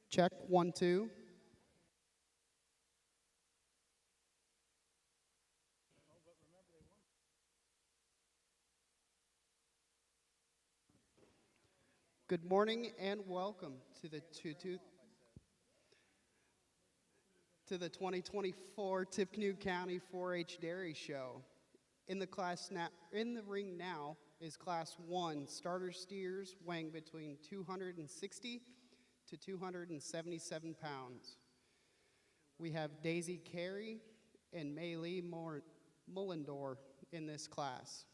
Check, 1, 2. Good morning and welcome to the 2024 Tippecanoe County 4-H Dairy Show. In the ring now is Class 1 starter steers weighing between 260 to 277 pounds. We have Daisy Carey and Maylee Mullendor in this class.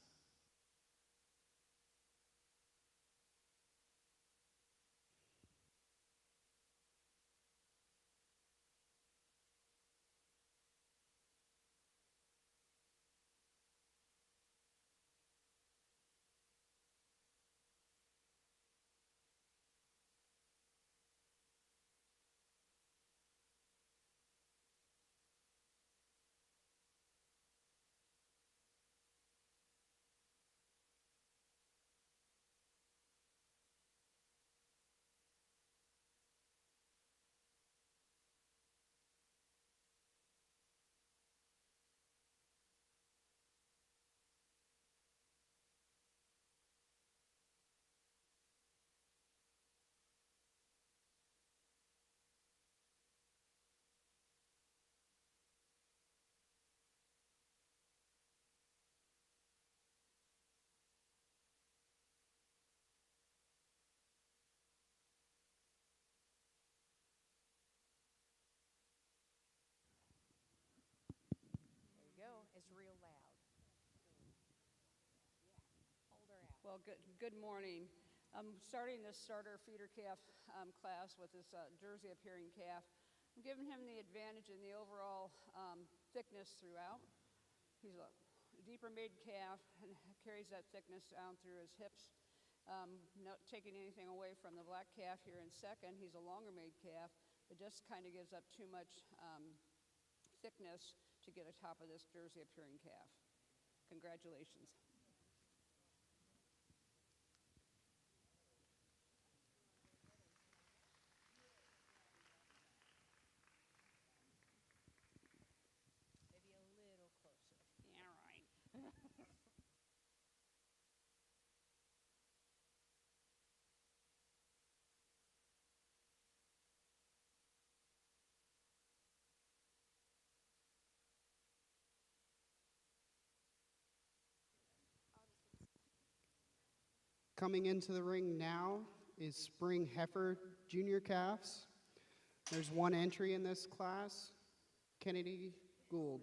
There you go. It's real loud. Hold her out. Well, good morning. I'm starting this starter feeder calf class with this Jersey appearing calf. I'm giving him the advantage in the overall thickness throughout. He's a deeper made calf and carries that thickness down through his hips. Not taking anything away from the black calf here in second. He's a longer made calf, but just kind of gives up too much thickness to get atop of this Jersey appearing calf. Congratulations. Maybe a little closer. Yeah, right. Coming into the ring now is Spring Heifer Junior Calves. There's one entry in this class, Kennedy Gould.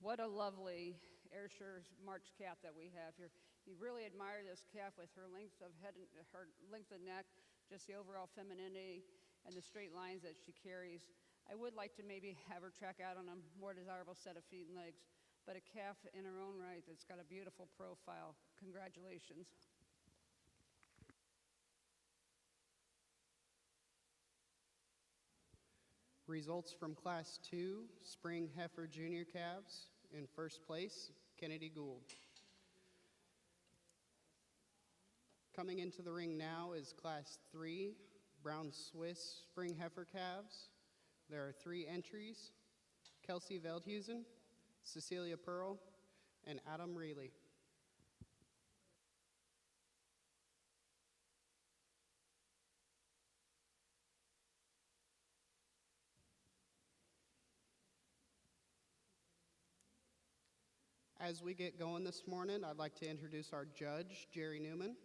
What a lovely Ayrshire March calf that we have here. You really admire this calf with her length of head and her length of neck, just the overall femininity and the straight lines that she carries. I would like to maybe have her track out on a more desirable set of feet and legs, but a calf in her own right that's got a beautiful profile. Congratulations. Results from Class 2, Spring Heifer Junior Calves. In first place, Kennedy Gould. Coming into the ring now is Class 3, Brown Swiss Spring Heifer Calves. There are 3 entries, Kelsey Veldhusen, Cecilia Pearl, and Adam Reilly. As we get going this morning, I'd like to introduce our judge, Jerry Newman.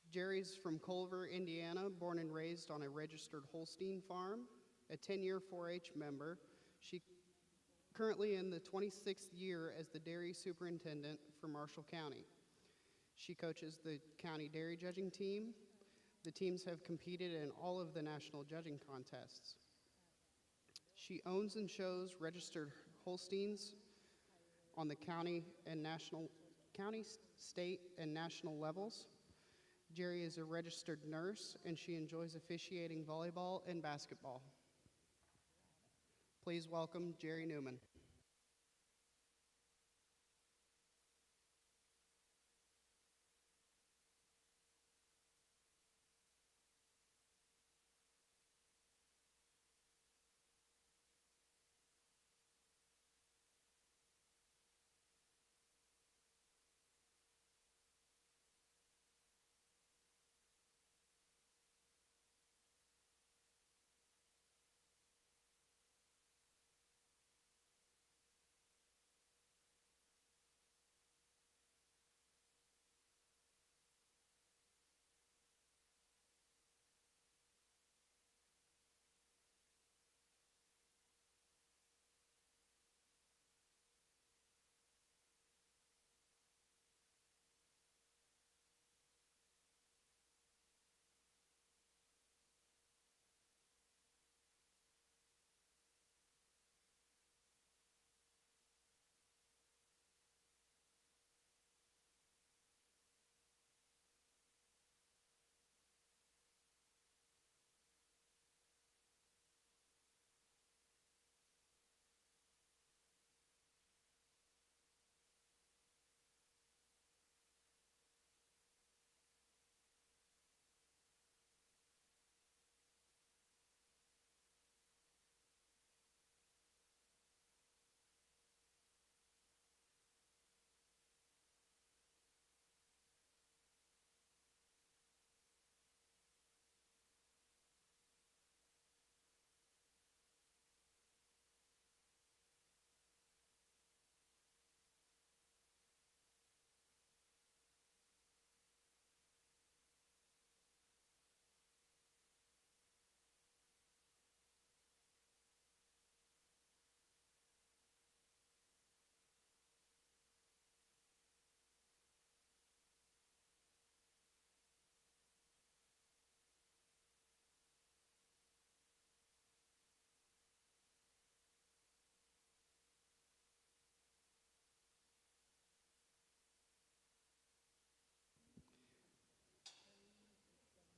Jerry's from Culver, Indiana, born and raised on a registered Holstein farm, a 10-year 4-H member. She currently in the 26th year as the dairy superintendent for Marshall County. She coaches the county dairy judging team. The teams have competed in all of the national judging contests. She owns and shows registered Holsteins on the county, state, and national levels. Jerry is a registered nurse, and she enjoys officiating volleyball and basketball. Please welcome Jerry Newman.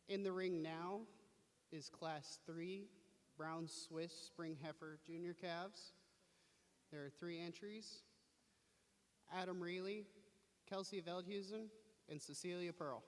In the ring now is Class 3 Brown Swiss Spring Heifer Junior Calves. There are 3 entries: Adam Reilly, Kelsey Veldhusen, and Cecilia Pearl.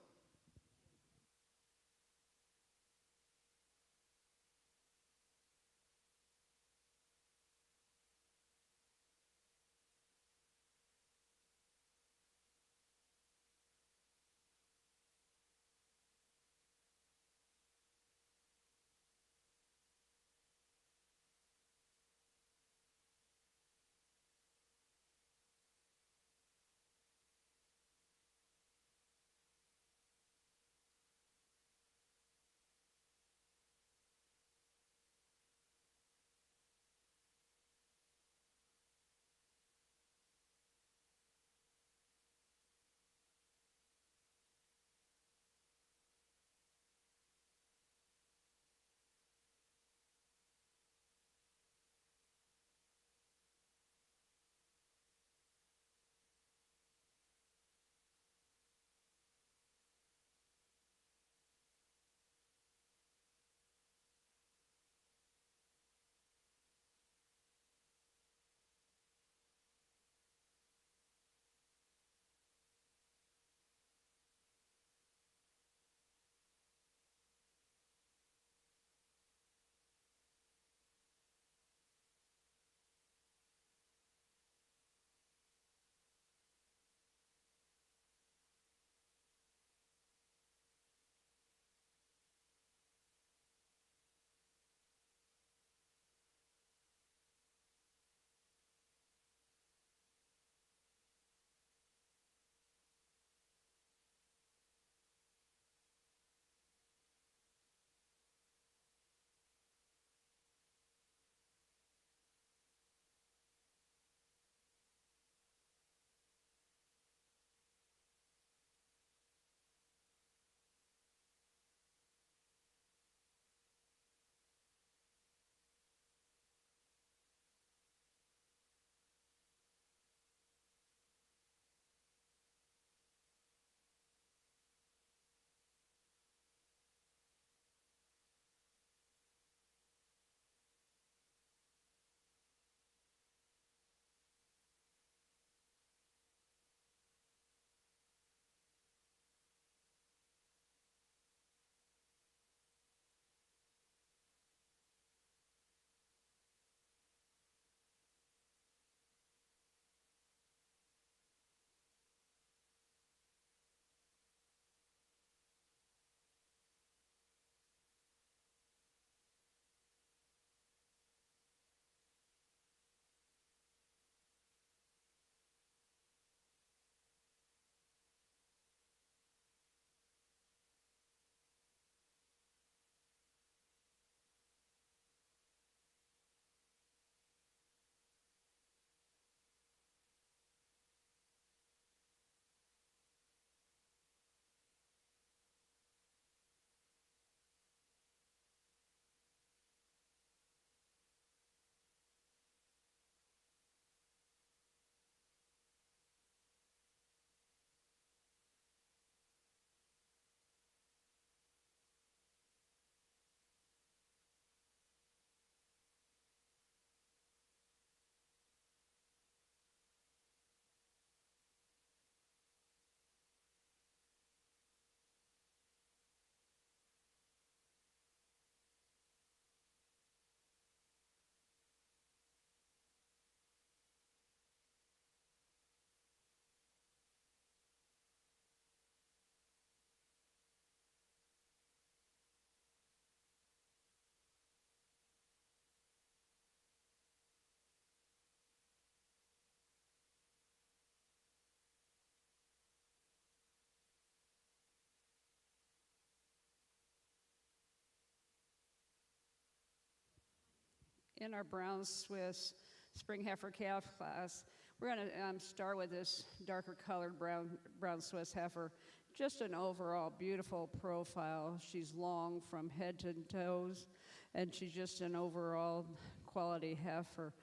In our brown Swiss spring heifer calf class, we're going to start with this darker colored brown Swiss heifer. Just an overall beautiful profile. She's long from head to toes, and she's just an overall quality heifer.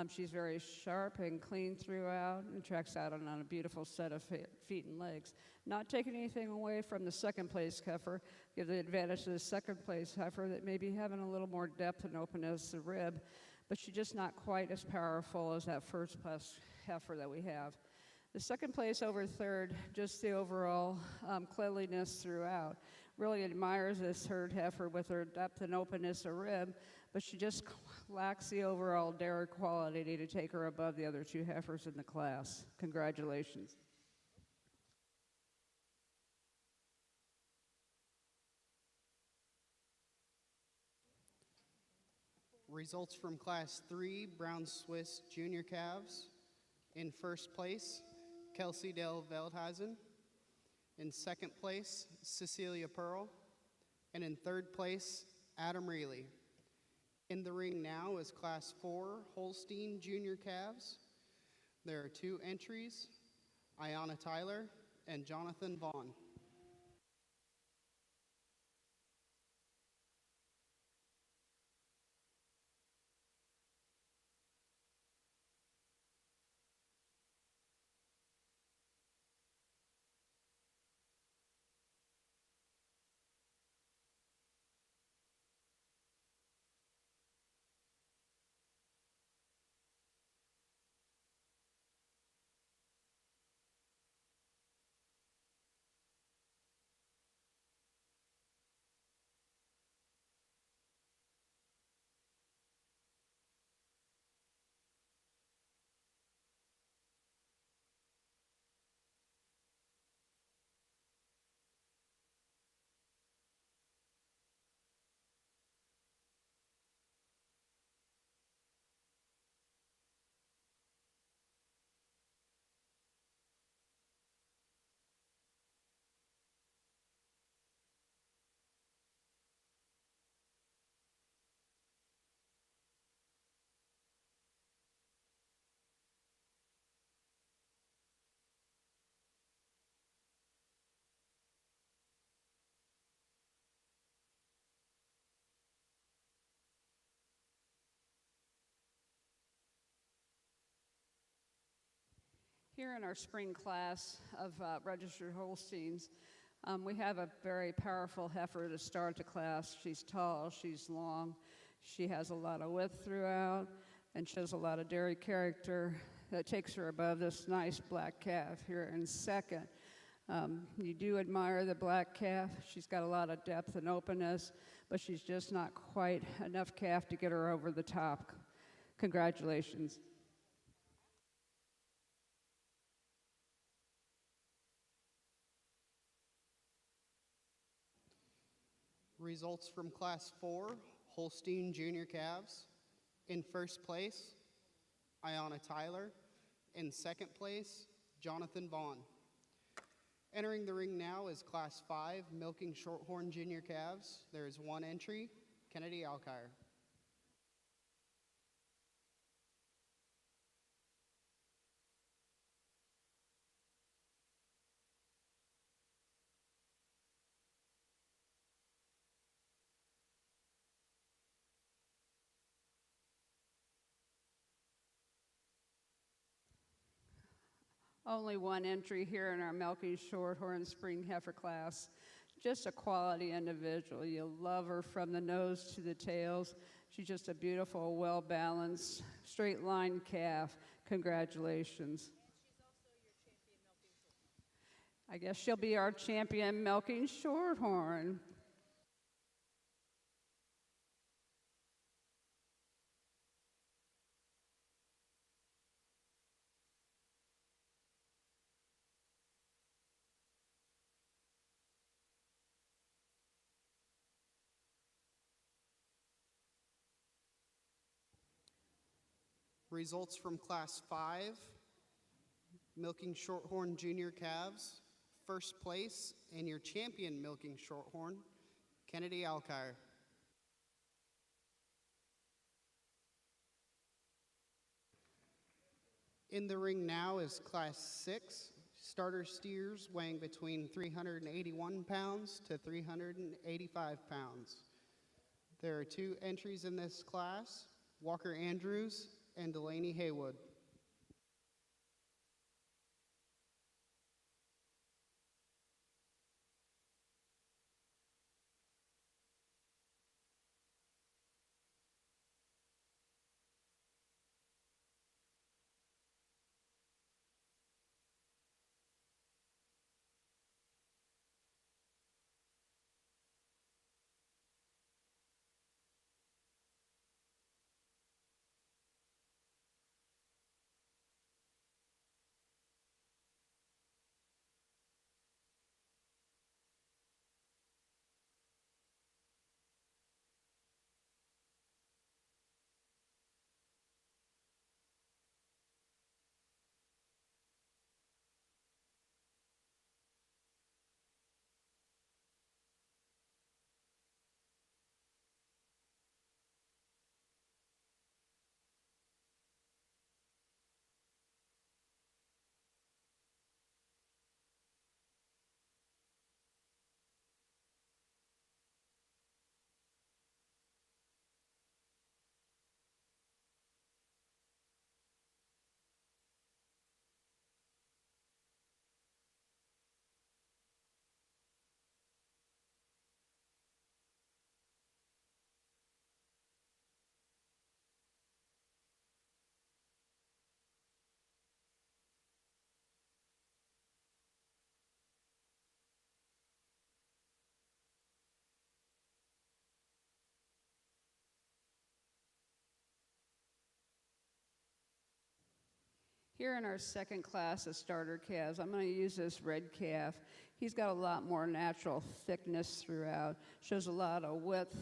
She's very sharp and clean throughout and tracks out on a beautiful set of feet and legs. Not taking anything away from the second place heifer, give the advantage to the second place heifer that may be having a little more depth and openness of rib, but she's just not quite as powerful as that first place heifer that we have. The second place over third, just the overall cleanliness throughout. Really admires this herd heifer with her depth and openness of rib, but she just lacks the overall dairy quality to take her above the other two heifers in the class. Congratulations. Results from Class 3 Brown Swiss Junior Calves. In first place, Kelsey Dale Veldhuizen. In second place, Cecilia Pearl. And in third place, Adam Reilly. In the ring now is Class 4 Holstein Junior Calves. There are 2 entries, Ayanna Tyler and Jonathan Vaughn. Here in our spring class of registered Holsteins, we have a very powerful heifer to start the class. She's tall, she's long, she has a lot of width throughout, and shows a lot of dairy character that takes her above this nice black calf here in second. You do admire the black calf. She's got a lot of depth and openness, but she's just not quite enough calf to get her over the top. Congratulations. Results from Class 4 Holstein Junior Calves. In first place, Ayanna Tyler. In second place, Jonathan Vaughn. Entering the ring now is Class 5 Milking Shorthorn Junior Calves. There is 1 entry, Kennedy Alkire. Only 1 entry here in our Milking Shorthorn Spring Heifer class. Just a quality individual. You'll love her from the nose to the tails. She's just a beautiful, well-balanced, straight-line calf. Congratulations. I guess she'll be our champion Milking Shorthorn. Results from Class 5, Milking Shorthorn Junior Calves. First place and your champion Milking Shorthorn, Kennedy Alkire. In the ring now is Class 6, starter steers weighing between 381 pounds to 385 pounds. There are 2 entries in this class, Walker Andrews and Delaney Haywood. Here in our second class of starter calves, I'm going to use this red calf. He's got a lot more natural thickness throughout, shows a lot of width,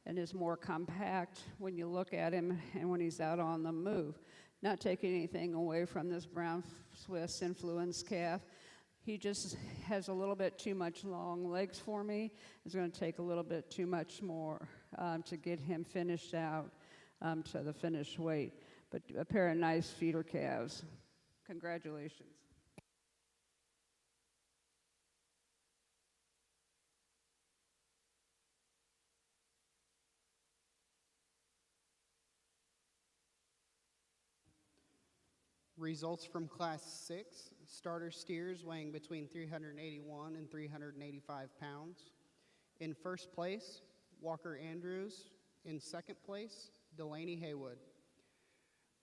and is more compact when you look at him and when he's out on the move. Not taking anything away from this brown Swiss influence calf. He just has a little bit too much long legs for me. It's going to take a little bit too much more to get him finished out to the finished weight. But a pair of nice feeder calves. Congratulations. Results from Class 6, starter steers weighing between 381 and 385 pounds. In first place, Walker Andrews. In second place, Delaney Haywood.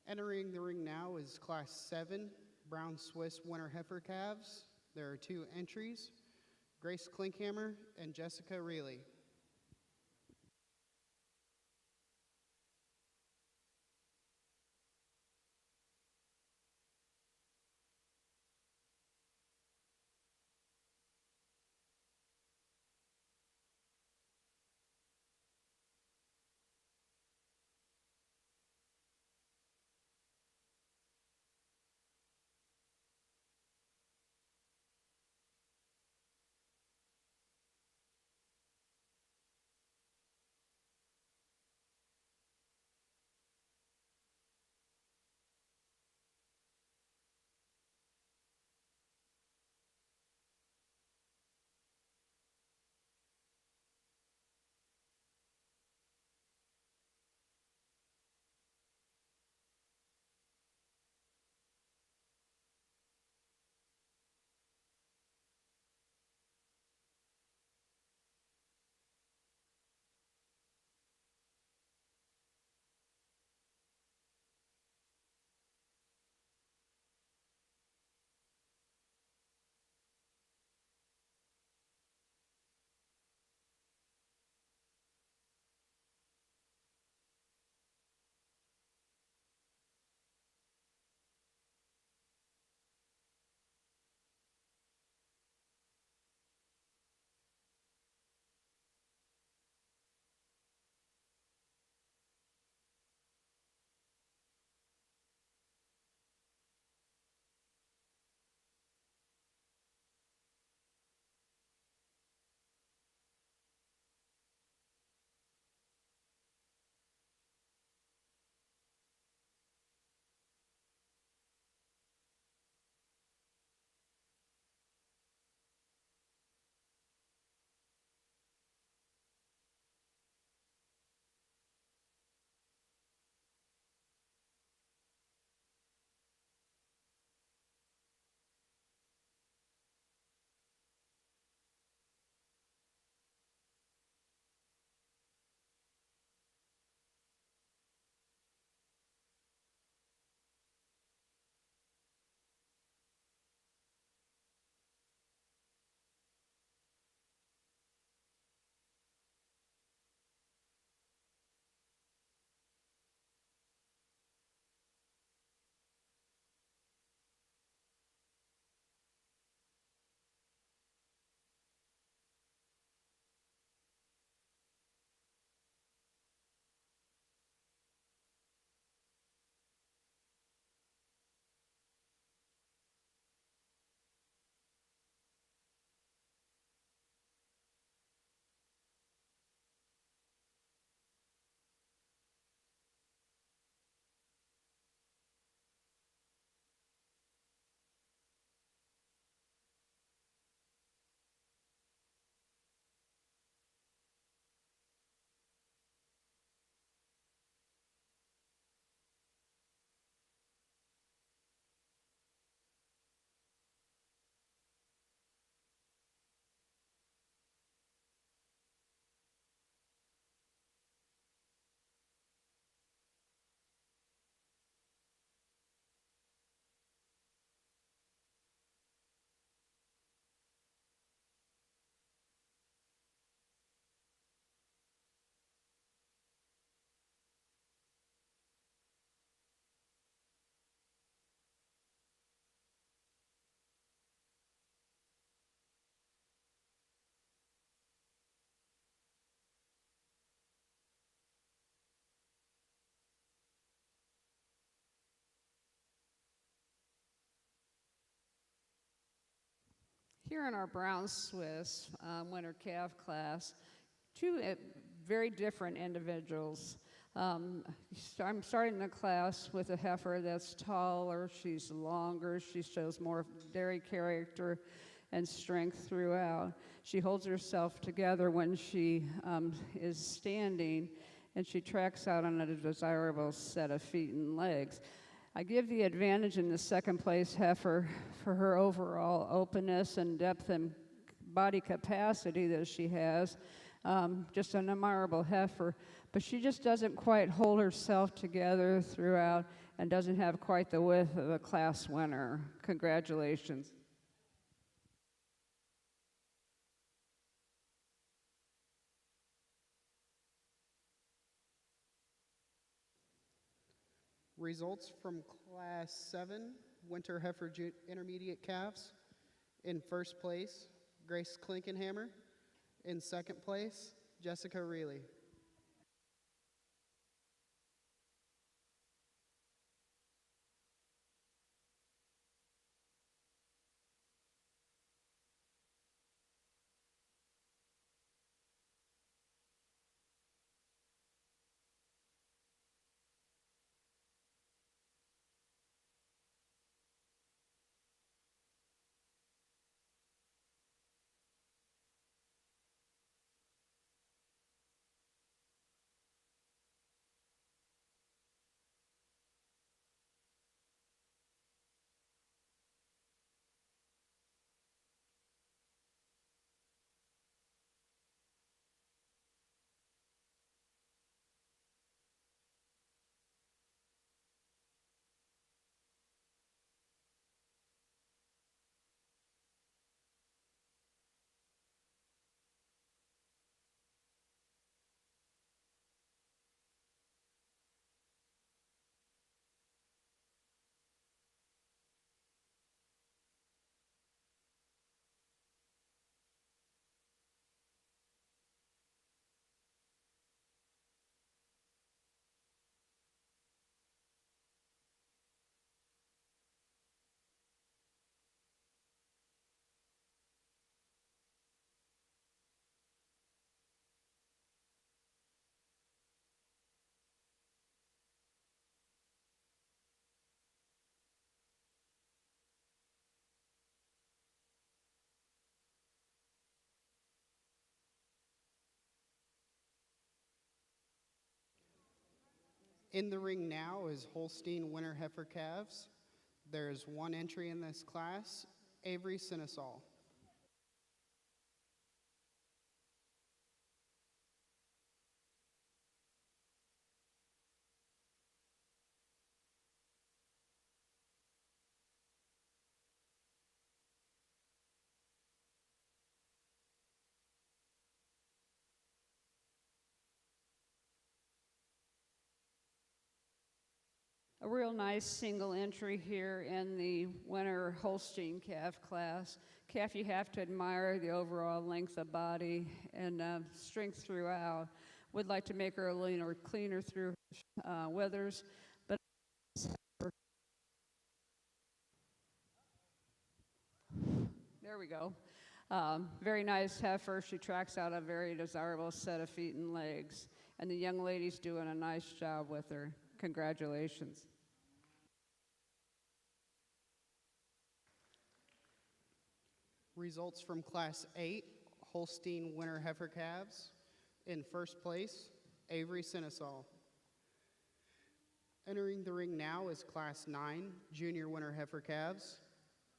Entering the ring now is Class 7, brown Swiss winter heifer calves. There are 2 entries, Grace Klinkhammer and Jessica Reilly. Here in our Brown Swiss winter calf class, two very different individuals. I'm starting the class with a heifer that's taller, she's longer, she shows more dairy character and strength throughout. She holds herself together when she is standing, and she tracks out on a desirable set of feet and legs. I give the advantage in the second place heifer for her overall openness and depth and body capacity that she has. Just an admirable heifer, but she just doesn't quite hold herself together throughout and doesn't have quite the width of a class winner. Congratulations. Results from Class 7 Winter Heifer Intermediate Calves. In first place, Grace Klinkenhammer. In second place, Jessica Reilly. In the ring now is Holstein Winter Heifer Calves. There is one entry in this class, Avery Sinesal. A real nice single entry here in the winter Holstein calf class. Calf, you have to admire the overall length of body and strength throughout. Would like to make her a little cleaner through withers, but there we go. Very nice heifer. She tracks out a very desirable set of feet and legs. And the young lady's doing a nice job with her. Congratulations. Results from Class 8 Holstein Winter Heifer Calves. In first place, Avery Sinesal. Entering the ring now is Class 9 Junior Winter Heifer Calves.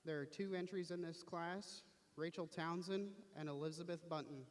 There are two entries in this class, Rachel Townsend and Elizabeth Bunton.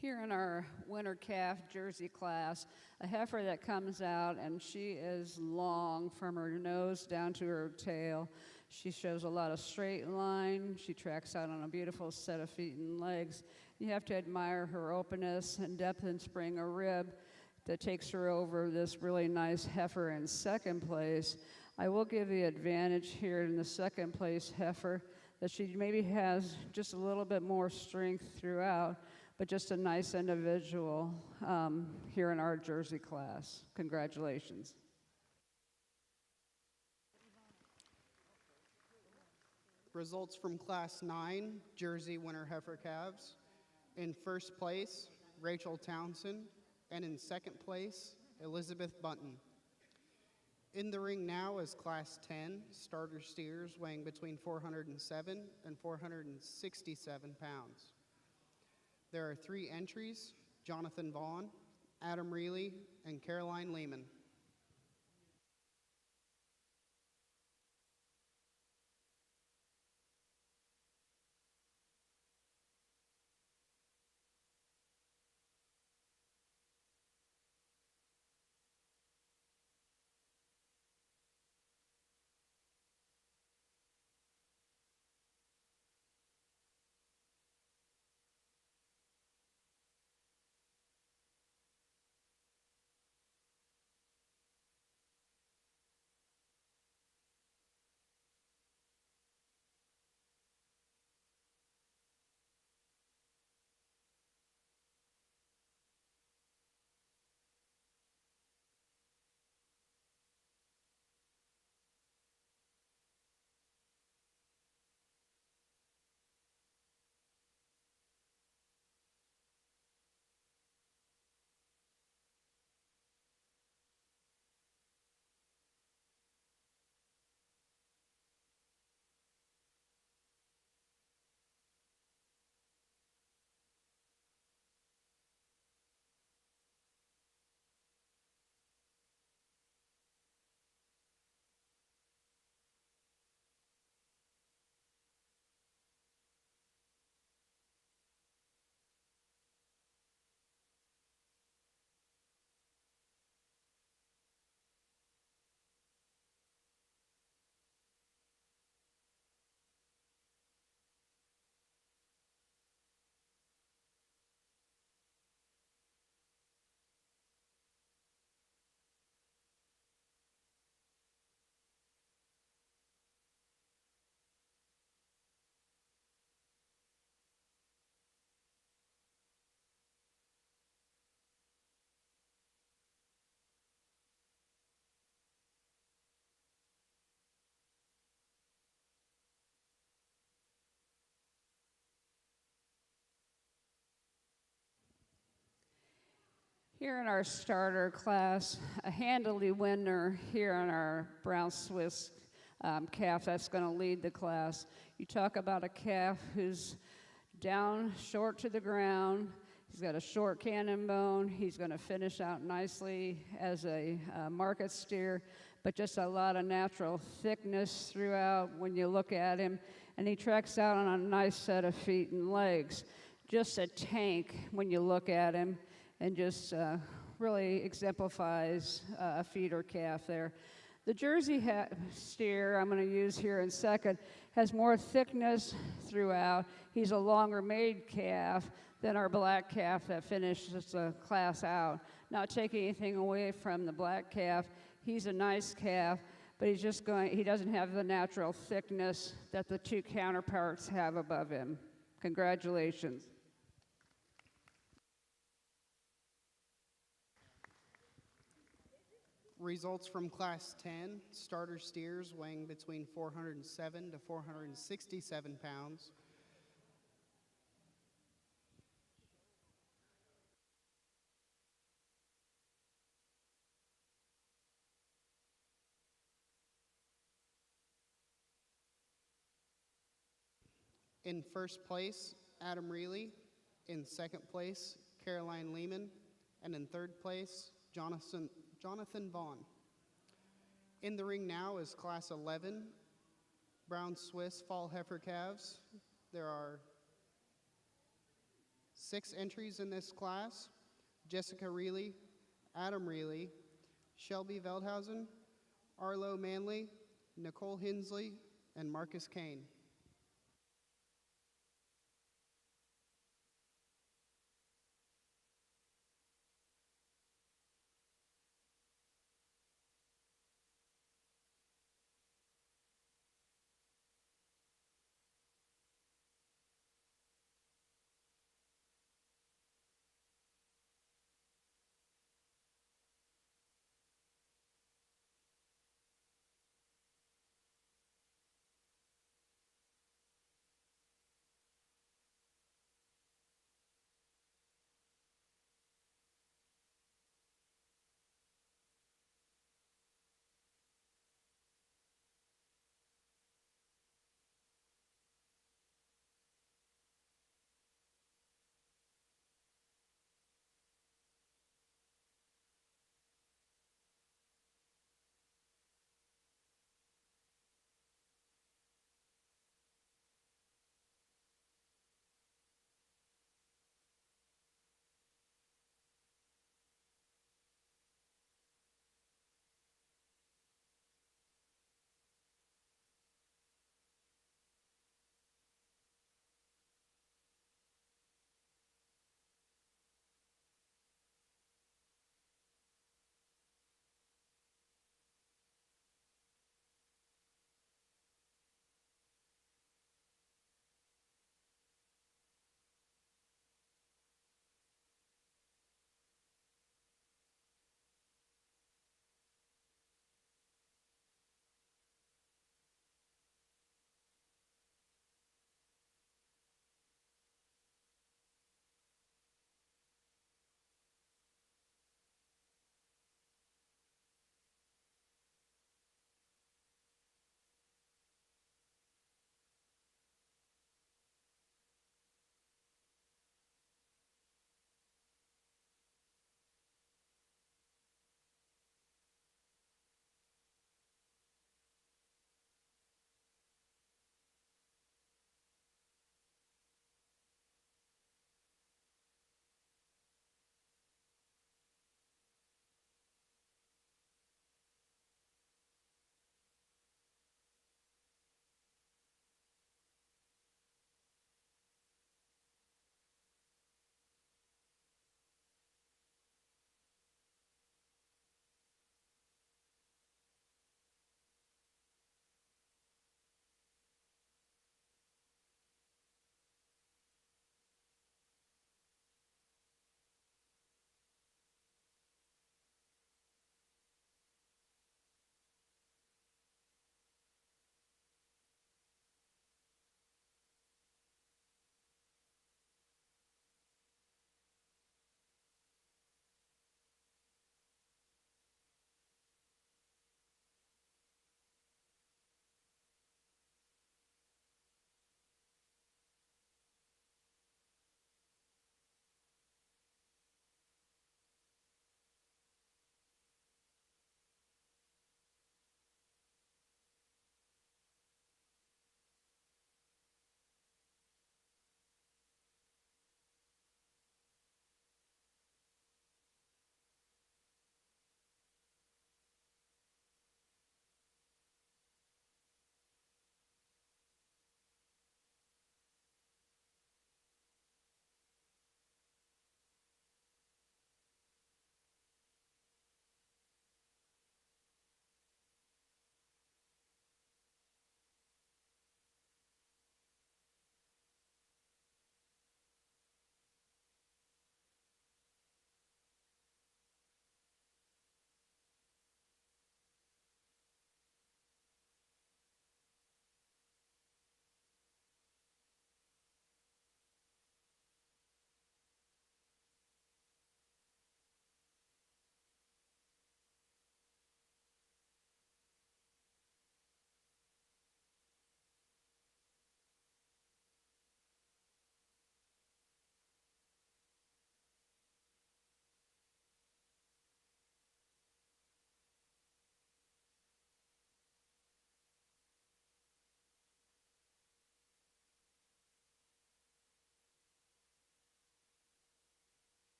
Here in our winter calf Jersey class, a heifer that comes out and she is long from her nose down to her tail. She shows a lot of straight line. She tracks out on a beautiful set of feet and legs. You have to admire her openness and depth and spring of rib that takes her over this really nice heifer in second place. I will give the advantage here in the second place heifer that she maybe has just a little bit more strength throughout, but just a nice individual here in our Jersey class. Congratulations. Results from Class 9, Jersey Winter Heifer Calves. In first place, Rachel Townsend, and in second place, Elizabeth Bunton. In the ring now is Class 10, starter steers weighing between 407 and 467 pounds. There are 3 entries: Jonathan Vaughn, Adam Reilly, and Caroline Lehman. Here in our starter class, a handily winner here on our brown Swiss calf that's going to lead the class. You talk about a calf who's down short to the ground. He's got a short cannon bone. He's going to finish out nicely as a market steer, but just a lot of natural thickness throughout when you look at him. And he tracks out on a nice set of feet and legs. Just a tank when you look at him, and just really exemplifies a feeder calf there. The Jersey steer I'm going to use here in second has more thickness throughout. He's a longer made calf than our black calf that finishes the class out. Not taking anything away from the black calf. He's a nice calf, but he doesn't have the natural thickness that the 2 counterparts have above him. Congratulations. Results from Class 10, starter steers weighing between 407 to 467 pounds. In first place, Adam Reilly. In second place, Caroline Lehman. And in third place, Jonathan Vaughn. In the ring now is Class 11, Brown Swiss Fall Heifer Calves. There are 6 entries in this class: Jessica Reilly, Adam Reilly, Shelby Veldhausen, Arlo Manley, Nicole Hensley, and Marcus Kane.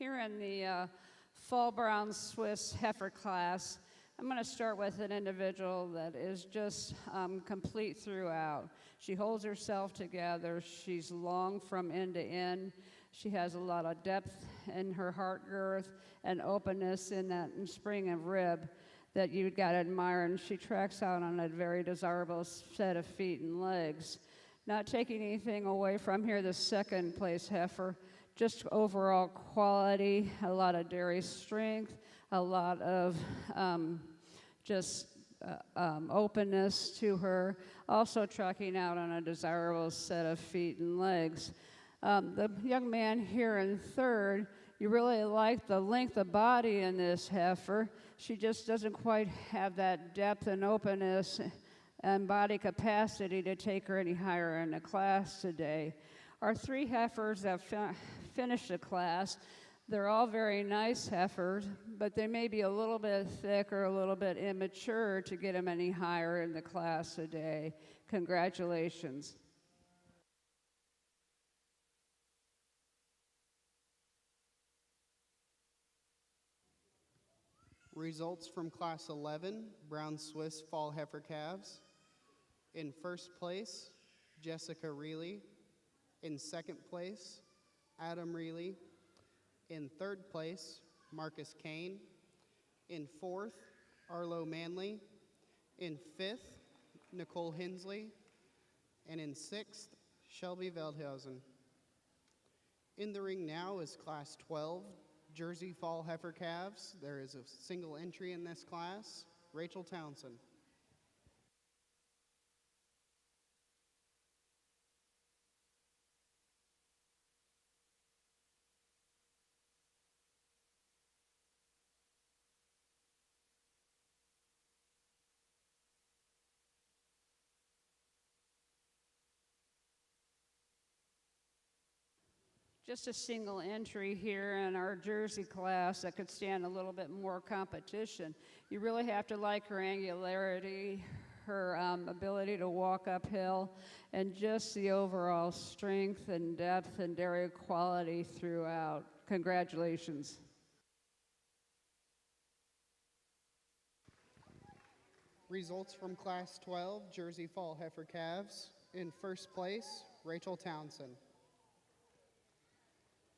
Here in the Fall Brown Swiss heifer class, I'm going to start with an individual that is just complete throughout. She holds herself together. She's long from end to end. She has a lot of depth in her heart girth and openness in that spring of rib that you've got to admire, and she tracks out on a very desirable set of feet and legs. Not taking anything away from here, the second place heifer, just overall quality, a lot of dairy strength, a lot of openness to her, also tracking out on a desirable set of feet and legs. The young man here in third, you really like the length of body in this heifer. She just doesn't quite have that depth and openness and body capacity to take her any higher in the class today. Our three heifers that finished the class, they're all very nice heifers, but they may be a little bit thick or a little bit immature to get them any higher in the class today. Congratulations. Results from Class 11, Brown Swiss Fall Heifer Calves. In first place, Jessica Reilly. In second place, Adam Reilly. In third place, Marcus Kane. In fourth, Arlo Manley. In fifth, Nicole Hensley. And in sixth, Shelby Veldhausen. In the ring now is Class 12, Jersey Fall Heifer Calves. There is a single entry in this class, Rachel Townsend. Just a single entry here in our Jersey class that could stand a little bit more competition. You really have to like her angularity, her ability to walk uphill, and just the overall strength and depth and dairy quality throughout. Congratulations. Results from Class 12, Jersey Fall Heifer Calves. In first place, Rachel Townsend.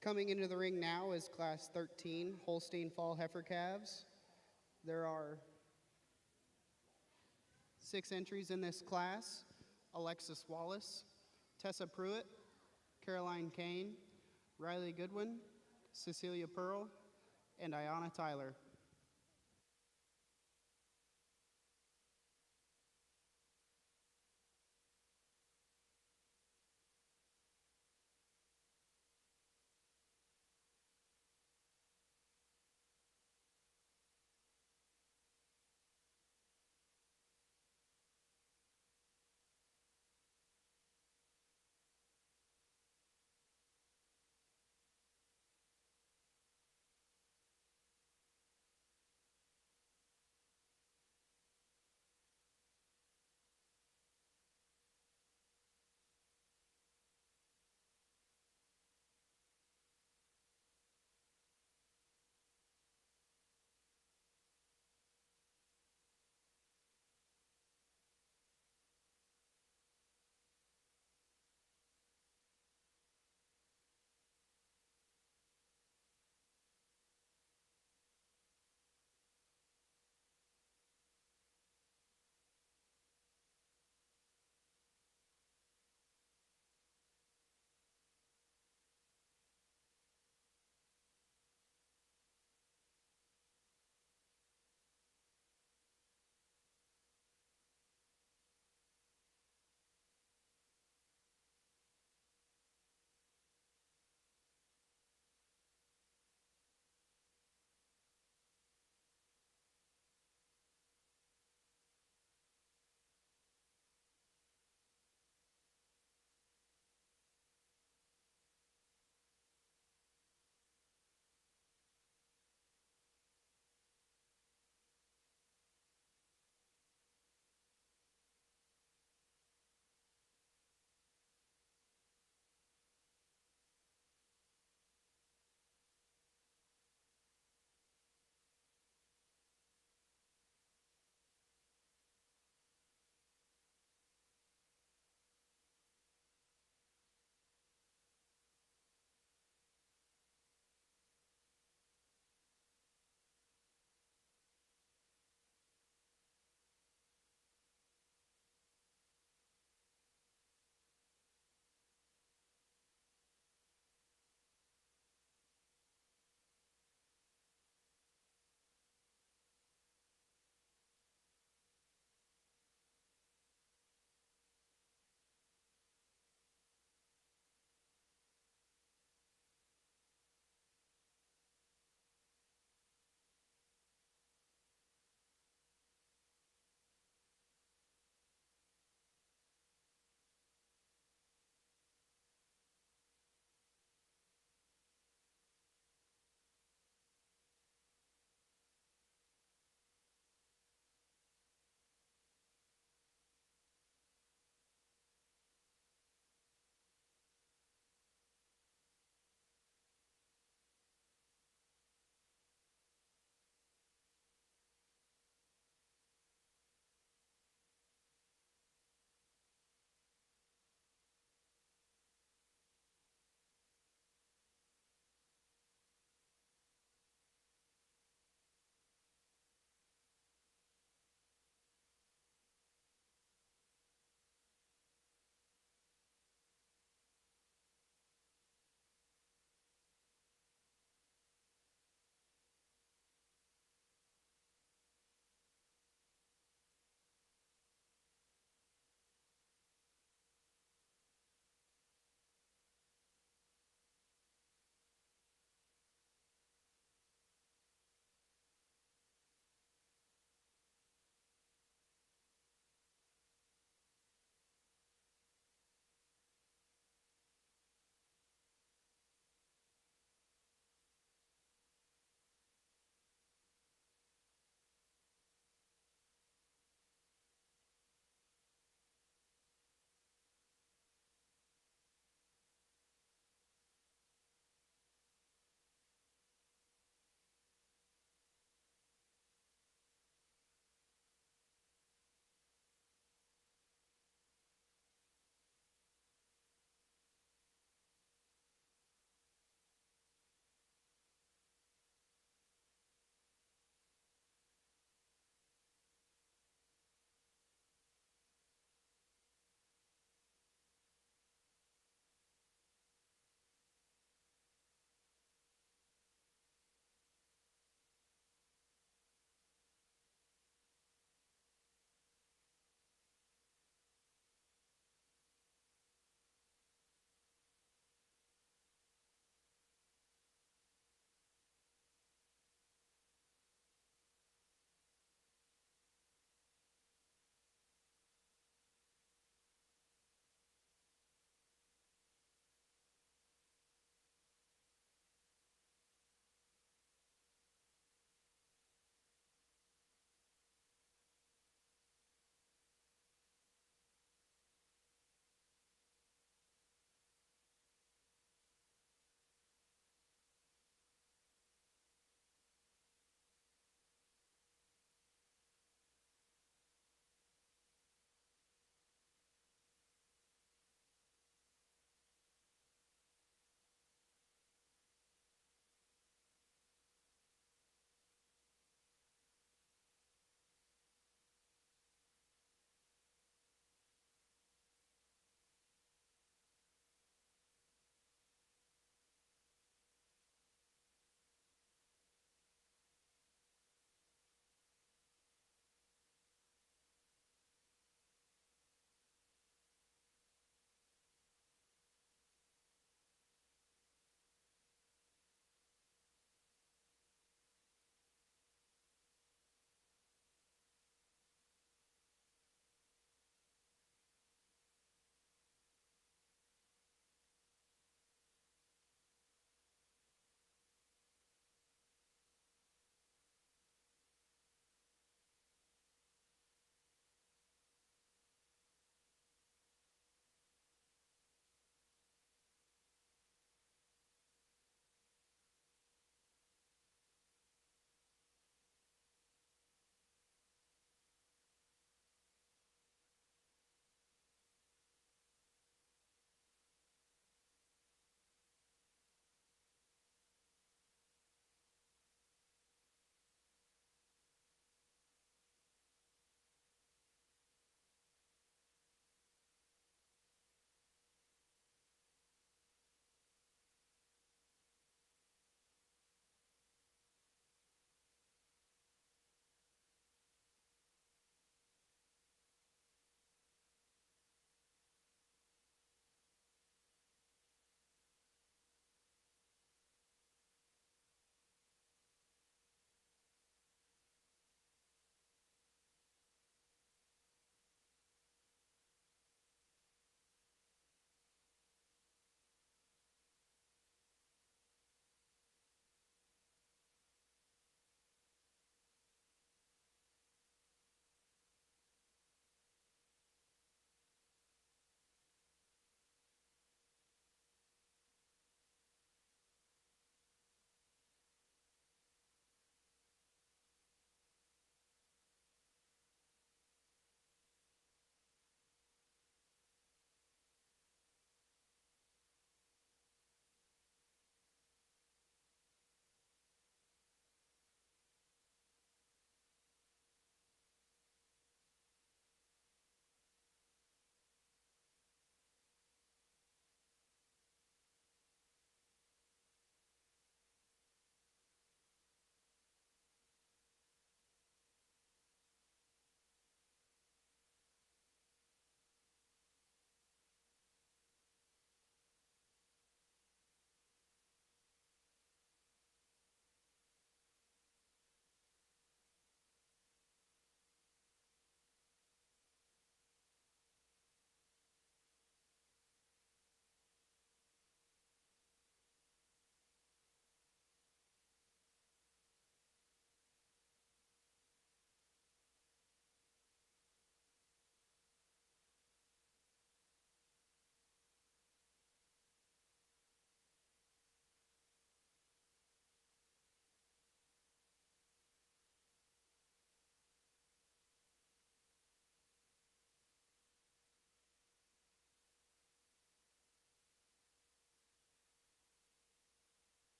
Coming into the ring now is Class 13, Holstein Fall Heifer Calves. There are 6 entries in this class: Alexis Wallace, Tessa Pruitt, Caroline Kane, Riley Goodwin, Cecilia Pearl, and Ayanna Tyler.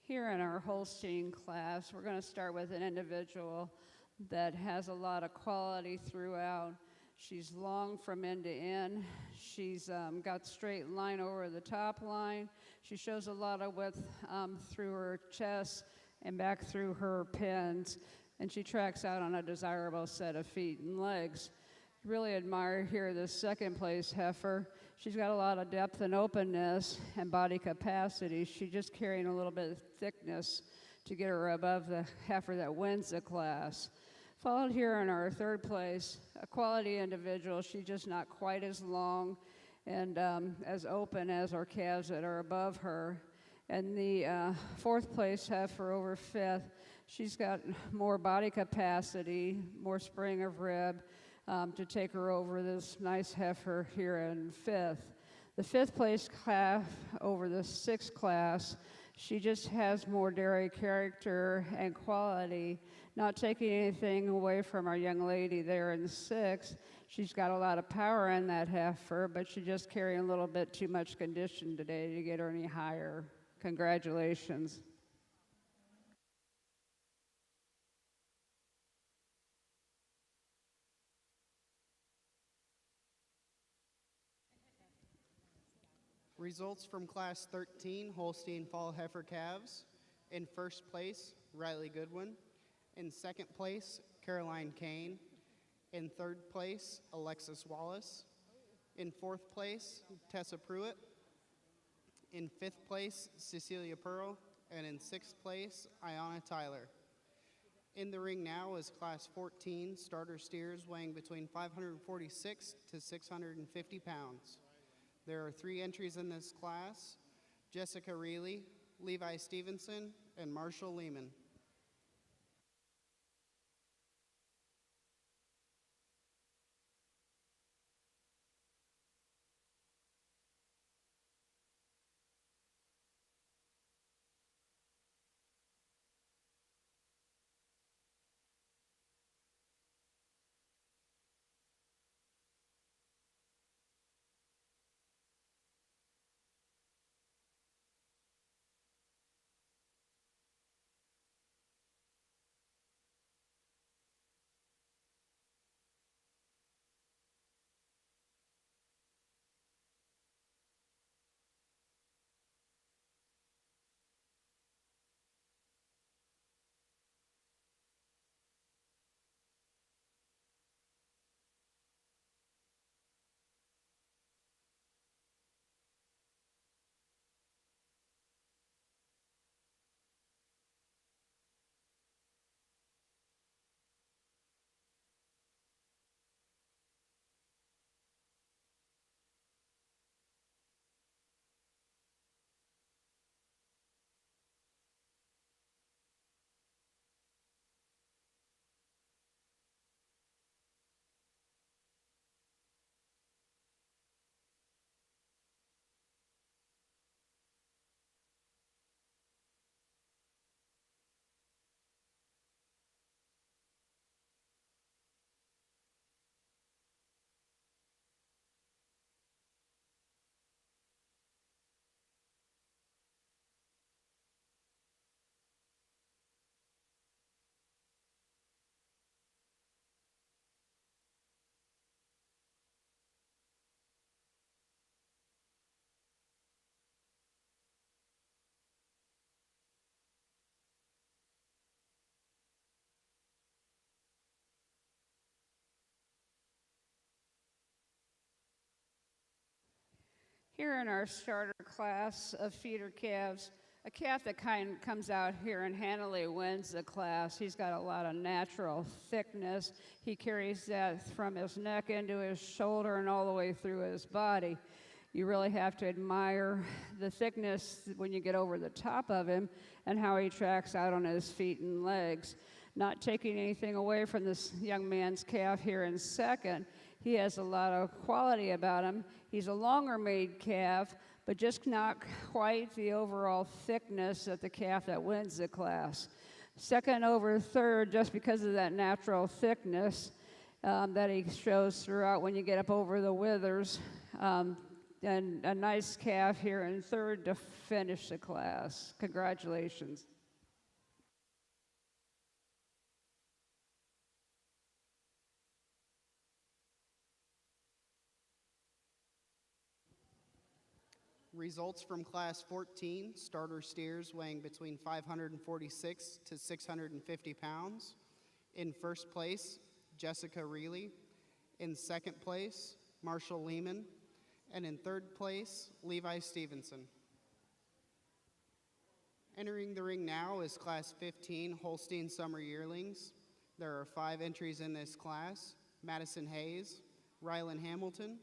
Here in our Holstein class, we're going to start with an individual that has a lot of quality throughout. She's long from end to end. She's got straight line over the top line. She shows a lot of width through her chest and back through her pins, and she tracks out on a desirable set of feet and legs. Really admire here this second place heifer. She's got a lot of depth and openness and body capacity. She's just carrying a little bit of thickness to get her above the heifer that wins the class. Followed here in our third place, a quality individual. She's just not quite as long and as open as our calves that are above her. And the fourth place heifer over fifth, she's got more body capacity, more spring of rib to take her over this nice heifer here in fifth. The fifth place calf over the sixth class, she just has more dairy character and quality, not taking anything away from our young lady there in sixth. She's got a lot of power in that heifer, but she's just carrying a little bit too much condition today to get her any higher. Congratulations. Results from Class 13 Holstein Fall Heifer Calves. In first place, Riley Goodwin. In second place, Caroline Kane. In third place, Alexis Wallace. In fourth place, Tessa Pruitt. In fifth place, Cecilia Pearl. And in sixth place, Ayana Tyler. In the ring now is Class 14 starter steers weighing between 546 to 650 pounds. There are 3 entries in this class: Jessica Reilly, Levi Stevenson, and Marshall Lehman. Here in our starter class of feeder calves, a calf that comes out here and handily wins the class. He's got a lot of natural thickness. He carries that from his neck into his shoulder and all the way through his body. You really have to admire the thickness when you get over the top of him and how he tracks out on his feet and legs. Not taking anything away from this young man's calf here in second. He has a lot of quality about him. He's a longer made calf, but just not quite the overall thickness of the calf that wins the class. Second over third, just because of that natural thickness that he shows throughout when you get up over the withers. and a nice calf here in third to finish the class. Congratulations. Results from Class 14, starter steers weighing between 546 to 650 pounds. In first place, Jessica Reilly. In second place, Marshall Lehman. And in third place, Levi Stevenson. Entering the ring now is Class 15 Holstein Summer Yearlings. There are 5 entries in this class: Madison Hayes, Rylan Hamilton,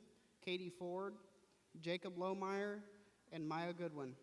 Katie Ford, Jacob Lohmeyer, and Maya Goodwin.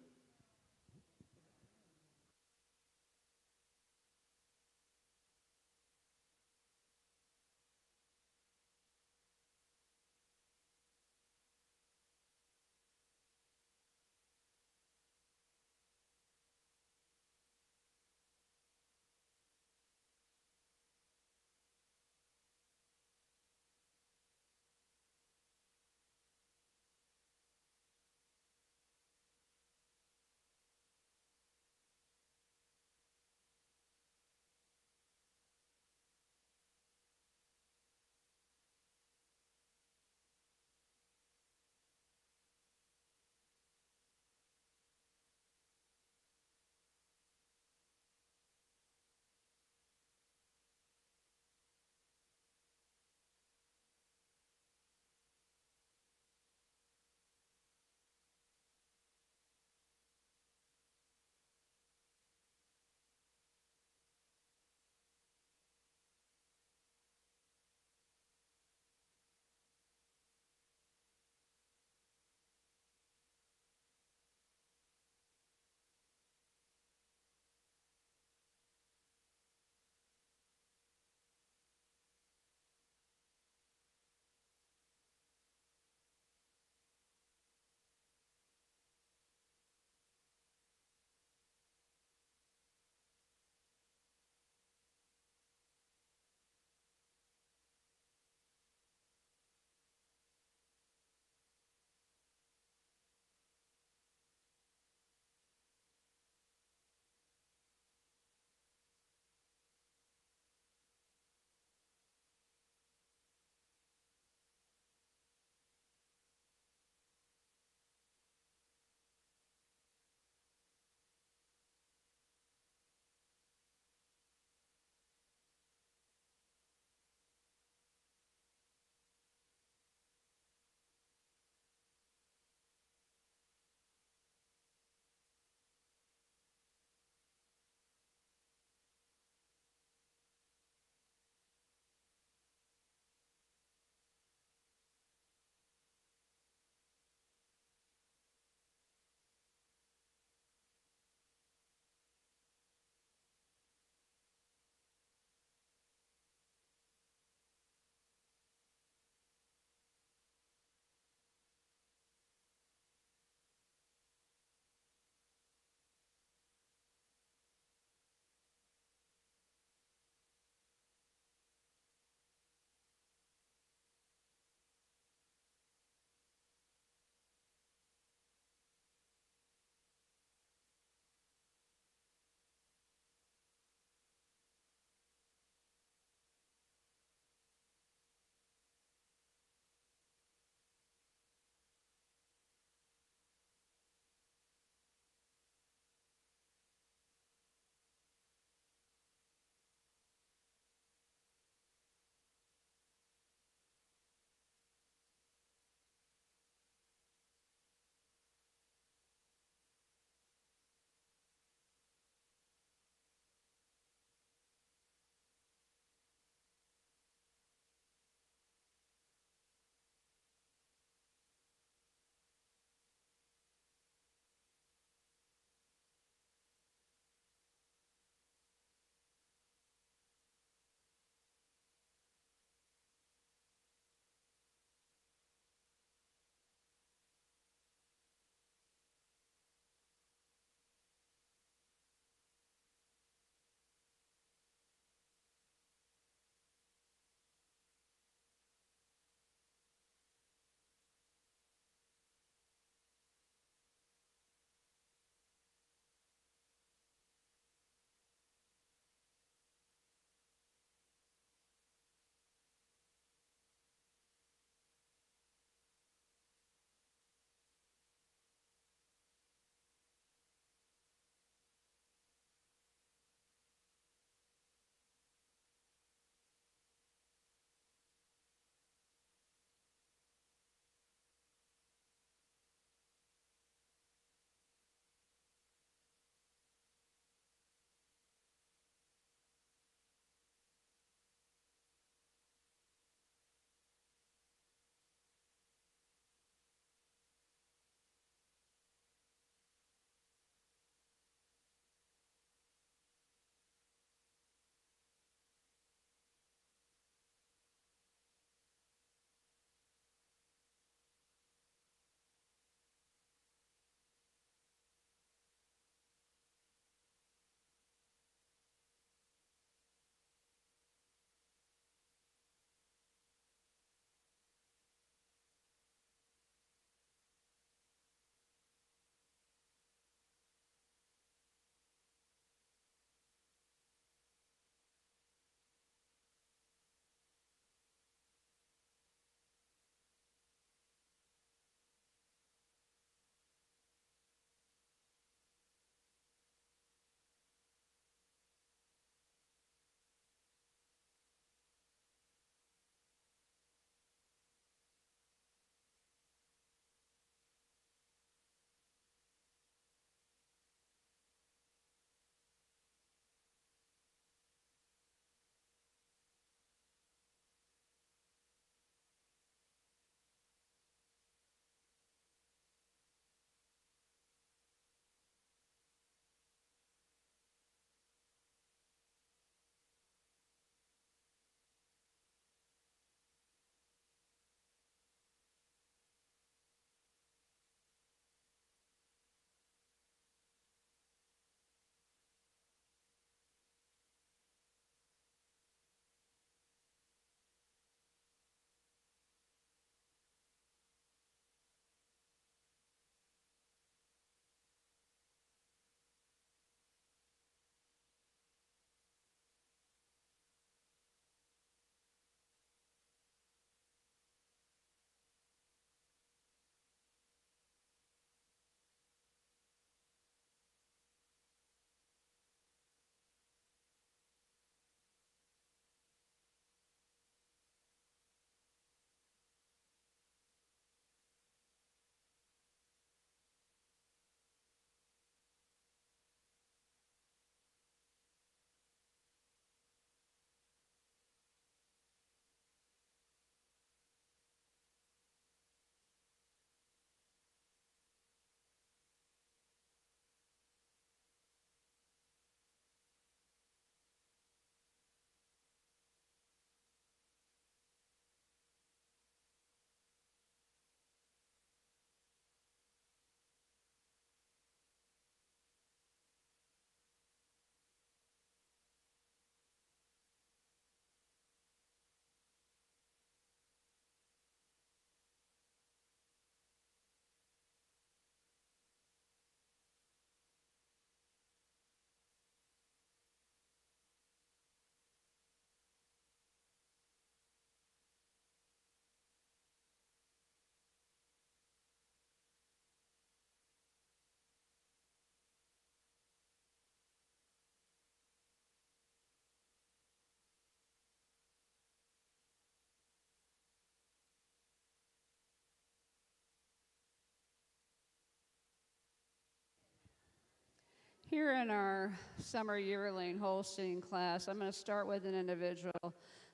Here in our summer yearling Holstein class, I'm going to start with an individual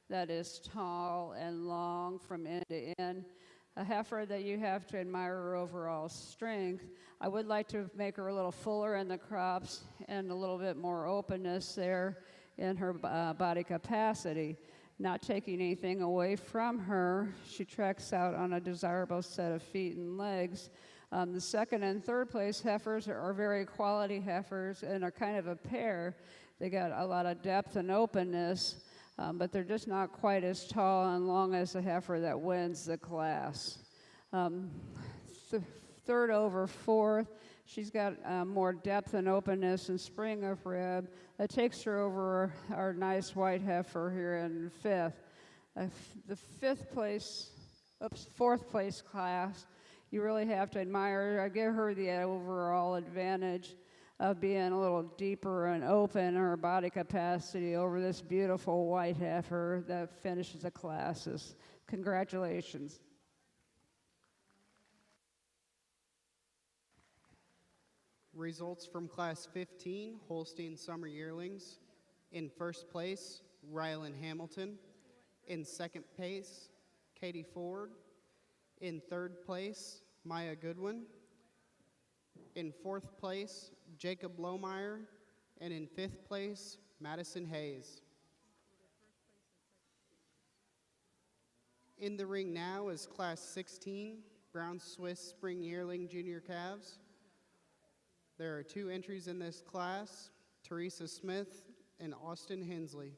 that is tall and long from end to end, a heifer that you have to admire her overall strength. I would like to make her a little fuller in the crops and a little bit more openness there in her body capacity. Not taking anything away from her, she tracks out on a desirable set of feet and legs. The second and third place heifers are very quality heifers and are kind of a pair. They got a lot of depth and openness, but they're just not quite as tall and long as the heifer that wins the class. Third over fourth, she's got more depth and openness and spring of rib. That takes her over our nice white heifer here in fifth. The fourth place class, you really have to admire her. I give her the overall advantage of being a little deeper and open in her body capacity over this beautiful white heifer that finishes the classes. Congratulations. Results from Class 15, Holstein Summer Yearlings. In first place, Rylan Hamilton. In second place, Katie Ford. In third place, Maya Goodwin. In fourth place, Jacob Lohmeyer. And in fifth place, Madison Hayes. In the ring now is Class 16, Brown Swiss Spring Yearling Junior Calves. There are 2 entries in this class, Teresa Smith and Austin Hensley.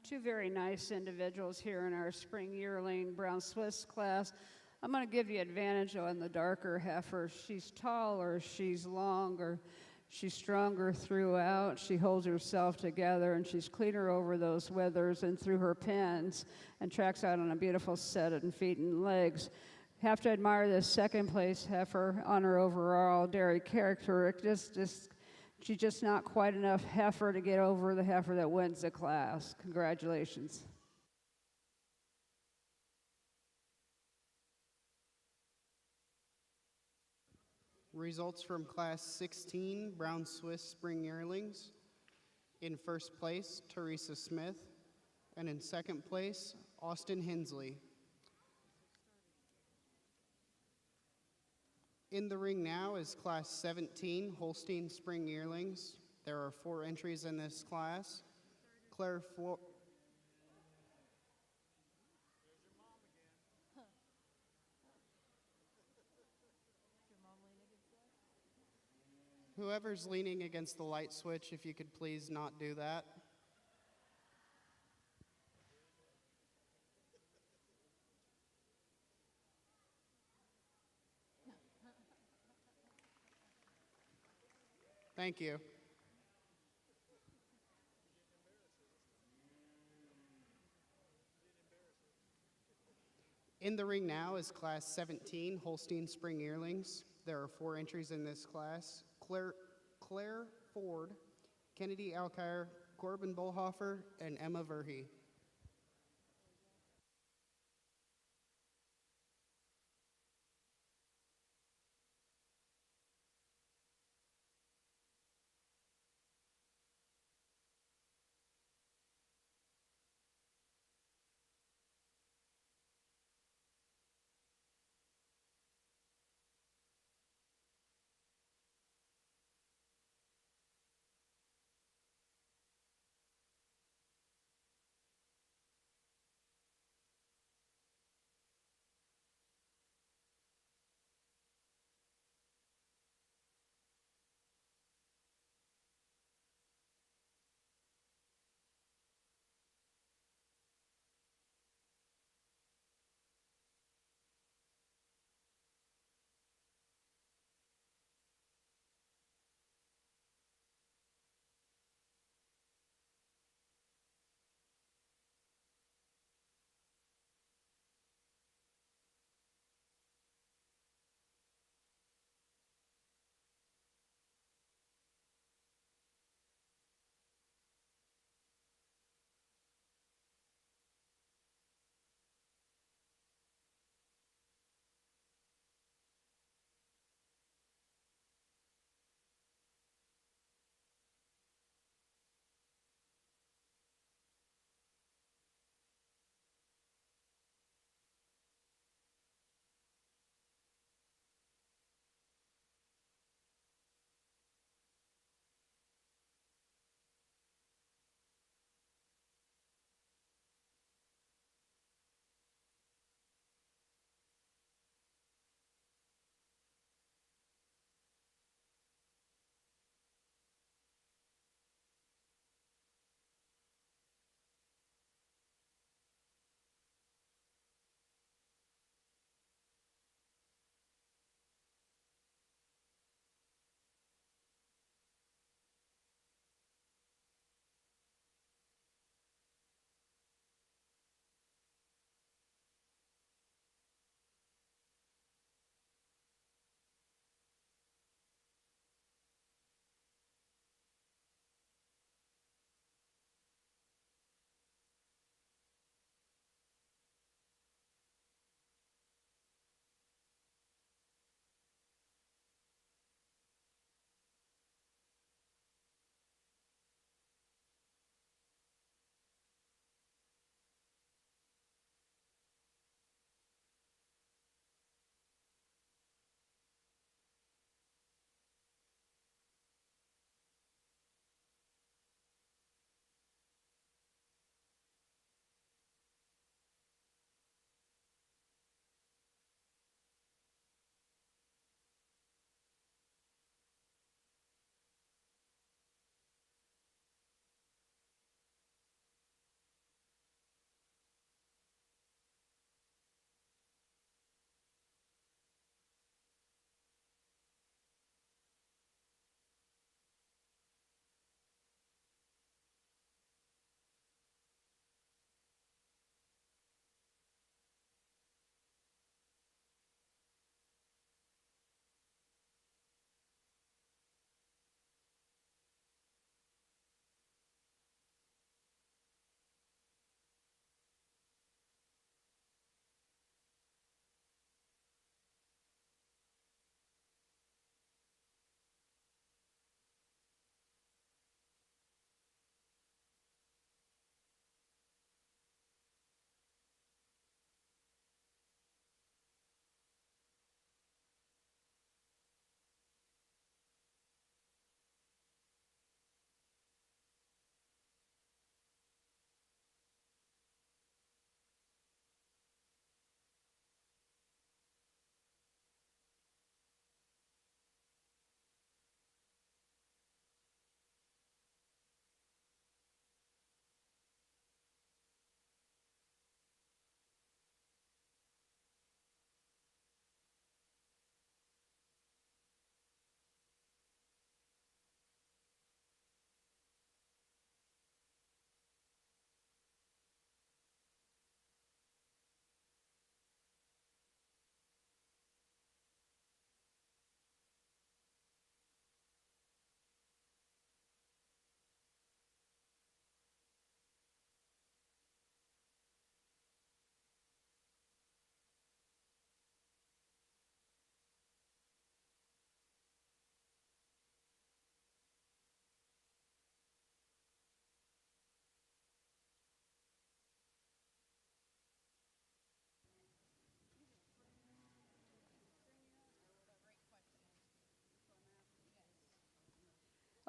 Two very nice individuals here in our spring yearling Brown Swiss class. I'm going to give you advantage on the darker heifer. She's taller, she's longer, she's stronger throughout. She holds herself together, and she's cleaner over those withers and through her pins, and tracks out on a beautiful set of feet and legs. Have to admire this second place heifer on her overall dairy character. She's just not quite enough heifer to get over the heifer that wins the class. Congratulations. Results from Class 16, Brown Swiss Spring Yearlings. In first place, Teresa Smith. And in second place, Austin Hensley. In the ring now is Class 17, Holstein Spring Yearlings. There are 4 entries in this class. Claire Flo- Whoever's leaning against the light switch, if you could please not do that. Thank you. In the ring now is Class 17 Holstein Spring Yearlings. There are 4 entries in this class. Claire Ford, Kennedy Alkire, Corbin Bolhofer, and Emma Verhey.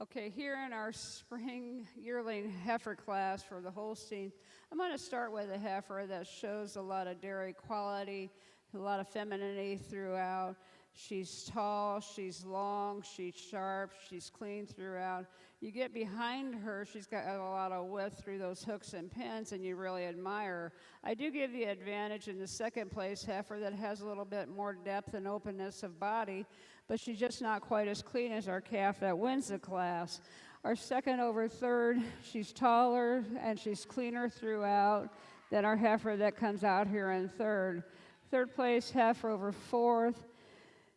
Okay, here in our spring yearling heifer class for the Holstein, I'm going to start with a heifer that shows a lot of dairy quality, a lot of femininity throughout. She's tall, she's long, she's sharp, she's clean throughout. You get behind her, she's got a lot of width through those hooks and pins, and you really admire her. I do give the advantage in the second place heifer that has a little bit more depth and openness of body, but she's just not quite as clean as our calf that wins the class. Our second over third, she's taller and she's cleaner throughout than our heifer that comes out here in third. Third place heifer over fourth.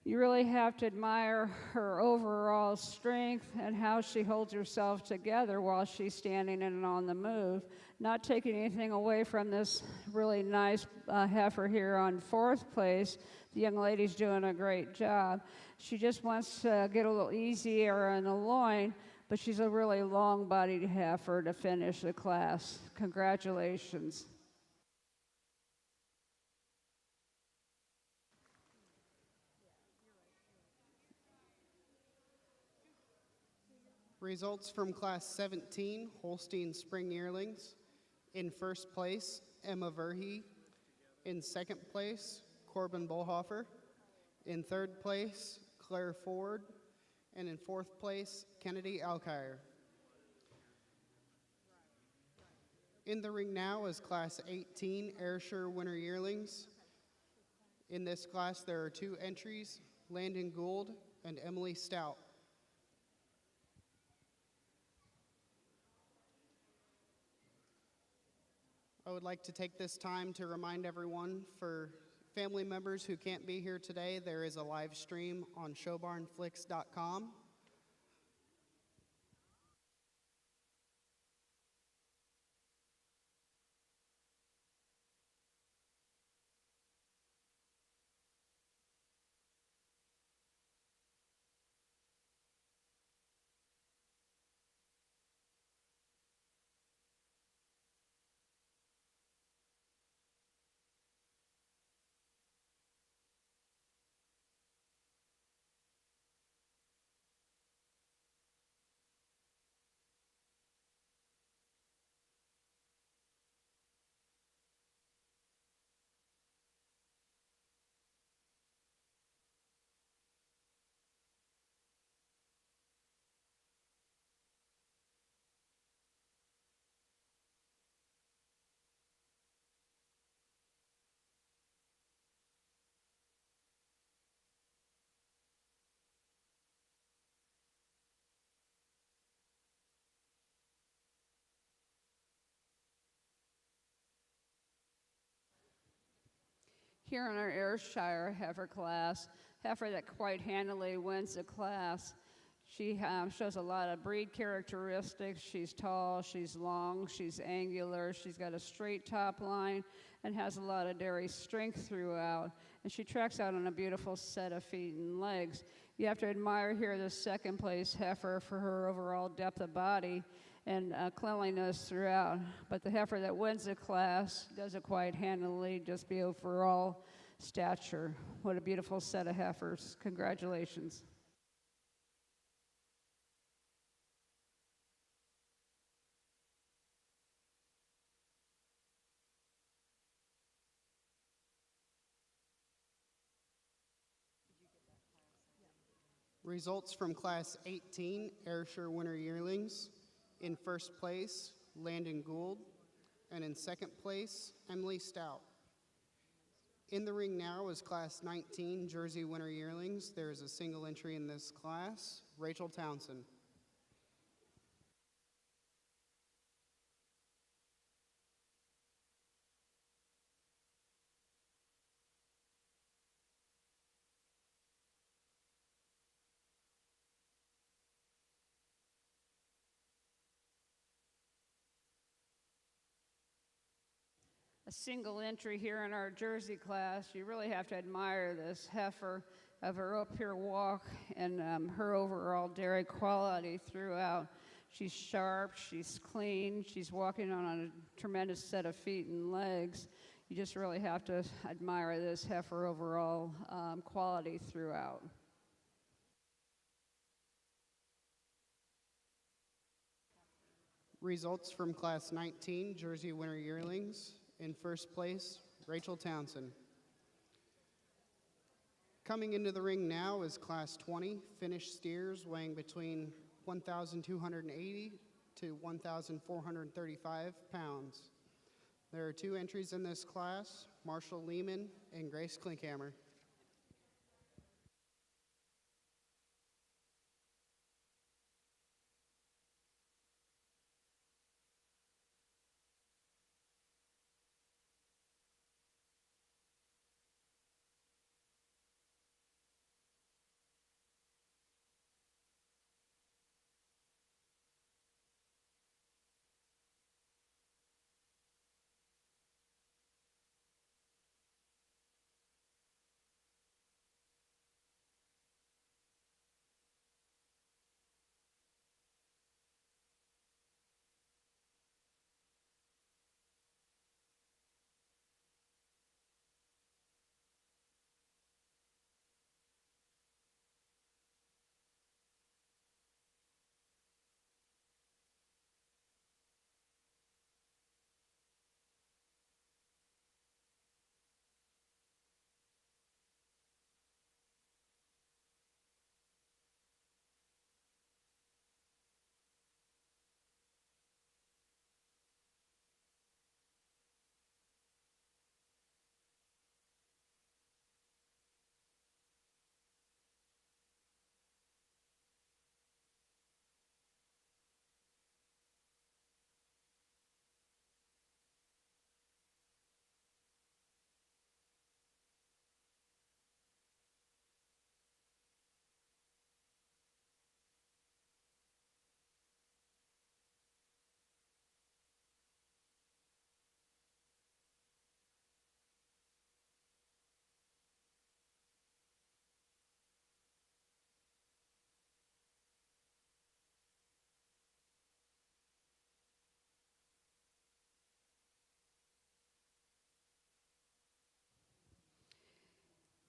You really have to admire her overall strength and how she holds herself together while she's standing and on the move. Not taking anything away from this really nice heifer here on fourth place. The young lady's doing a great job. She just wants to get a little easier in the loin, but she's a really long-bodied heifer to finish the class. Congratulations. Results from Class 17, Holstein Spring Yearlings. In first place, Emma Verhey. In second place, Corbin Bolhofer. In third place, Claire Ford. And in fourth place, Kennedy Alkire. In the ring now is Class 18, Ayrshire Winter Yearlings. In this class, there are 2 entries, Landon Gould and Emily Stout. I would like to take this time to remind everyone, for family members who can't be here today, there is a live stream on showbarnflix.com. Here in our Ayrshire heifer class, heifer that quite handily wins the class. She shows a lot of breed characteristics. She's tall, she's long, she's angular, she's got a straight top line, and has a lot of dairy strength throughout. And she tracks out on a beautiful set of feet and legs. You have to admire here the second place heifer for her overall depth of body and cleanliness throughout. But the heifer that wins the class does it quite handily, just the overall stature. What a beautiful set of heifers. Congratulations. Results from Class 18, Ayrshire Winter Yearlings. In first place, Landon Gould, and in second place, Emily Stout. In the ring now is Class 19, Jersey Winter Yearlings. There is a single entry in this class, Rachel Townsend. A single entry here in our Jersey class. You really have to admire this heifer of her up here walk and her overall dairy quality throughout. She's sharp, she's clean, she's walking on a tremendous set of feet and legs. You just really have to admire this heifer overall quality throughout. Results from Class 19 Jersey Winter Yearlings. In first place, Rachel Townsend. Coming into the ring now is Class 20 finished steers weighing between 1,280 to 1,435 pounds. There are 2 entries in this class, Marshall Lehman and Grace Klinkhammer.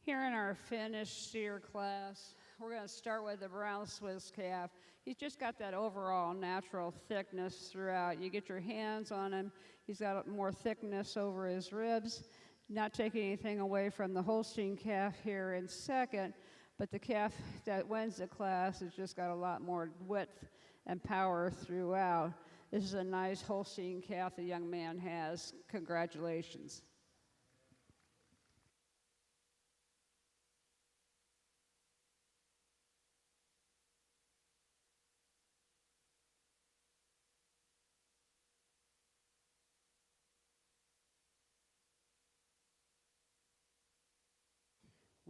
Here in our finished steer class, we're going to start with the brown Swiss calf. He's just got that overall natural thickness throughout. You get your hands on him, he's got more thickness over his ribs, not taking anything away from the Holstein calf here in second, but the calf that wins the class has just got a lot more width and power throughout. This is a nice Holstein calf the young man has. Congratulations.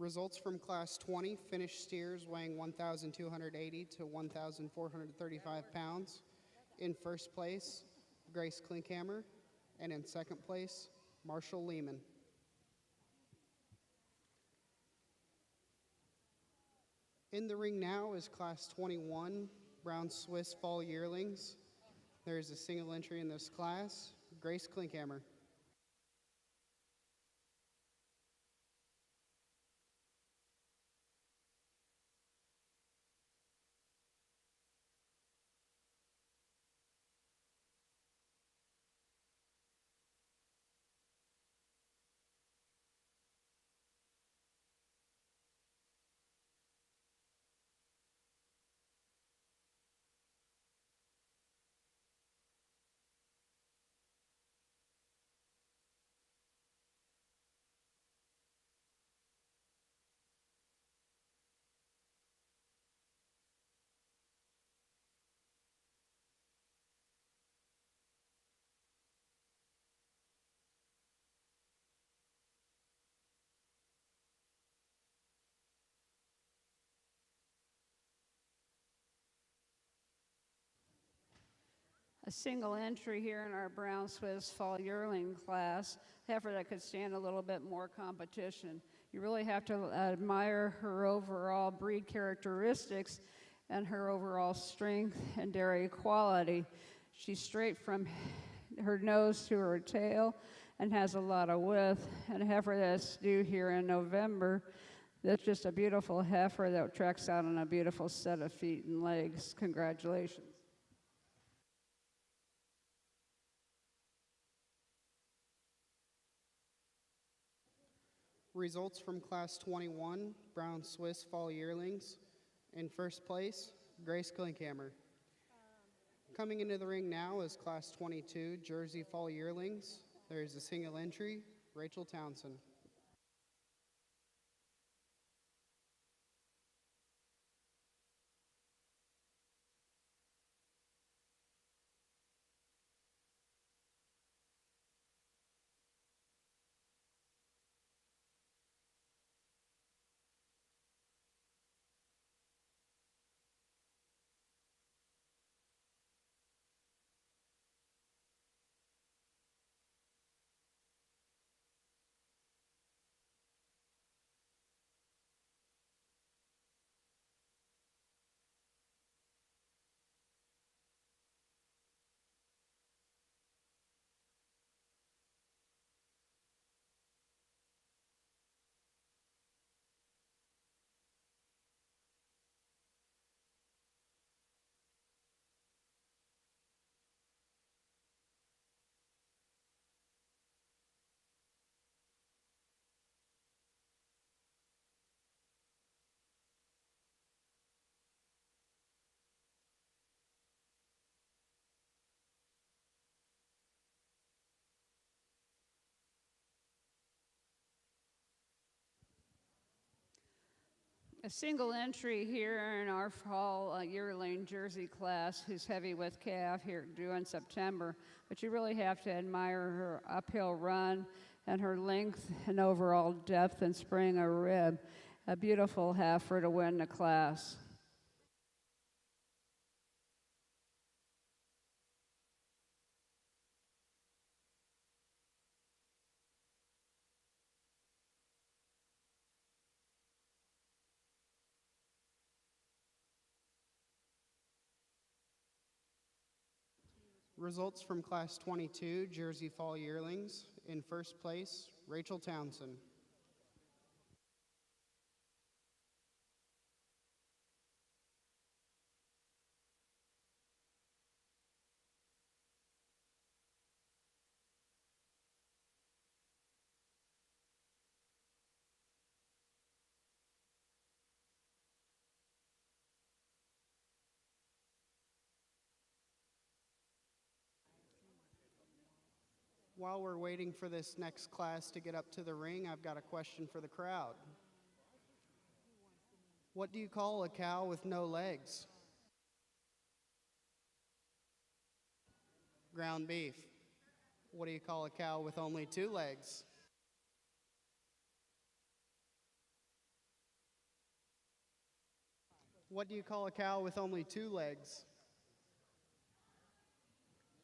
Results from Class 20 finished steers weighing 1,280 to 1,435 pounds. In first place, Grace Klinkhammer, and in second place, Marshall Lehman. In the ring now is Class 21 Brown Swiss Fall Yearlings. There is a single entry in this class, Grace Klinkhammer. A single entry here in our brown Swiss fall yearling class, heifer that could stand a little bit more competition. You really have to admire her overall breed characteristics and her overall strength and dairy quality. She's straight from her nose to her tail and has a lot of width. And a heifer that's due here in November, that's just a beautiful heifer that tracks out on a beautiful set of feet and legs. Congratulations. Results from Class 21, Brown Swiss Fall Yearlings. In first place, Grace Klinkhammer. Coming into the ring now is Class 22, Jersey Fall Yearlings. There is a single entry, Rachel Townsend. A single entry here in our fall yearling Jersey class who's heavy with calf here due in September, but you really have to admire her uphill run and her length and overall depth and spring a rib. A beautiful heifer to win the class. Results from Class 22, Jersey Fall Yearlings. In first place, Rachel Townsend. While we're waiting for this next class to get up to the ring, I've got a question for the crowd. What do you call a cow with no legs? Ground beef. What do you call a cow with only 2 legs? What do you call a cow with only 2 legs?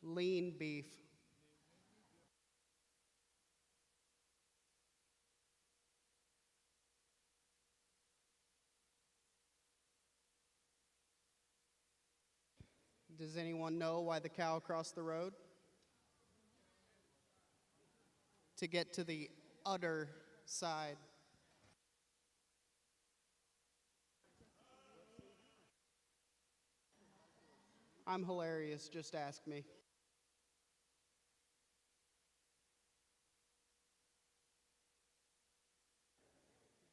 Lean beef. Does anyone know why the cow crossed the road? To get to the other side. I'm hilarious, just ask me.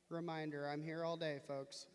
Reminder, I'm here all day, folks.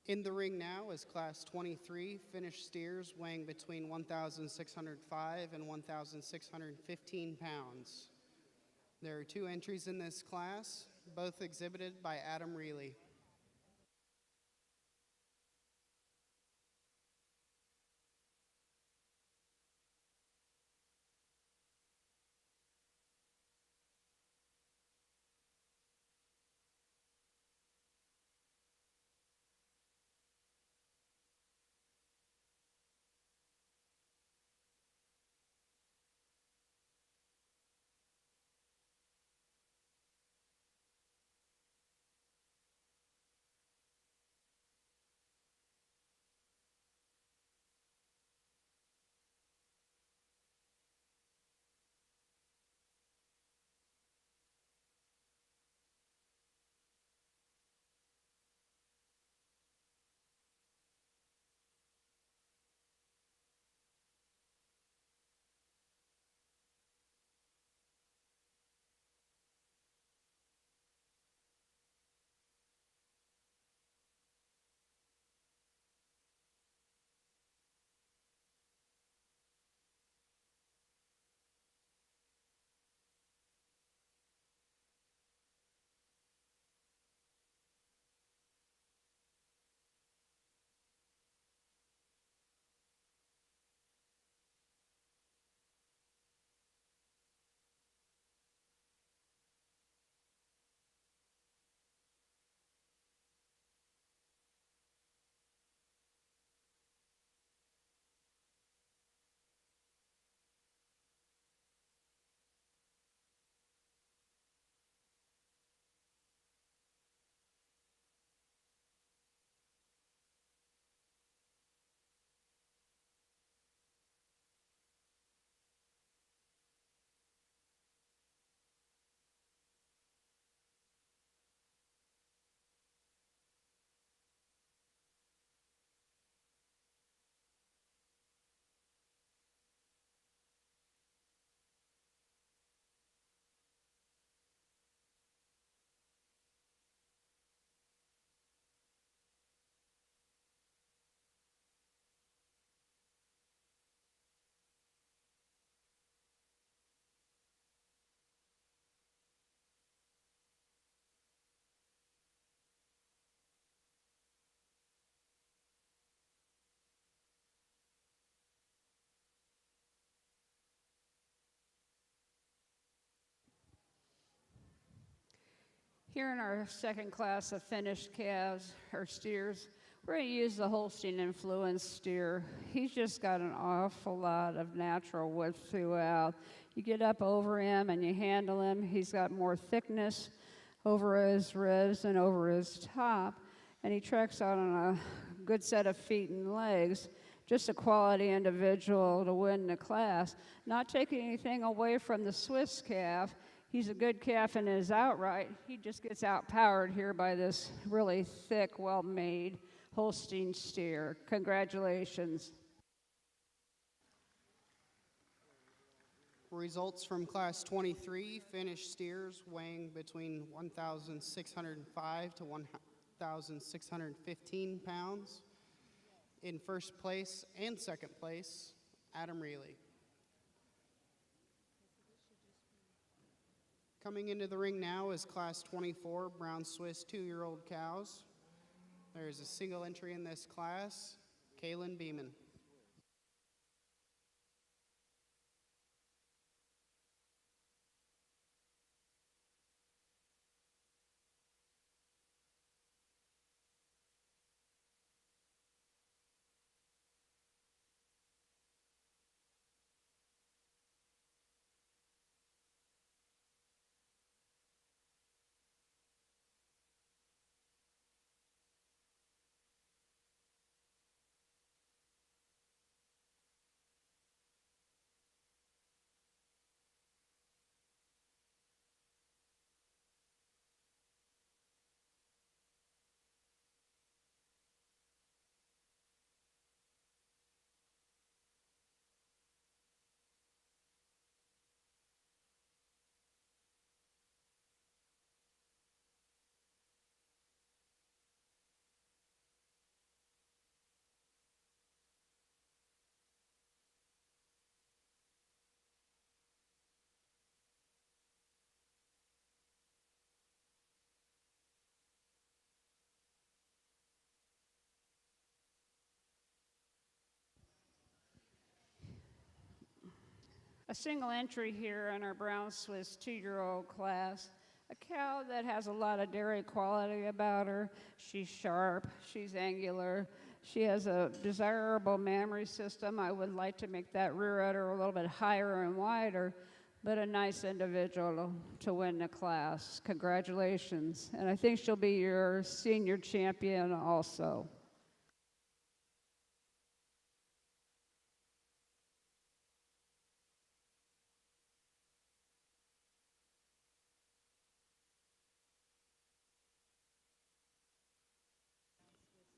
In the ring now is Class 23 finished steers weighing between 1,605 and 1,615 pounds. There are 2 entries in this class, both exhibited by Adam Reilly. Here in our second class of finished calves or steers, we're going to use the Holstein influence steer. He's just got an awful lot of natural width throughout. You get up over him and you handle him. He's got more thickness over his ribs and over his top, and he tracks out on a good set of feet and legs. Just a quality individual to win the class. Not taking anything away from the Swiss calf. He's a good calf in his outright. He just gets outpowered here by this really thick, well-made Holstein steer. Congratulations. Results from Class 23, finished steers weighing between 1,605 to 1,615 pounds. In first place and second place, Adam Reilly. Coming into the ring now is Class 24, Brown Swiss 2-year-old cows. There is a single entry in this class, Kaylin Beeman. A single entry here in our Brown Swiss 2-year-old class. A cow that has a lot of dairy quality about her. She's sharp, she's angular, she has a desirable mammary system. I would like to make that rear udder a little bit higher and wider, but a nice individual to win the class. Congratulations. And I think she'll be your senior champion also.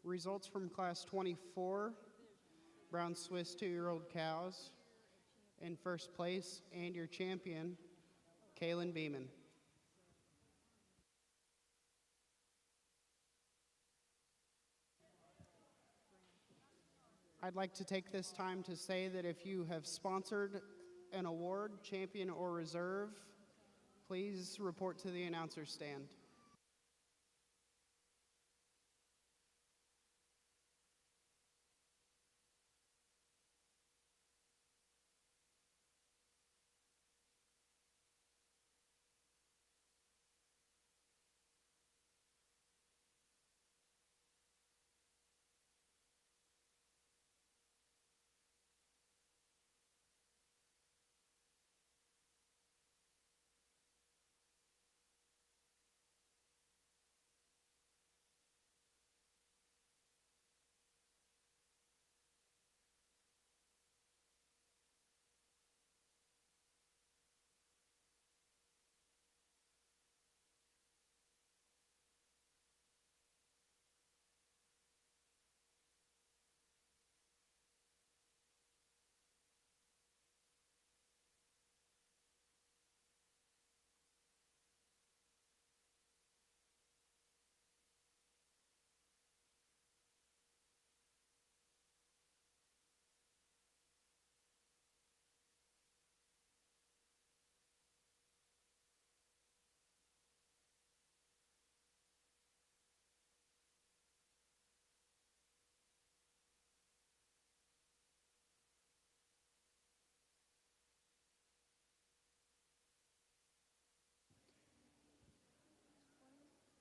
Results from Class 24, Brown Swiss 2-year-old cows. In first place and your champion, Kaylin Beeman. I'd like to take this time to say that if you have sponsored an award, champion or reserve, please report to the announcer's stand.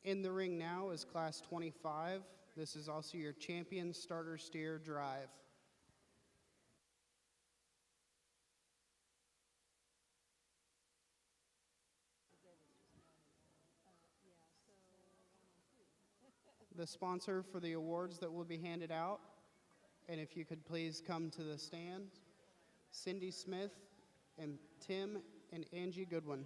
In the ring now is Class 25. This is also your champion starter steer drive. The sponsor for the awards that will be handed out, and if you could please come to the stand, Cindy Smith and Tim and Angie Goodwin.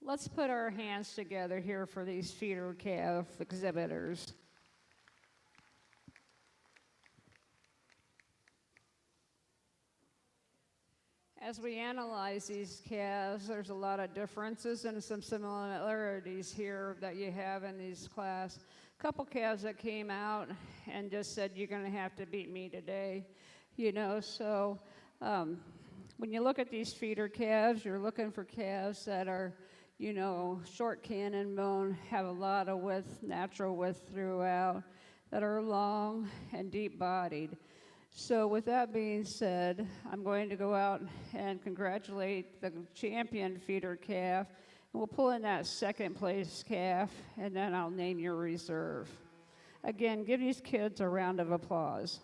Let's put our hands together here for these feeder calf exhibitors. As we analyze these calves, there's a lot of differences and some similarities here that you have in these class. A couple calves that came out and just said, you're going to have to beat me today, so when you look at these feeder calves, you're looking for calves that are short cannon bone, have a lot of width, natural width throughout, that are long and deep-bodied. So with that being said, I'm going to go out and congratulate the champion feeder calf, and we'll pull in that second place calf, and then I'll name your reserve. Again, give these kids a round of applause.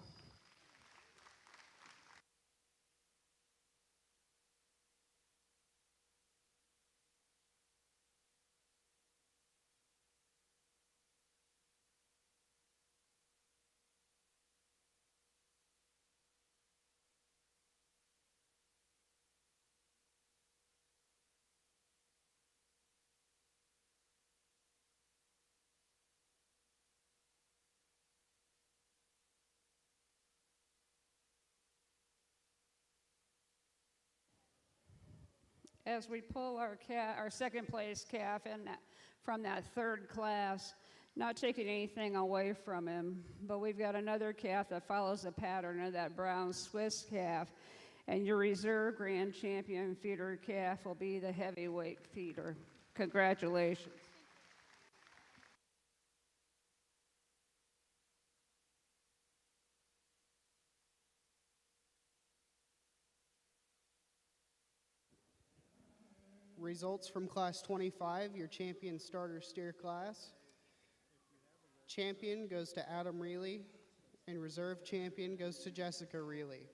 As we pull our second place calf from that third class, not taking anything away from him, but we've got another calf that follows the pattern of that brown Swiss calf, and your reserve grand champion feeder calf will be the heavyweight feeder. Congratulations. Results from Class 25, your champion starter steer class. Champion goes to Adam Reilly, and reserve champion goes to Jessica Reilly.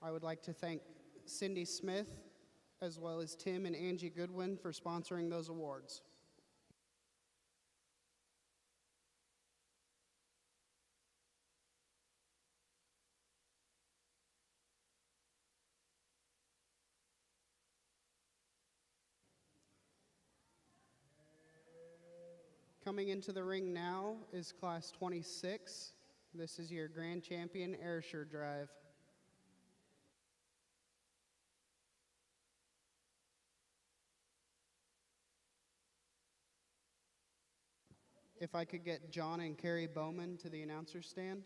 I would like to thank Cindy Smith as well as Tim and Angie Goodwin for sponsoring those awards. Coming into the ring now is Class 26. This is your grand champion, Ayrshire Drive. If I could get John and Carrie Bowman to the announcer stand.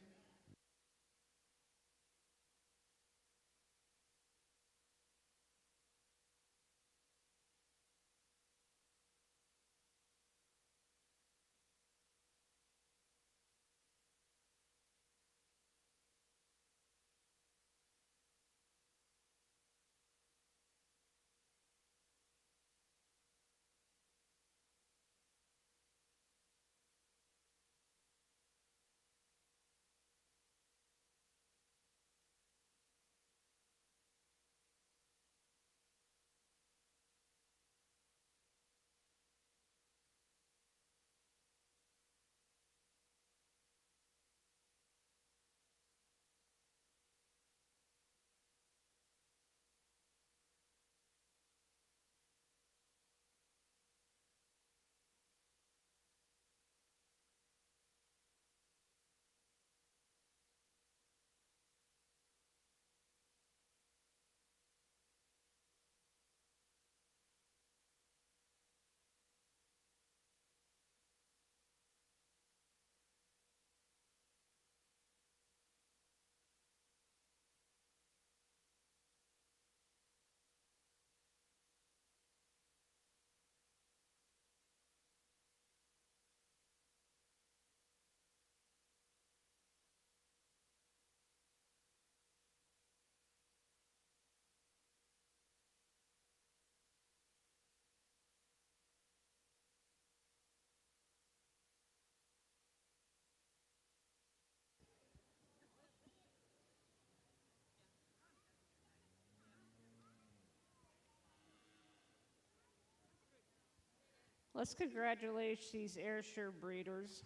Let's congratulate these Ayrshire breeders.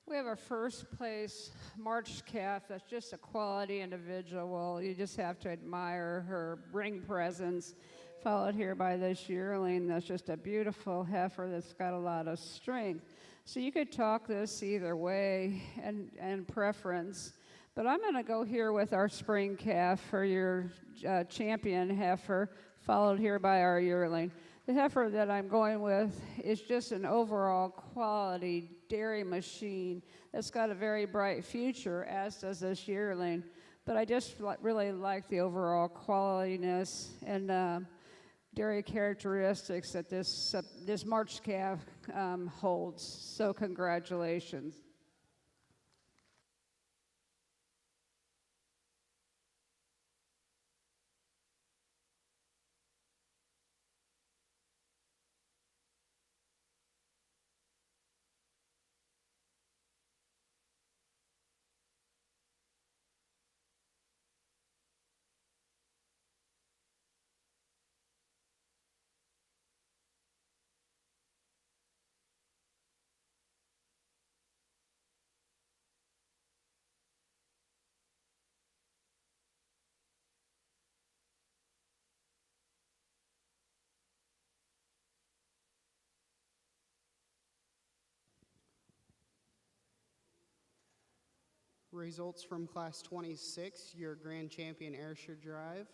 We have our first place March calf. That's just a quality individual. You just have to admire her ring presence. Followed here by this yearling that's just a beautiful heifer that's got a lot of strength. So you could talk this either way and preference. But I'm going to go here with our spring calf for your champion heifer, followed here by our yearling. The heifer that I'm going with is just an overall quality dairy machine that's got a very bright future, as does this yearling. But I just really like the overall qualityness and dairy characteristics that this March calf holds. So congratulations. Results from Class 26, your grand champion, Ayrshire Drive.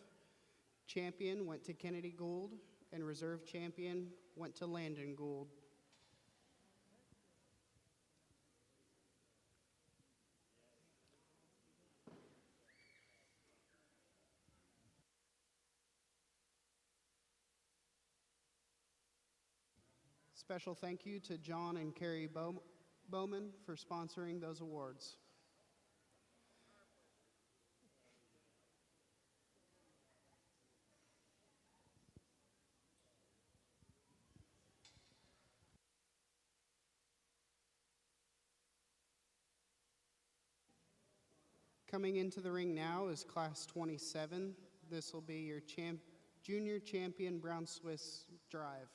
Champion went to Kennedy Gould, and reserve champion went to Landon Gould. Special thank you to John and Carrie Bowman for sponsoring those awards. Coming into the ring now is Class 27. This will be your junior champion Brown Swiss Drive.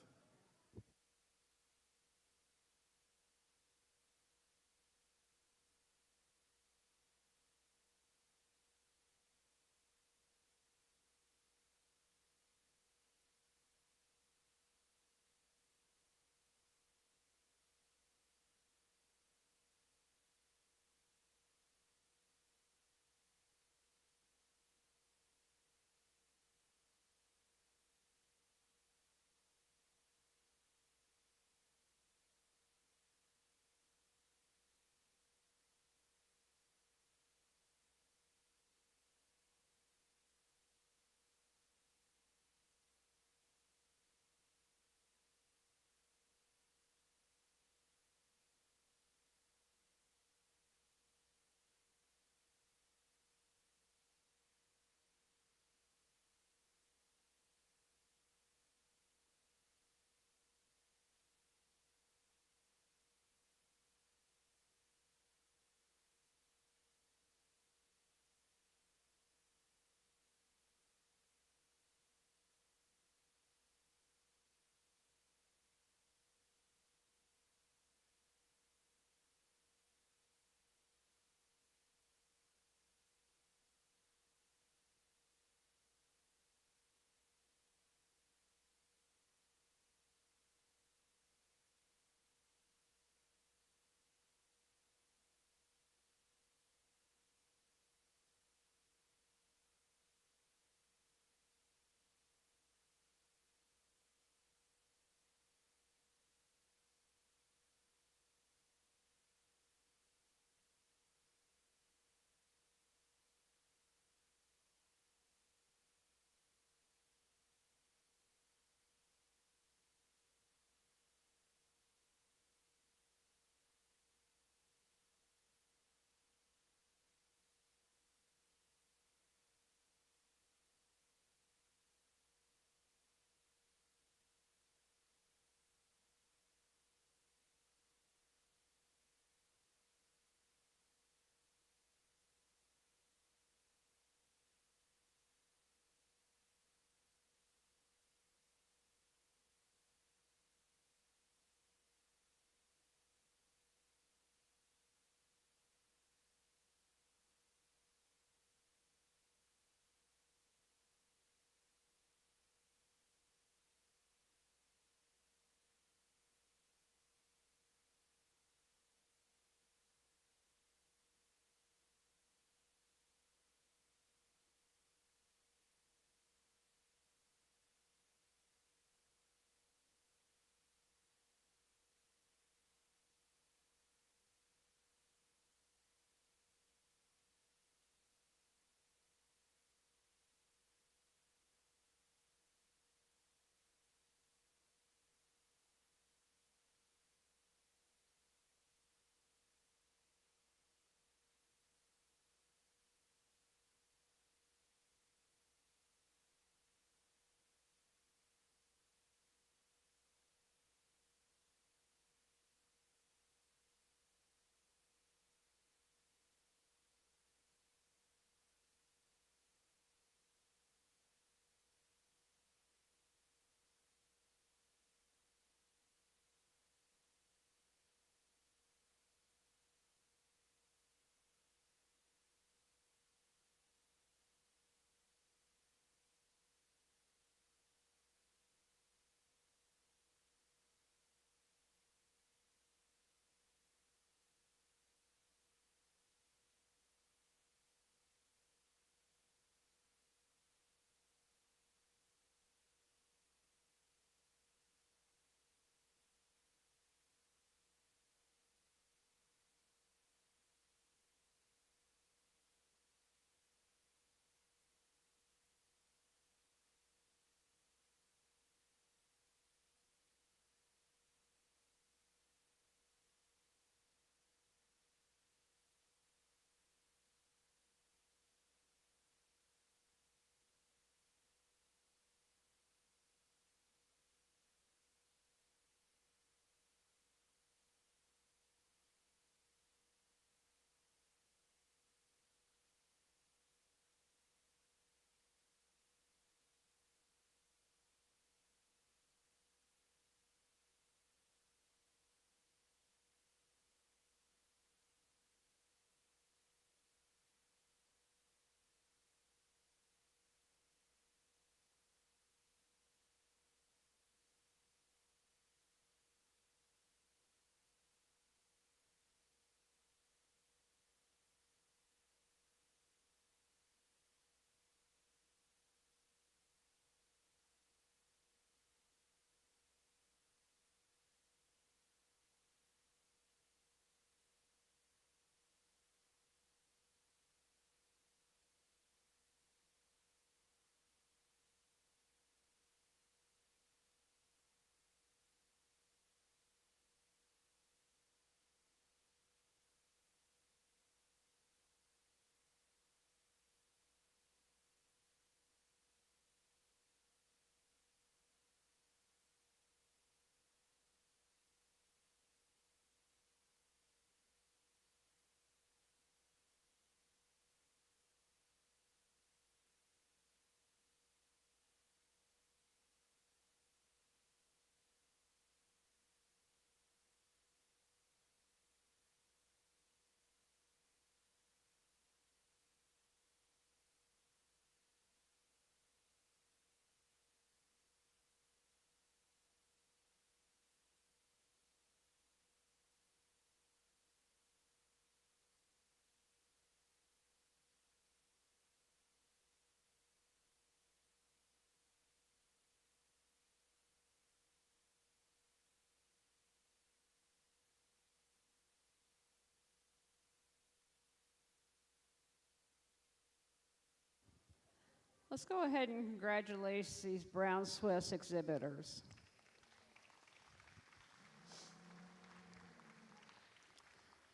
Let's go ahead and congratulate these Brown Swiss exhibitors.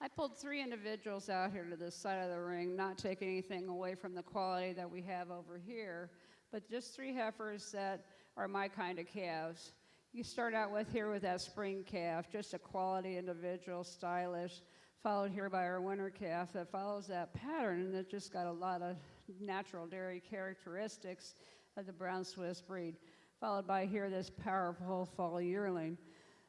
I pulled 3 individuals out here to this side of the ring, not taking anything away from the quality that we have over here, but just 3 heifers that are my kind of calves. You start out with here with that spring calf, just a quality individual, stylish, followed here by our winter calf that follows that pattern, and it just got a lot of natural dairy characteristics of the Brown Swiss breed, followed by here this powerful fall yearling.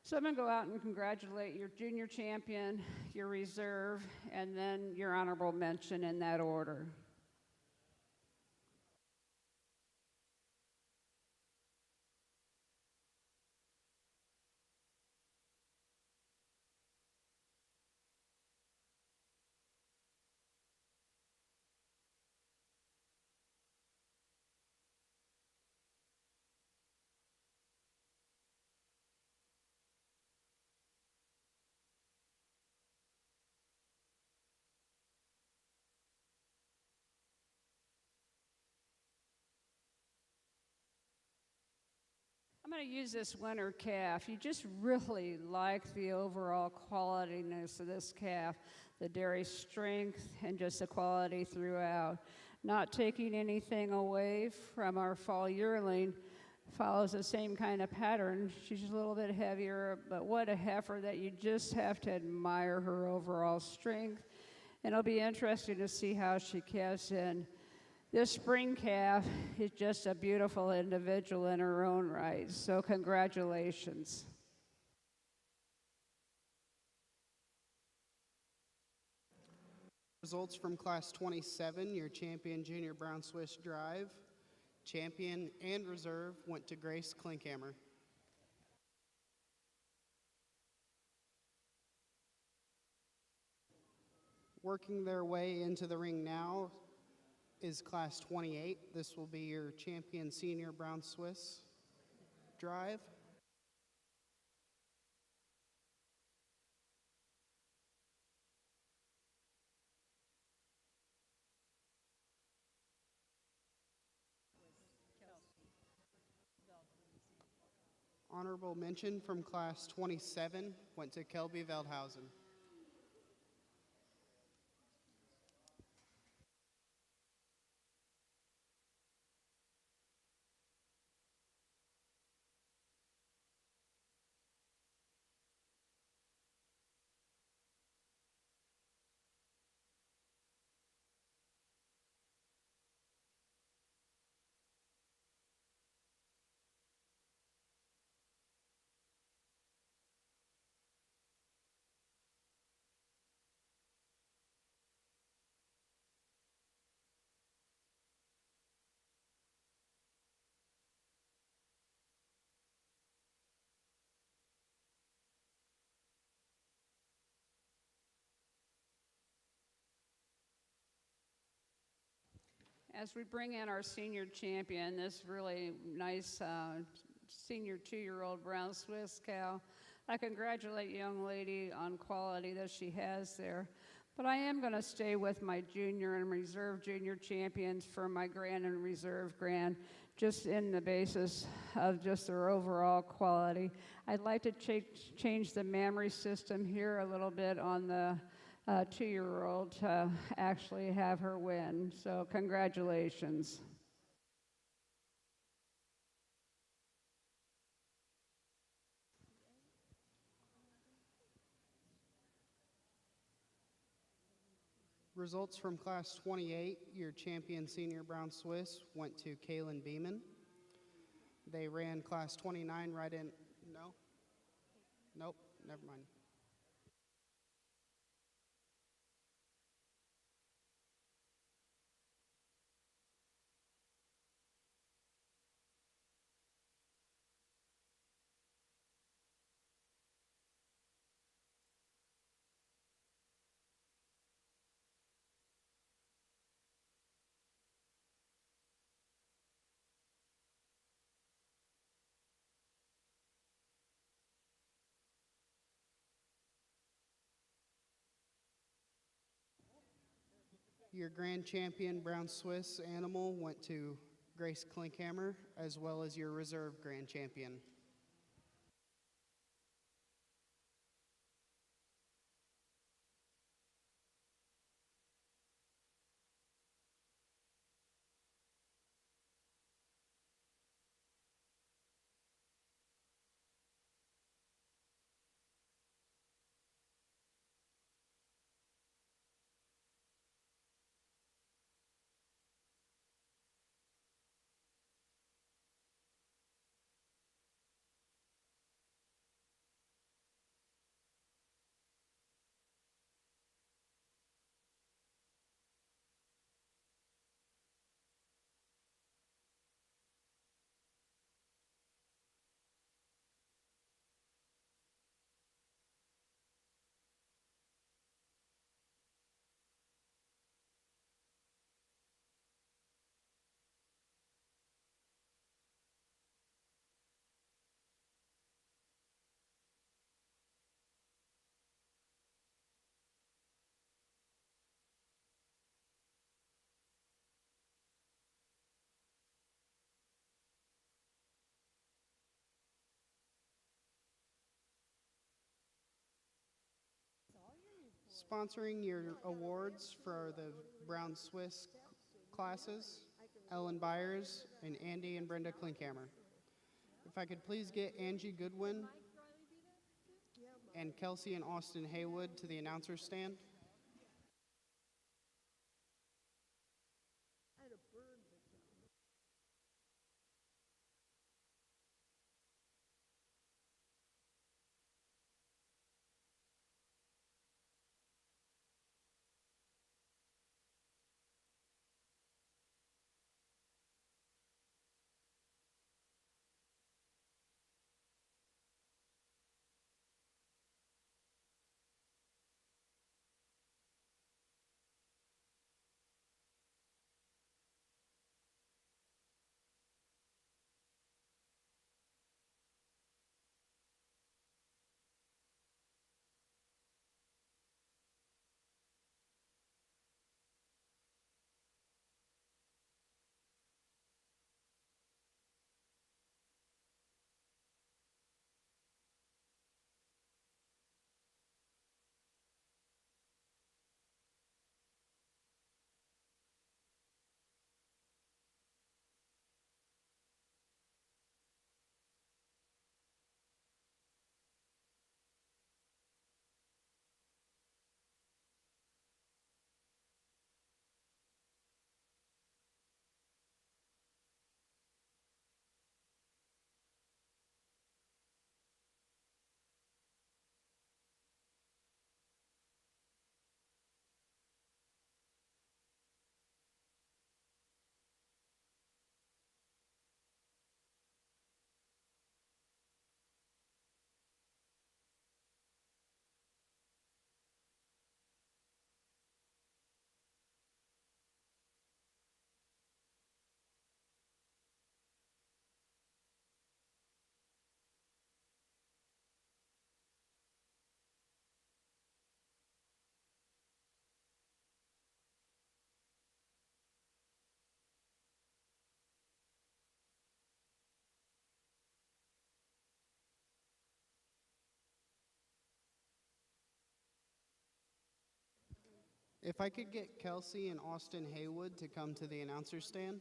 So I'm going to go out and congratulate your junior champion, your reserve, and then your honorable mention in that order. I'm going to use this winter calf. You just really like the overall qualityness of this calf, the dairy strength and just the quality throughout. Not taking anything away from our fall yearling, follows the same kind of pattern. She's a little bit heavier, but what a heifer that you just have to admire her overall strength. And it'll be interesting to see how she calves in. This spring calf is just a beautiful individual in her own right, so congratulations. Results from Class 27, your champion junior Brown Swiss Drive, champion and reserve went to Grace Klinkhammer. Working their way into the ring now is Class 28. This will be your champion senior Brown Swiss Drive. Honorable mention from Class 27 went to Kelby Veldhausen. As we bring in our senior champion, this really nice senior 2-year-old Brown Swiss cow, I congratulate young lady on quality that she has there. But I am going to stay with my junior and reserve junior champions for my grand and reserve grand, just in the basis of just their overall quality. I'd like to change the mammary system here a little bit on the 2-year-old to actually have her win. So congratulations. Results from Class 28, your champion senior Brown Swiss went to Kaylin Beeman. They ran Class 29 right in, no? Nope, never mind. Your grand champion Brown Swiss animal went to Grace Klinkhammer, as well as your reserve grand champion. Sponsoring your awards for the Brown Swiss classes, Ellen Byers and Andy and Brenda Klinkhammer. If I could please get Angie Goodwin and Kelsey and Austin Haywood to the announcer's stand. If I could get Kelsey and Austin Haywood to come to the announcer's stand.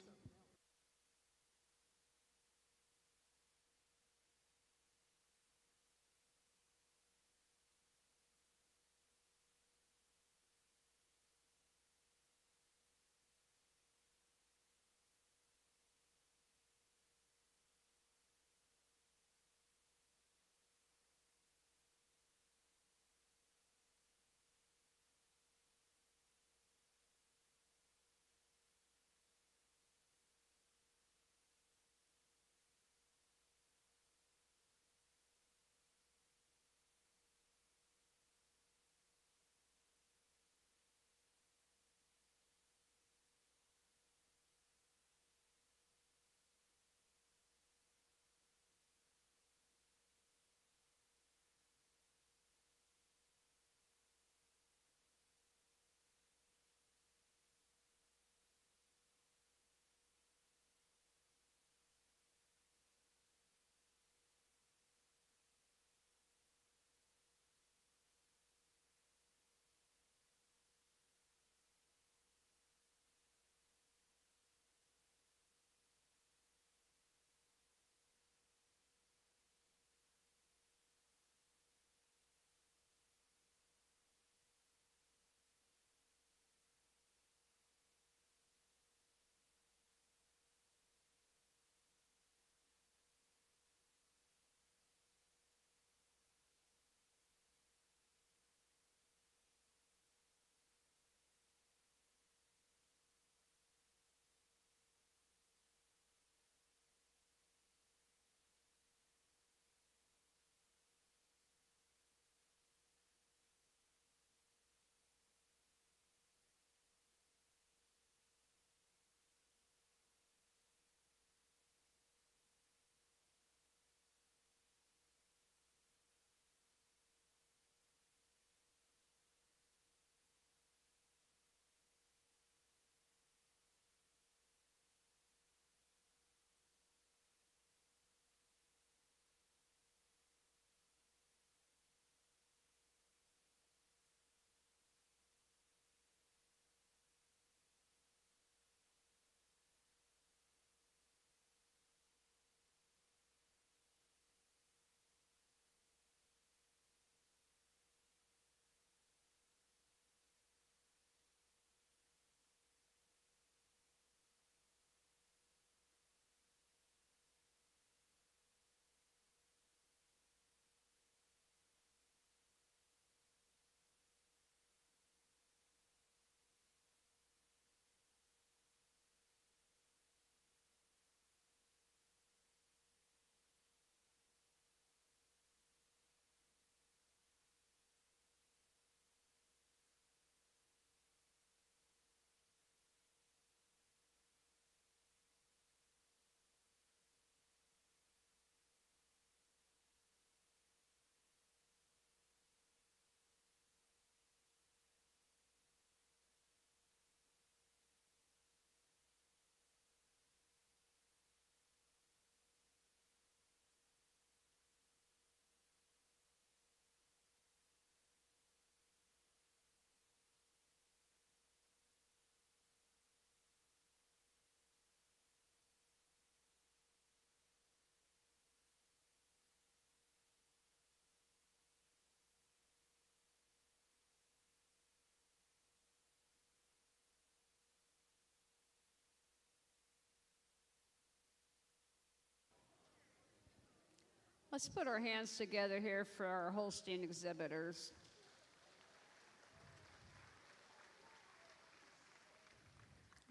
Let's put our hands together here for our Holstein exhibitors.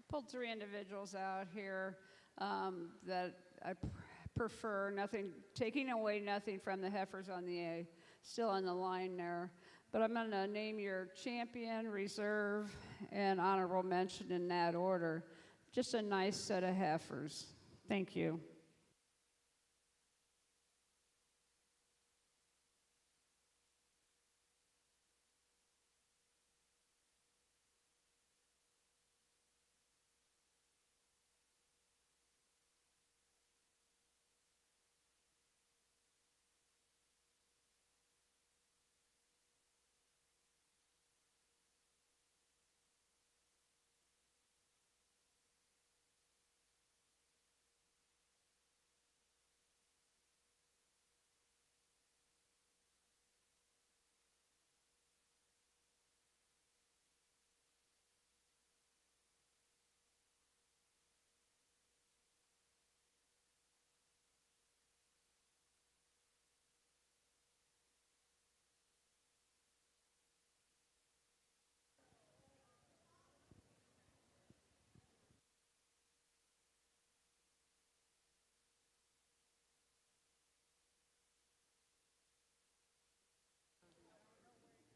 Pulled three individuals out here that I prefer, nothing, taking away nothing from the heifers on the A, still on the line there. But I'm going to name your champion, reserve, and honorable mention in that order. Just a nice set of heifers. Thank you.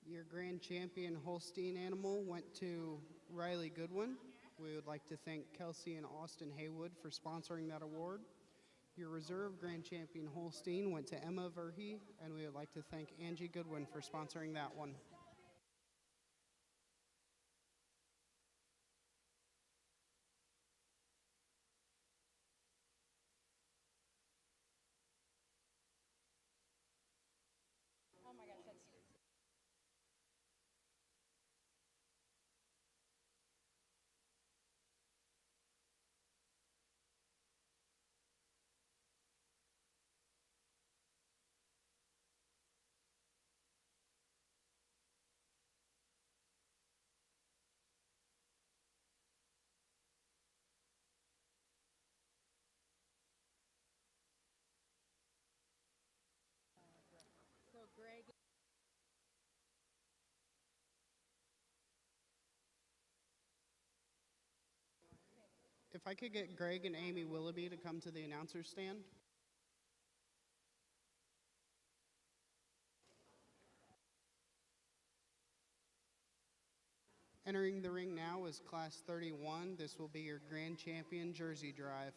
Your grand champion Holstein animal went to Riley Goodwin. We would like to thank Kelsey and Austin Haywood for sponsoring that award. Your reserve grand champion Holstein went to Emma Verhey, and we would like to thank Angie Goodwin for sponsoring that one. Oh my gosh, that's so Greg. If I could get Greg and Amy Willoughby to come to the announcer's stand. Entering the ring now is Class 31. This will be your grand champion Jersey Drive.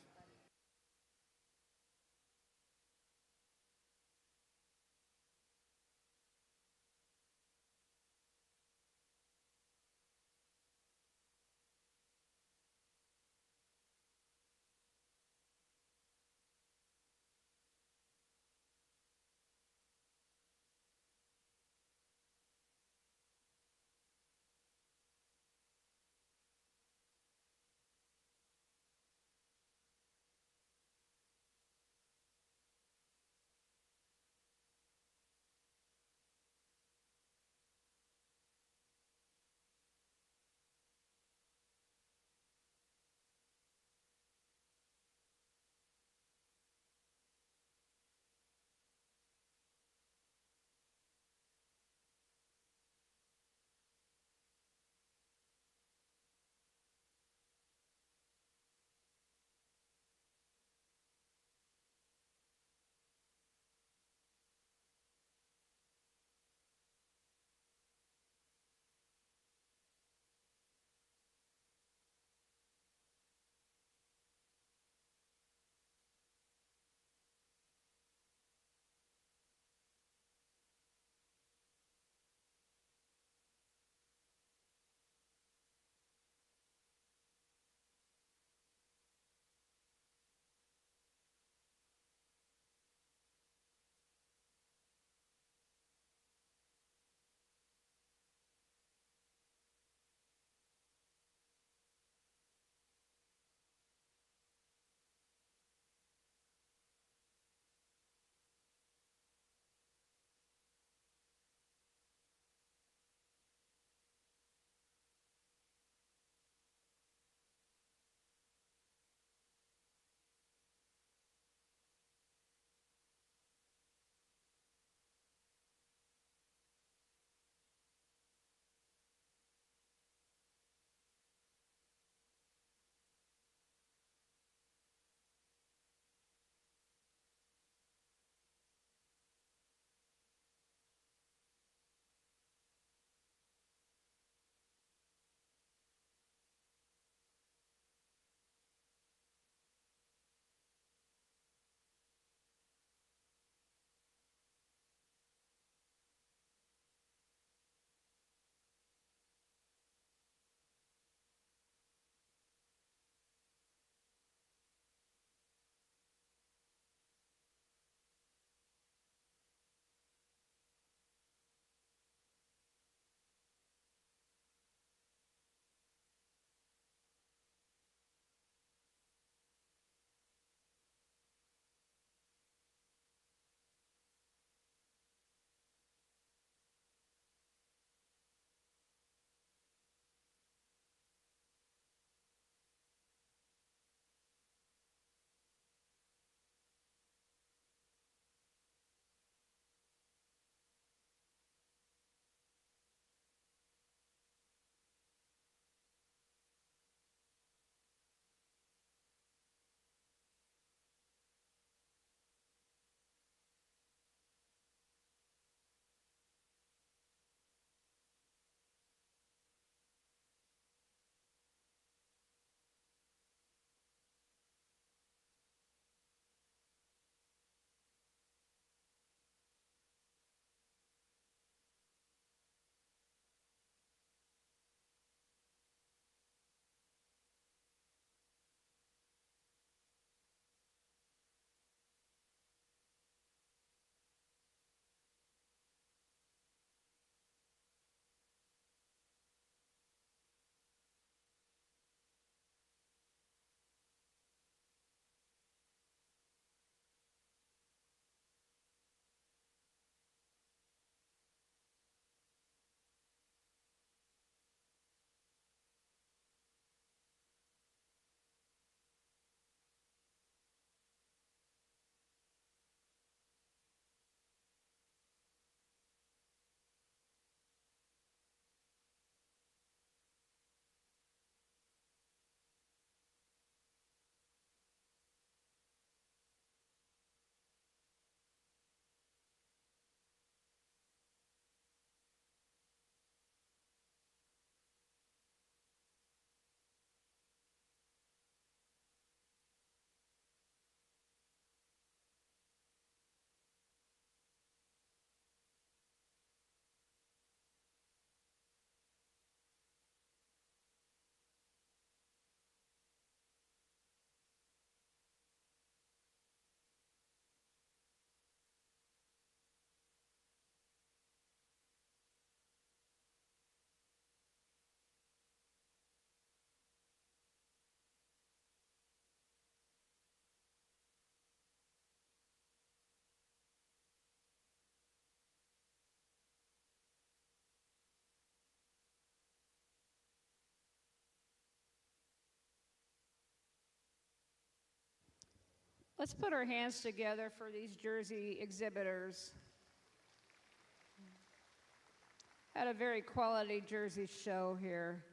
Let's put our hands together for these Jersey exhibitors. Had a very quality Jersey show here.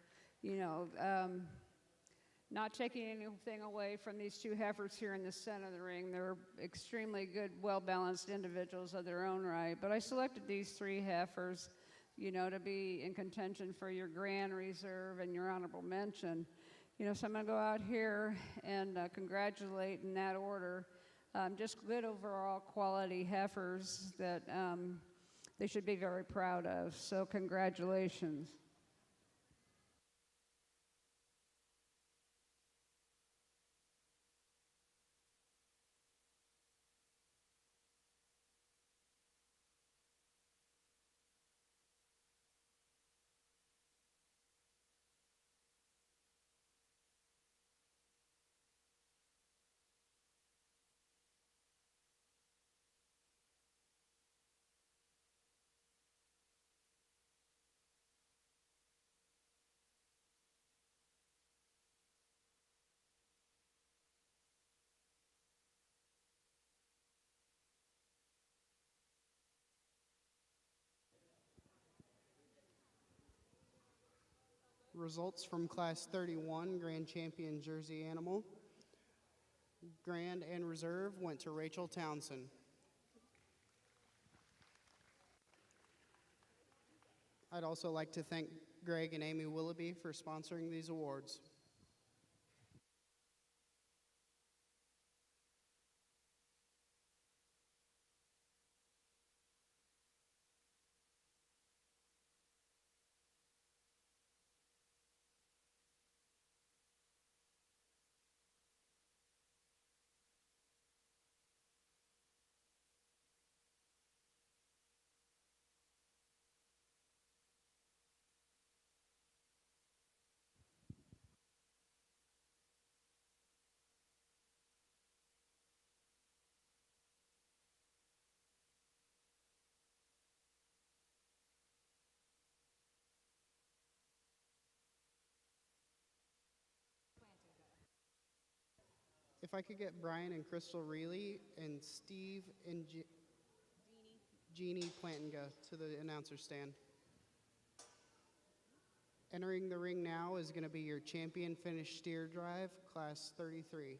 You know, not taking anything away from these two heifers here in the center of the ring. They're extremely good, well-balanced individuals of their own right. But I selected these three heifers, you know, to be in contention for your grand reserve and your honorable mention. You know, so I'm going to go out here and congratulate in that order just good overall quality heifers that they should be very proud of. So congratulations. Results from Class 31, Grand Champion Jersey Animal. Grand and Reserve went to Rachel Townsend. I'd also like to thank Greg and Amy Willoughby for sponsoring these awards. If I could get Brian and Crystal Reilly and Steve and Jeannie Plantinga to the announcer stand. Entering the ring now is going to be your champion finish steer drive, Class 33.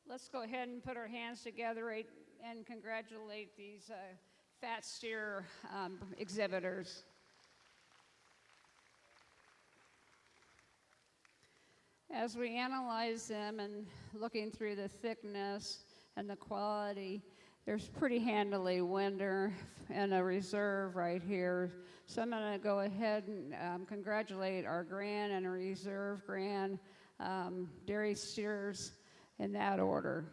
Let's go ahead and put our hands together and congratulate these fat steer exhibitors. As we analyze them and looking through the thickness and the quality, there's pretty handily winner and a reserve right here. So I'm going to go ahead and congratulate our grand and reserve grand dairy steers in that order.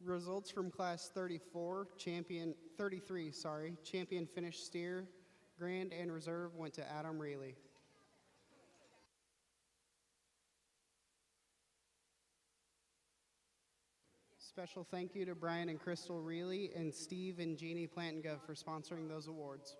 Results from Class 33, champion finished steer, grand and reserve went to Adam Reilly. Special thank you to Brian and Crystal Reilly and Steve and Jeannie Plantinga for sponsoring those awards.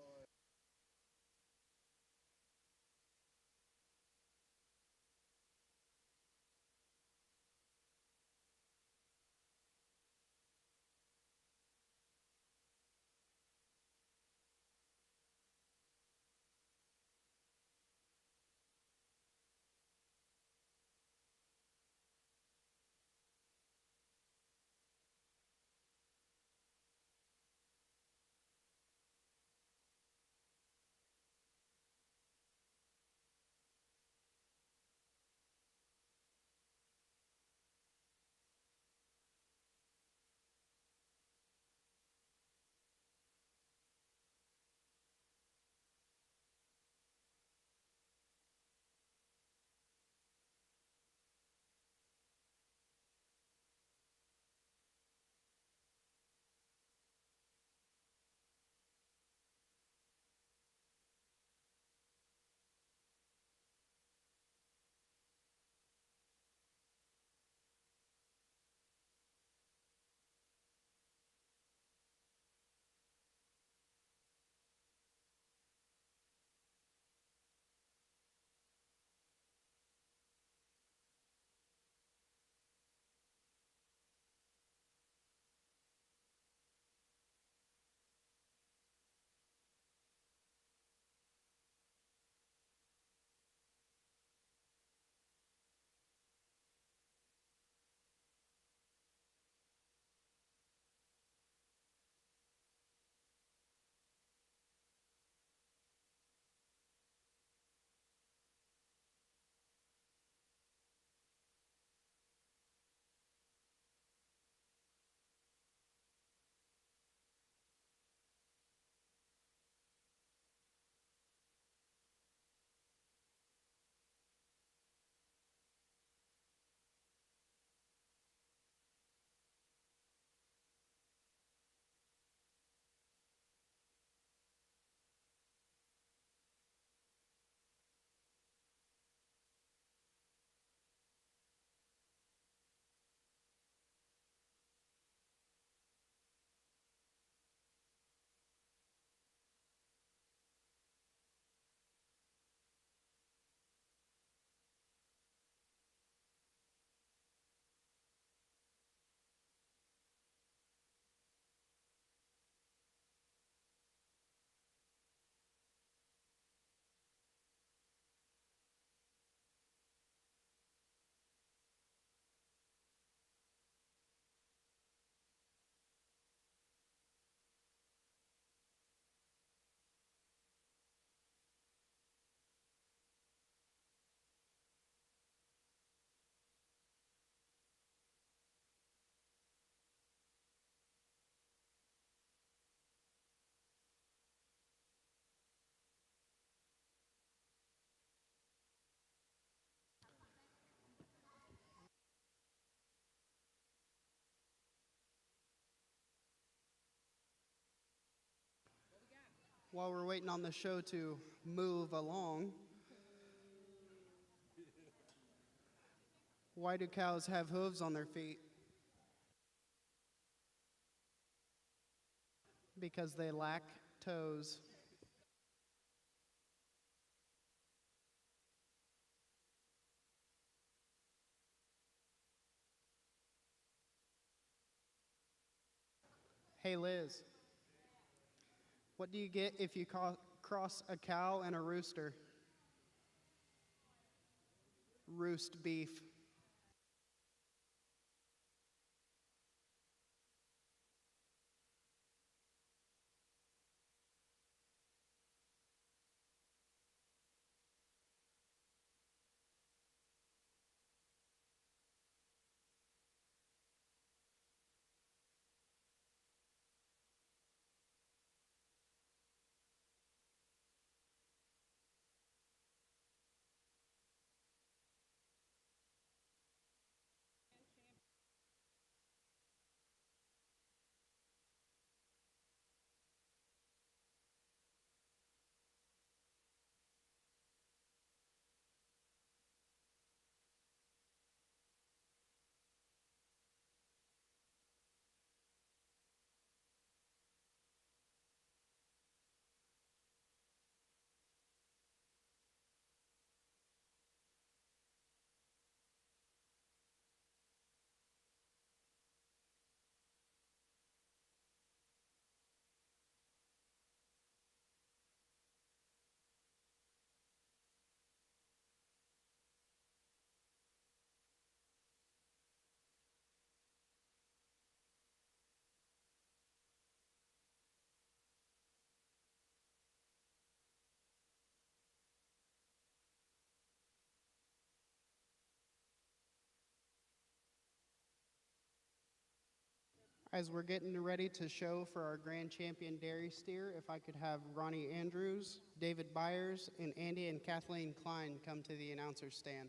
While we're waiting on the show to move along, why do cows have hooves on their feet? Because they lack toes. Hey Liz, what do you get if you cross a cow and a rooster? Roost beef. As we're getting ready to show for our grand champion dairy steer, if I could have Ronnie Andrews, David Byers, and Andy and Kathleen Klein come to the announcer's stand.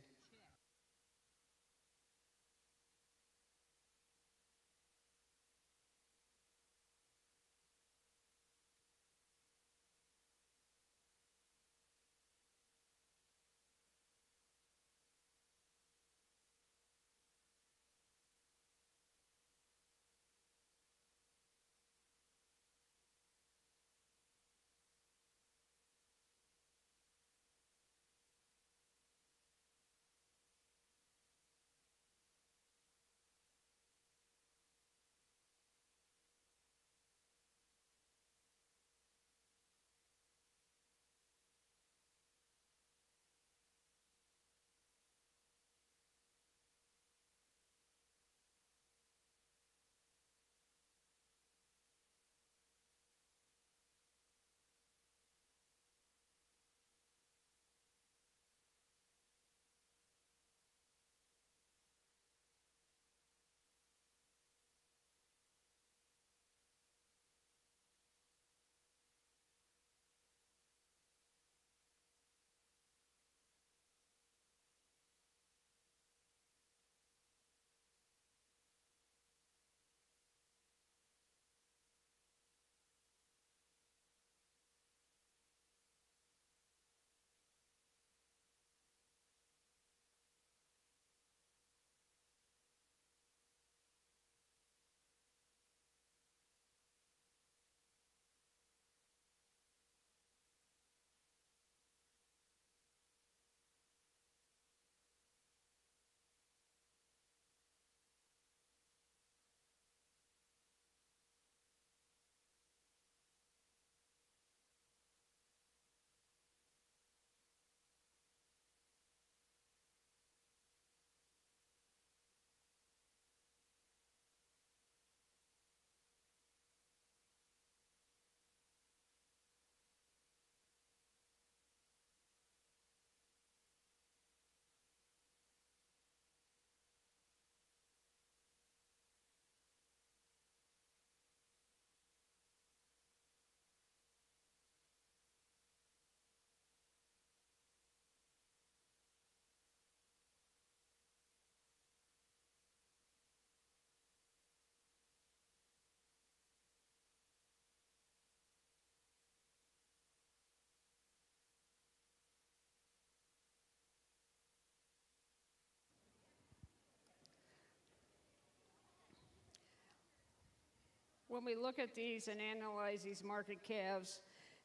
When we look at these and analyze these market calves,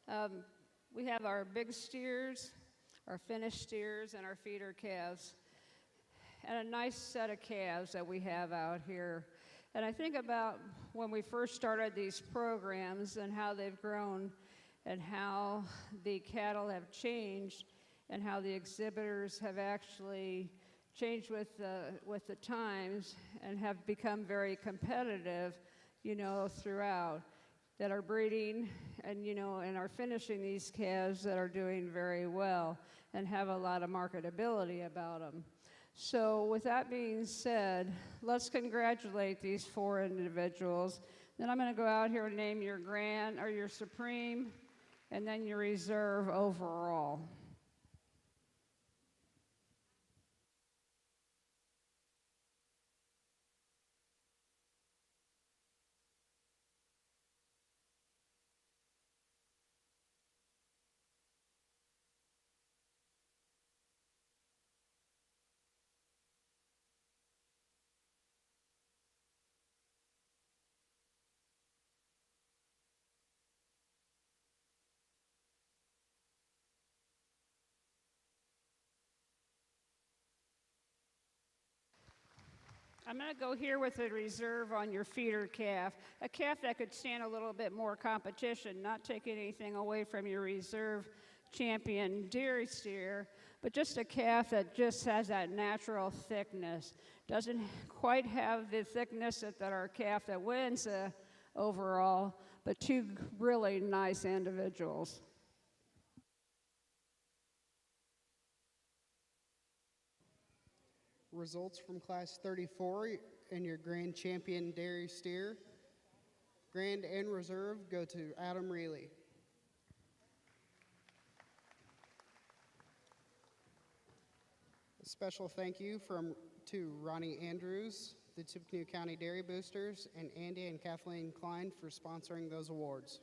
um, we have our big steers, our finished steers, and our feeder calves, and a nice set of calves that we have out here. And I think about when we first started these programs and how they've grown and how the cattle have changed and how the exhibitors have actually changed with the times and have become very competitive, throughout, that are breeding and are finishing these calves that are doing very well and have a lot of marketability about them. So with that being said, let's congratulate these 4 individuals. Then I'm going to go out here and name your grand or your supreme and then your reserve overall. I'm going to go here with a reserve on your feeder calf, a calf that could stand a little bit more competition, not taking anything away from your reserve champion dairy steer, but just a calf that just has that natural thickness. Doesn't quite have the thickness that our calf that wins overall, but 2 really nice individuals. Results from Class 34 and your grand champion dairy steer. Grand and Reserve go to Adam Reilly. A special thank you to Ronnie Andrews, the Tippecanoe County Dairy Boosters, and Andy and Kathleen Klein for sponsoring those awards.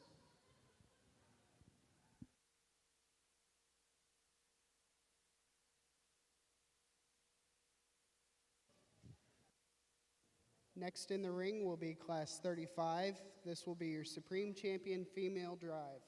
Next in the ring will be Class 35. This will be your Supreme Champion Female Drive.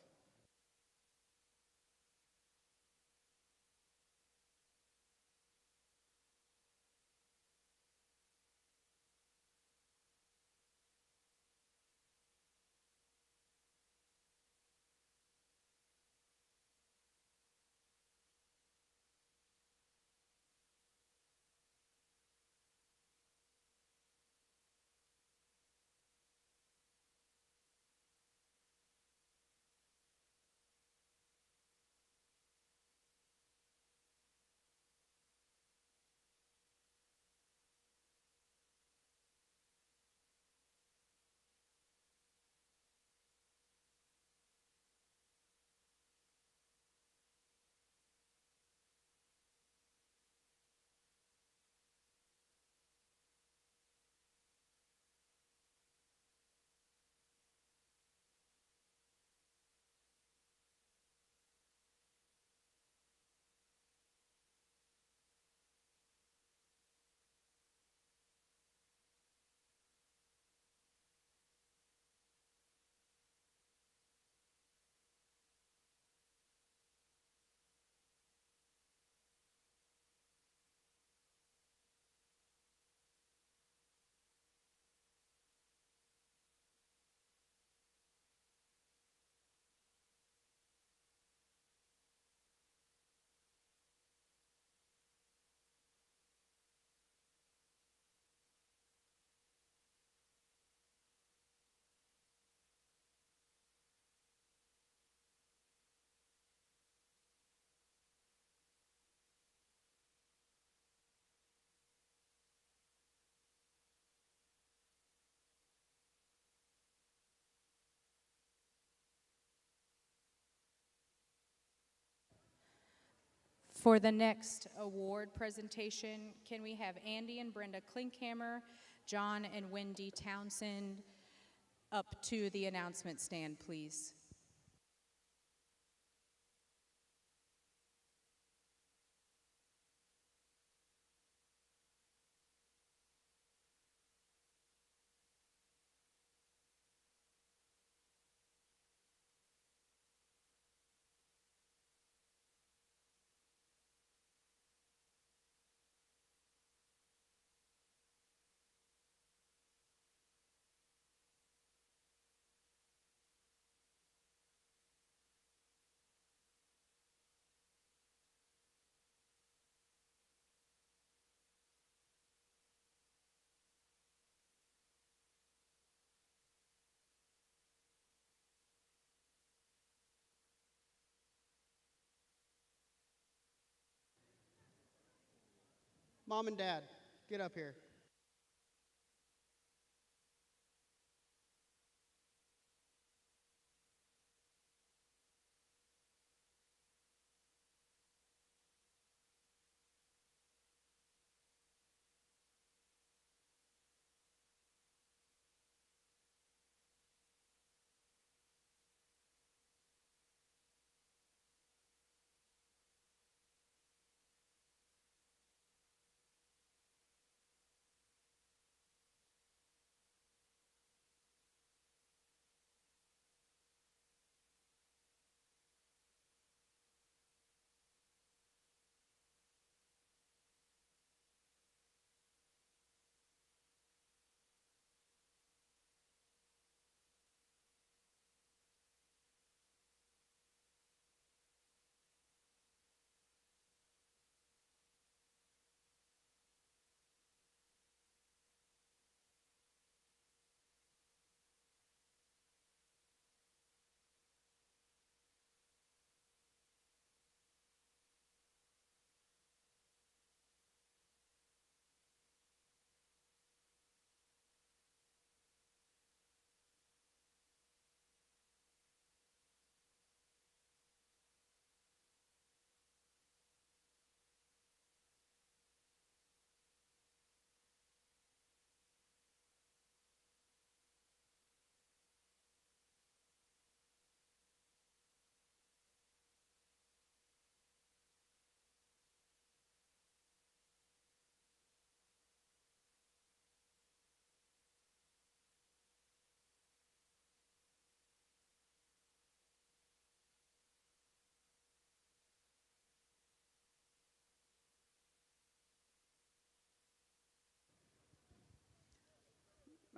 For the next award presentation, can we have Andy and Brenda Klinkhammer, John and Wendy Townsend up to the announcement stand, please? Mom and Dad, get up here.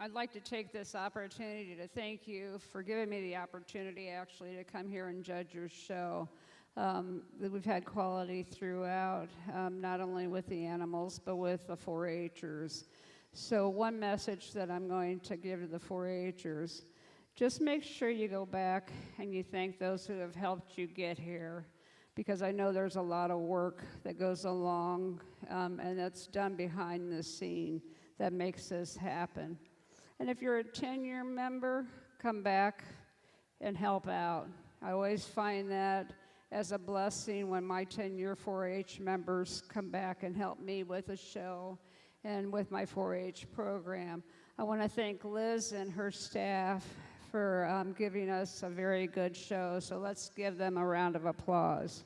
I'd like to take this opportunity to thank you for giving me the opportunity actually to come here and judge your show. That we've had quality throughout, not only with the animals, but with the 4-H'ers. So one message that I'm going to give to the 4-H'ers, just make sure you go back and you thank those who have helped you get here, because I know there's a lot of work that goes along and that's done behind the scene that makes this happen. And if you're a 10-year member, come back and help out. I always find that as a blessing when my 10-year 4-H members come back and help me with a show and with my 4-H program. I want to thank Liz and her staff for giving us a very good show, so let's give them a round of applause.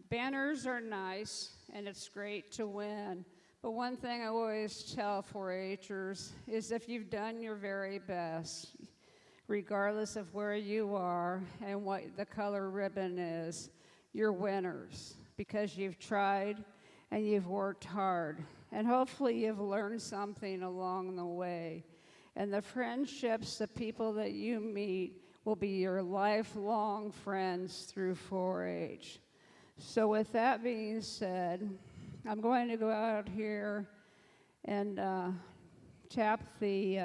Banners are nice, and it's great to win. But one thing I always tell 4-H'ers is if you've done your very best, regardless of where you are and what the color ribbon is, you're winners because you've tried and you've worked hard. And hopefully you've learned something along the way. And the friendships, the people that you meet will be your lifelong friends through 4-H. So with that being said, I'm going to go out here and tap the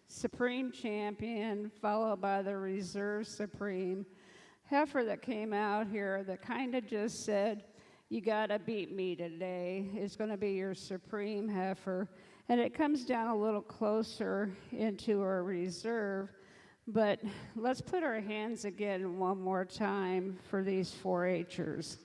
Supreme Champion, followed by the Reserve Supreme heifer that came out here that kind of just said, you gotta beat me today. It's gonna be your Supreme heifer. And it comes down a little closer into our reserve, but let's put our hands again one more time for these 4-H'ers.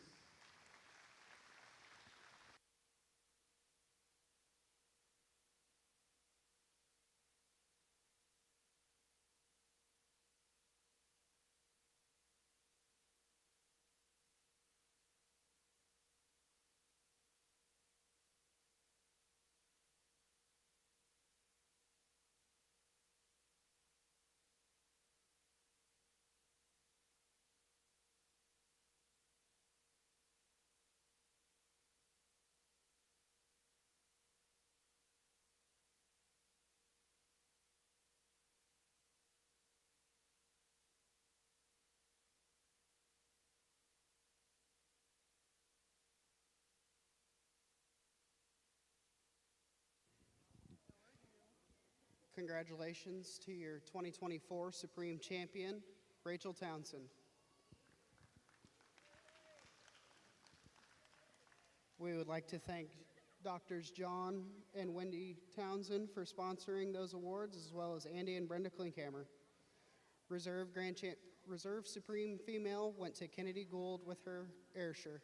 Congratulations to your 2024 Supreme Champion, Rachel Townsend. We would like to thank Doctors John and Wendy Townsend for sponsoring those awards, as well as Andy and Brenda Klinkhammer. Reserve Supreme Female went to Kennedy Gould with her Ayrshire.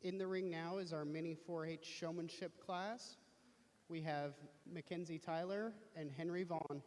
In the ring now is our mini 4-H showmanship class. We have Mackenzie Tyler and Henry Vaughn.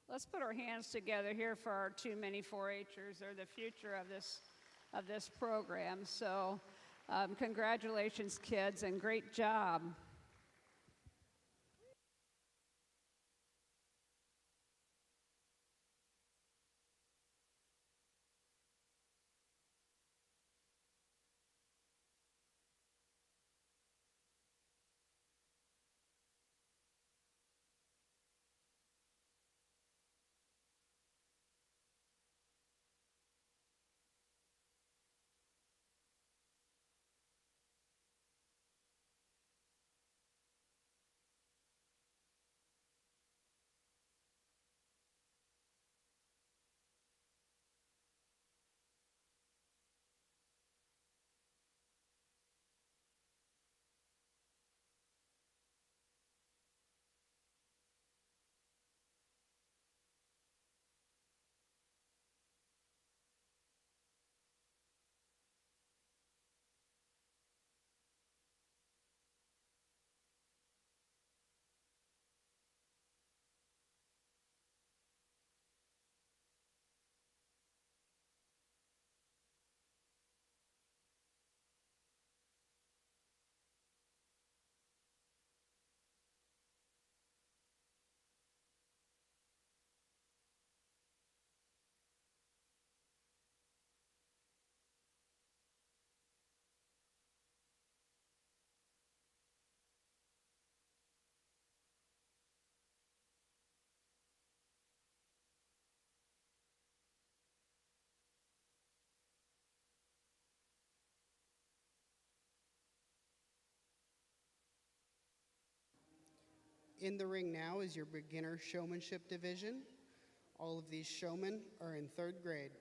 Let's put our hands together here for our two mini 4-Hers. They're the future of this program. So congratulations, kids, and great job. In the ring now is your beginner showmanship division. All of these showmen are in 3rd grade.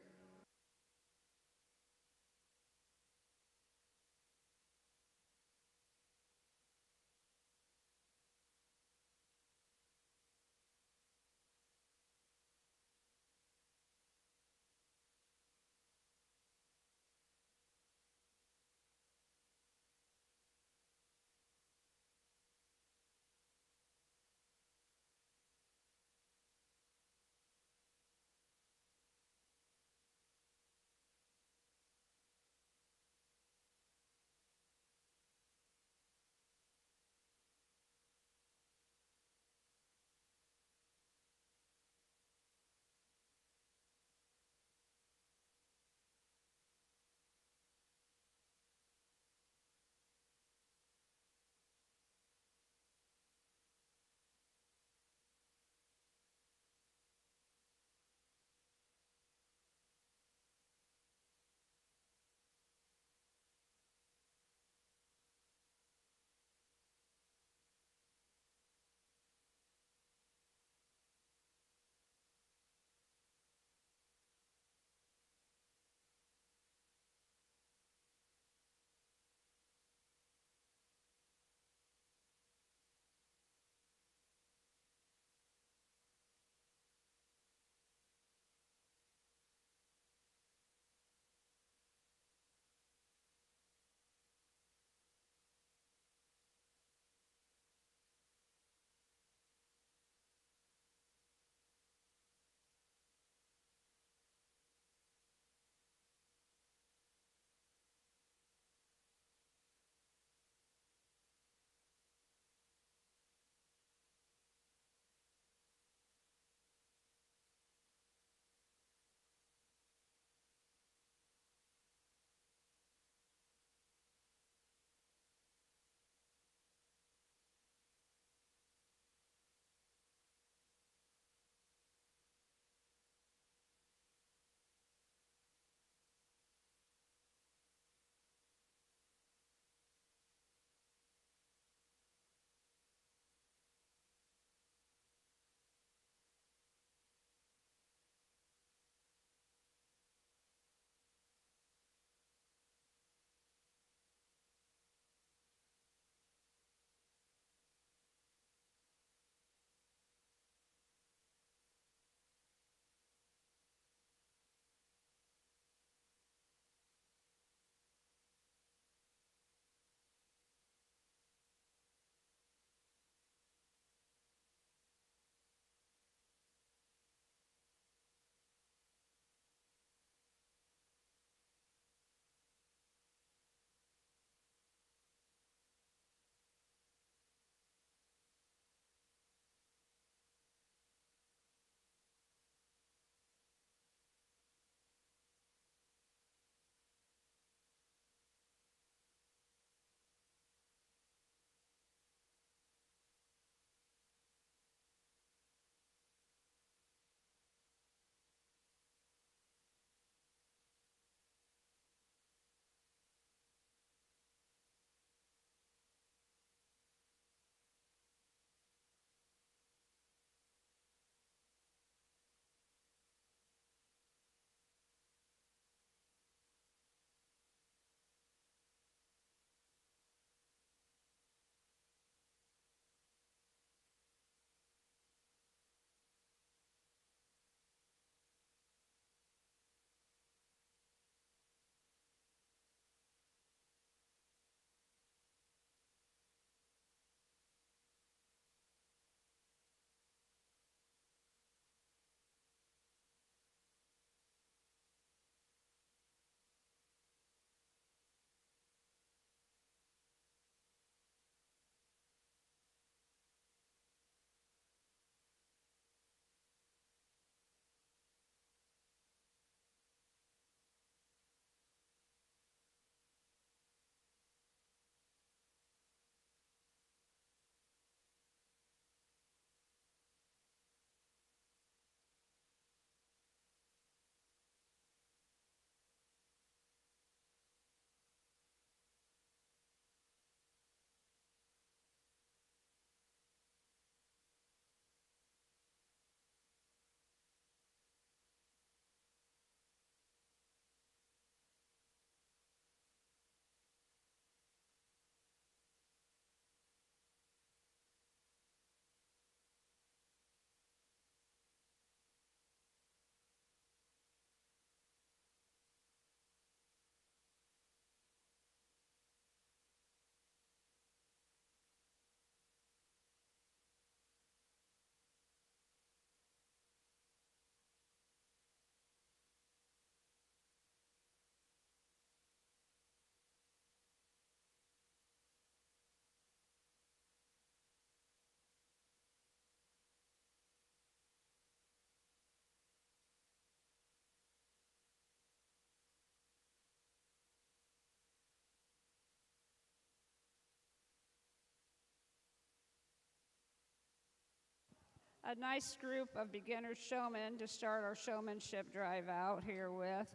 a nice group of beginner showmen to start our showmanship drive out here with.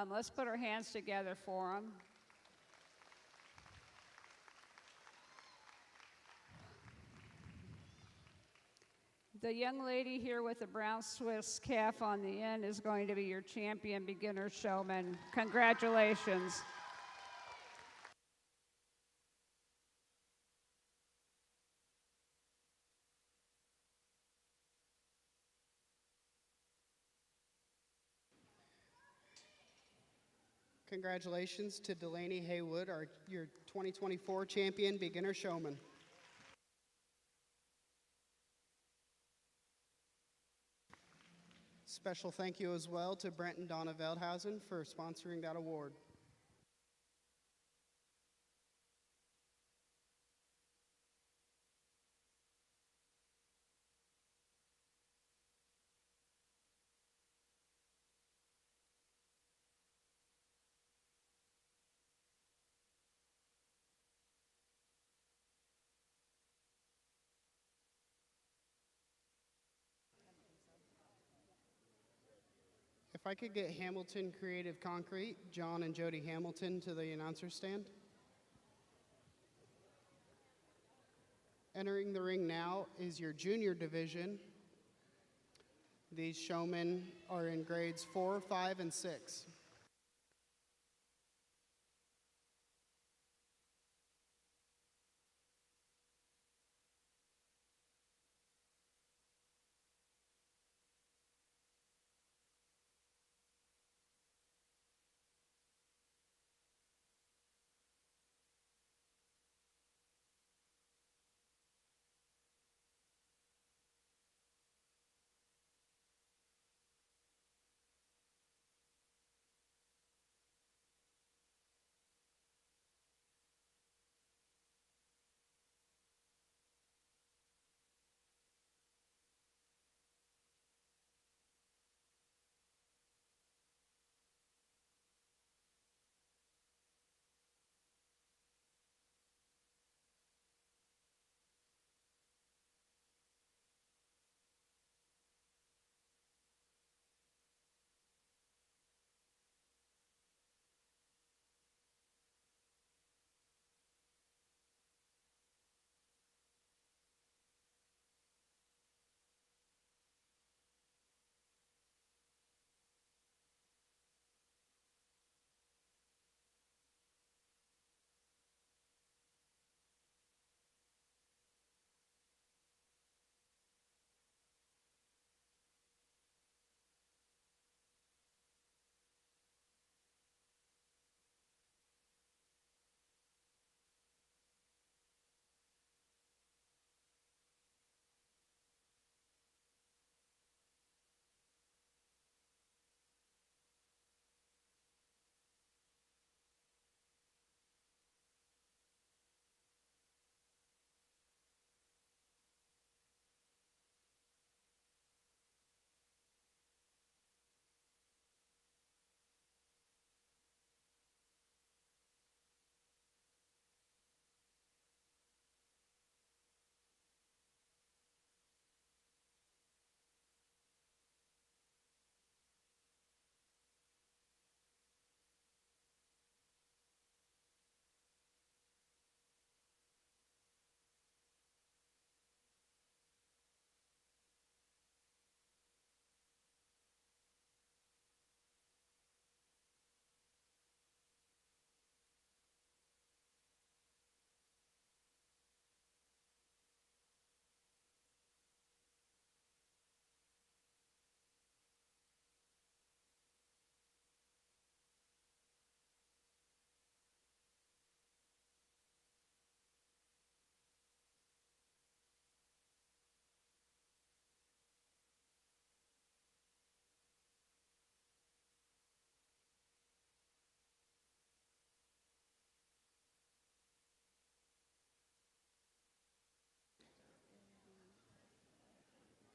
Let's put our hands together for them. The young lady here with the brown Swiss calf on the end is going to be your champion beginner showman. Congratulations. Congratulations to Delaney Haywood, your 2024 champion beginner showman. Special thank you as well to Brent and Donna Veldhausen for sponsoring that award. If I could get Hamilton Creative Concrete, John and Jody Hamilton, to the announcer stand. Entering the ring now is your junior division. These showmen are in grades 4, 5, and 6.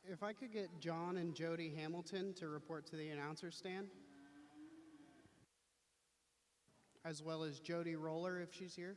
If I could get John and Jody Hamilton to report to the announcer stand, as well as Jody Roller if she's here.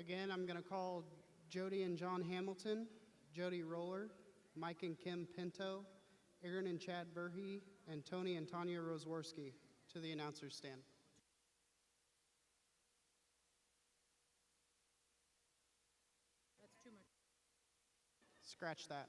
Again, I'm going to call Jody and John Hamilton, Jody Roller, Mike and Kim Pinto, Aaron and Chad Burhe, and Tony and Tanya Roseworski to the announcer's stand. That's too much. Scratch that.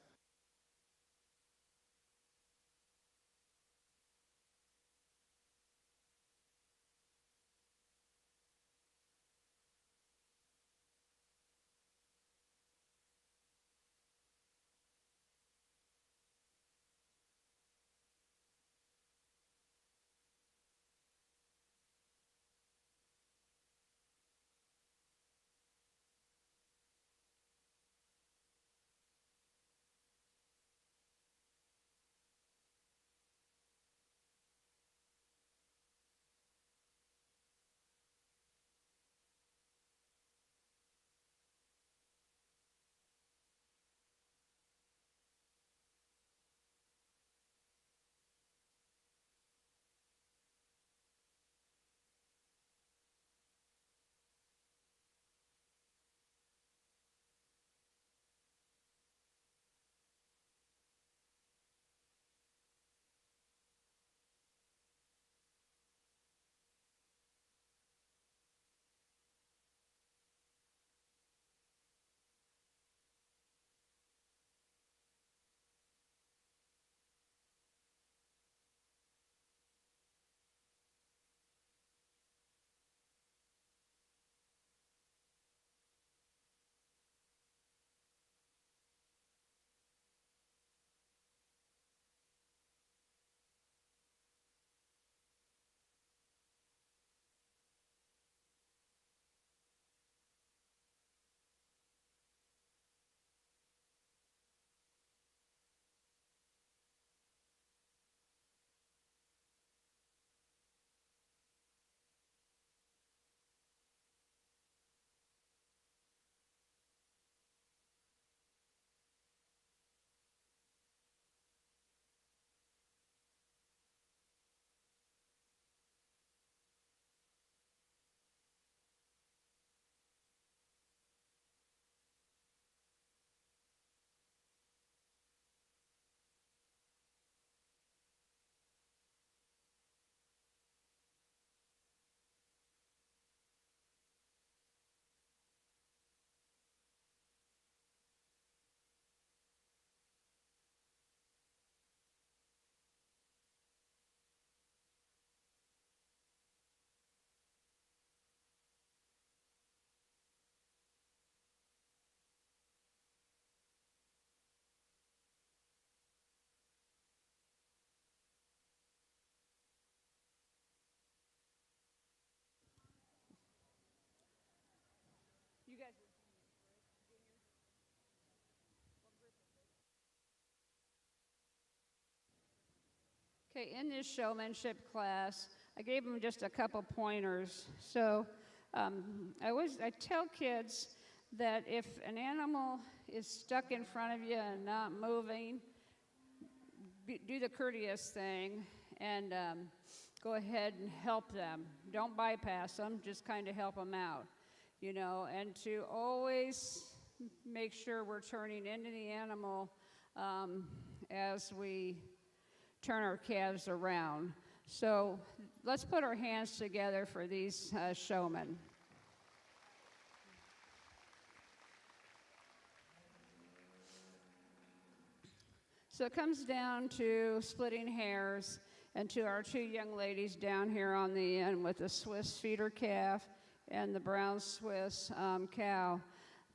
You guys. Okay, in this showmanship class, I gave them just a couple pointers. So I tell kids that if an animal is stuck in front of you and not moving, do the courteous thing and go ahead and help them. Don't bypass them, just kind of help them out, you know, and to always make sure we're turning into the animal as we turn our calves around. So let's put our hands together for these showmen. So it comes down to splitting hairs and to our two young ladies down here on the end with the Swiss feeder calf and the brown Swiss cow.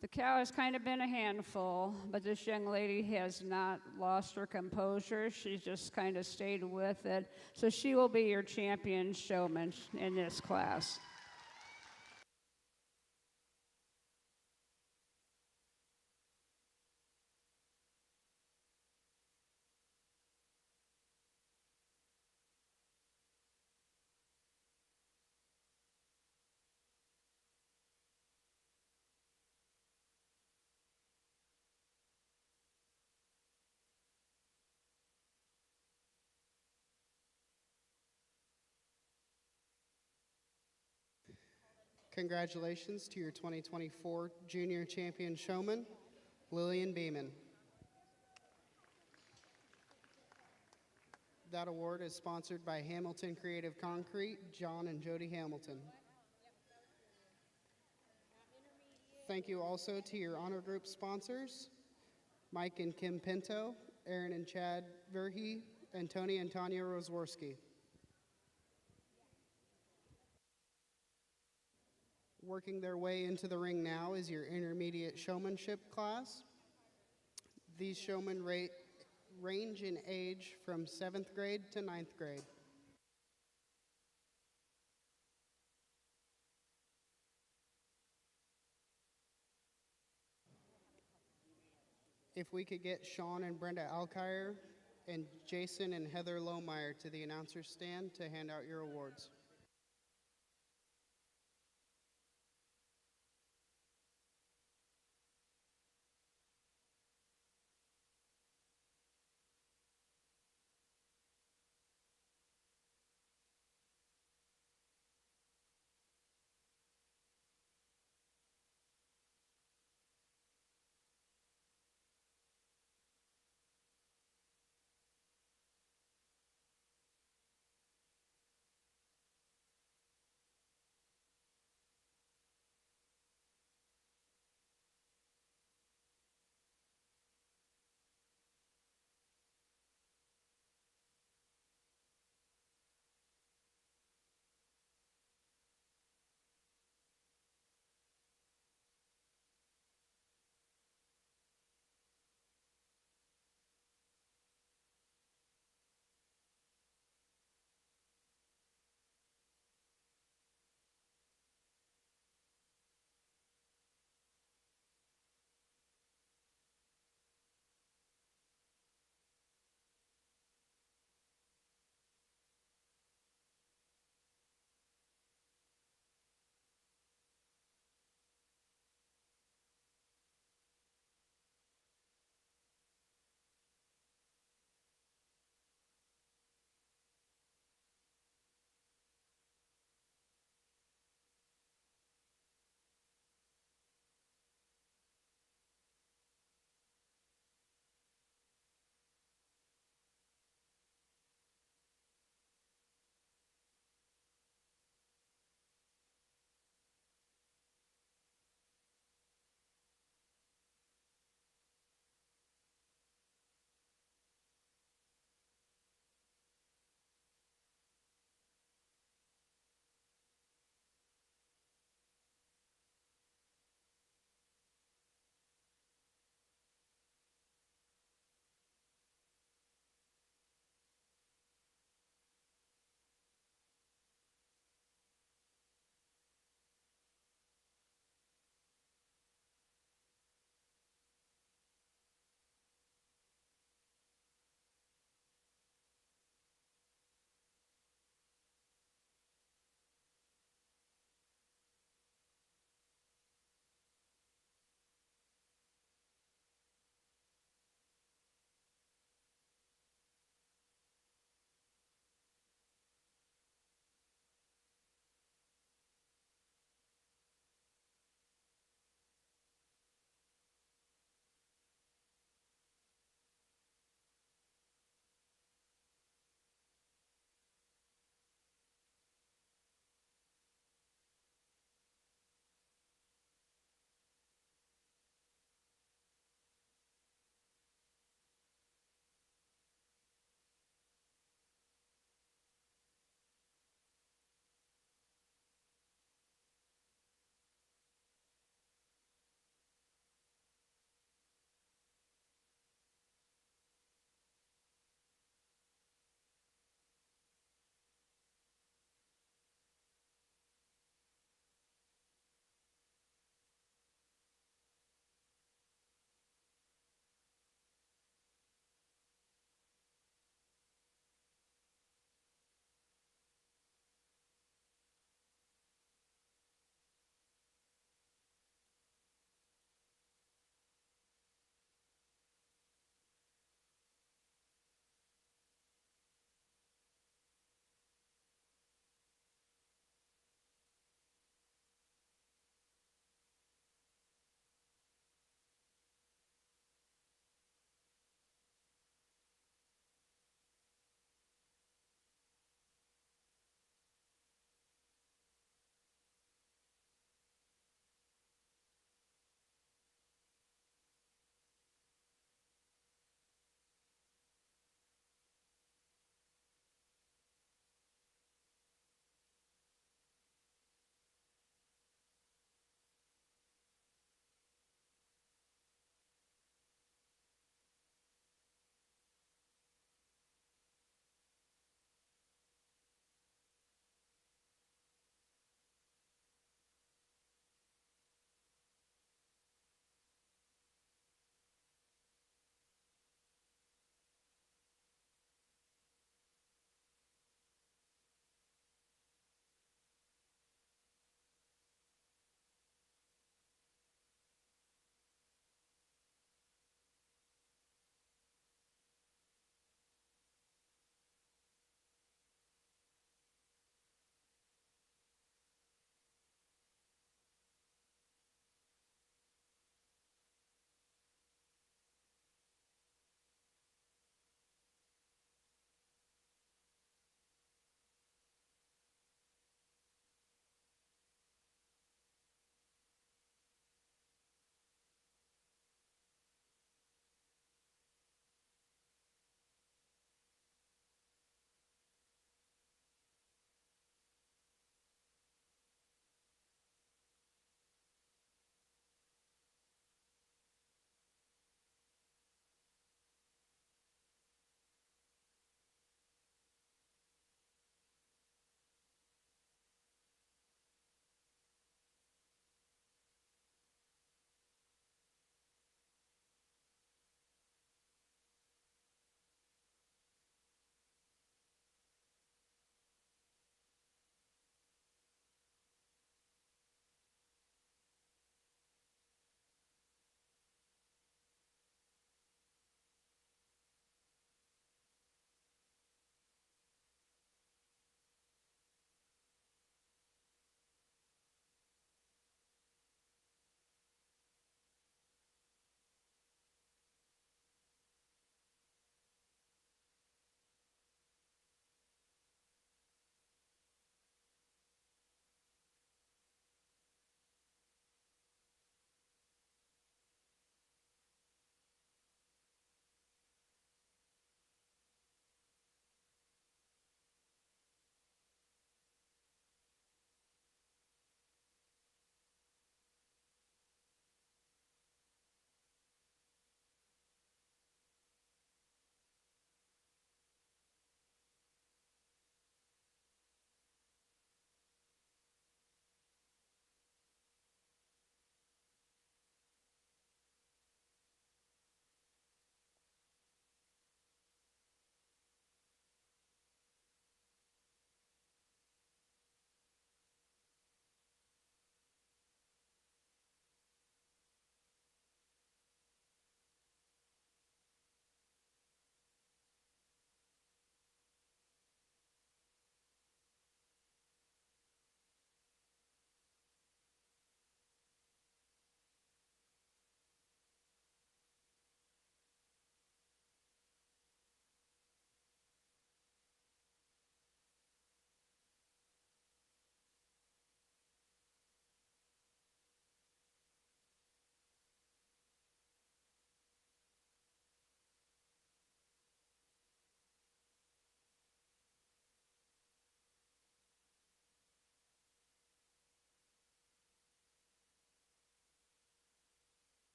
The cow has kind of been a handful, but this young lady has not lost her composure. She's just kind of stayed with it. So she will be your champion showman in this class. Congratulations to your 2024 Junior Champion Showman, Lillian Beeman. That award is sponsored by Hamilton Creative Concrete, John and Jody Hamilton. Thank you also to your honor group sponsors, Mike and Kim Pinto, Aaron and Chad Verhey, and Tony and Tanya Rosworski. Working their way into the ring now is your intermediate showmanship class. These showmen range in age from 7th grade to 9th grade. If we could get Sean and Brenda Alkire and Jason and Heather Lohmeyer to the announcer's stand to hand out your awards.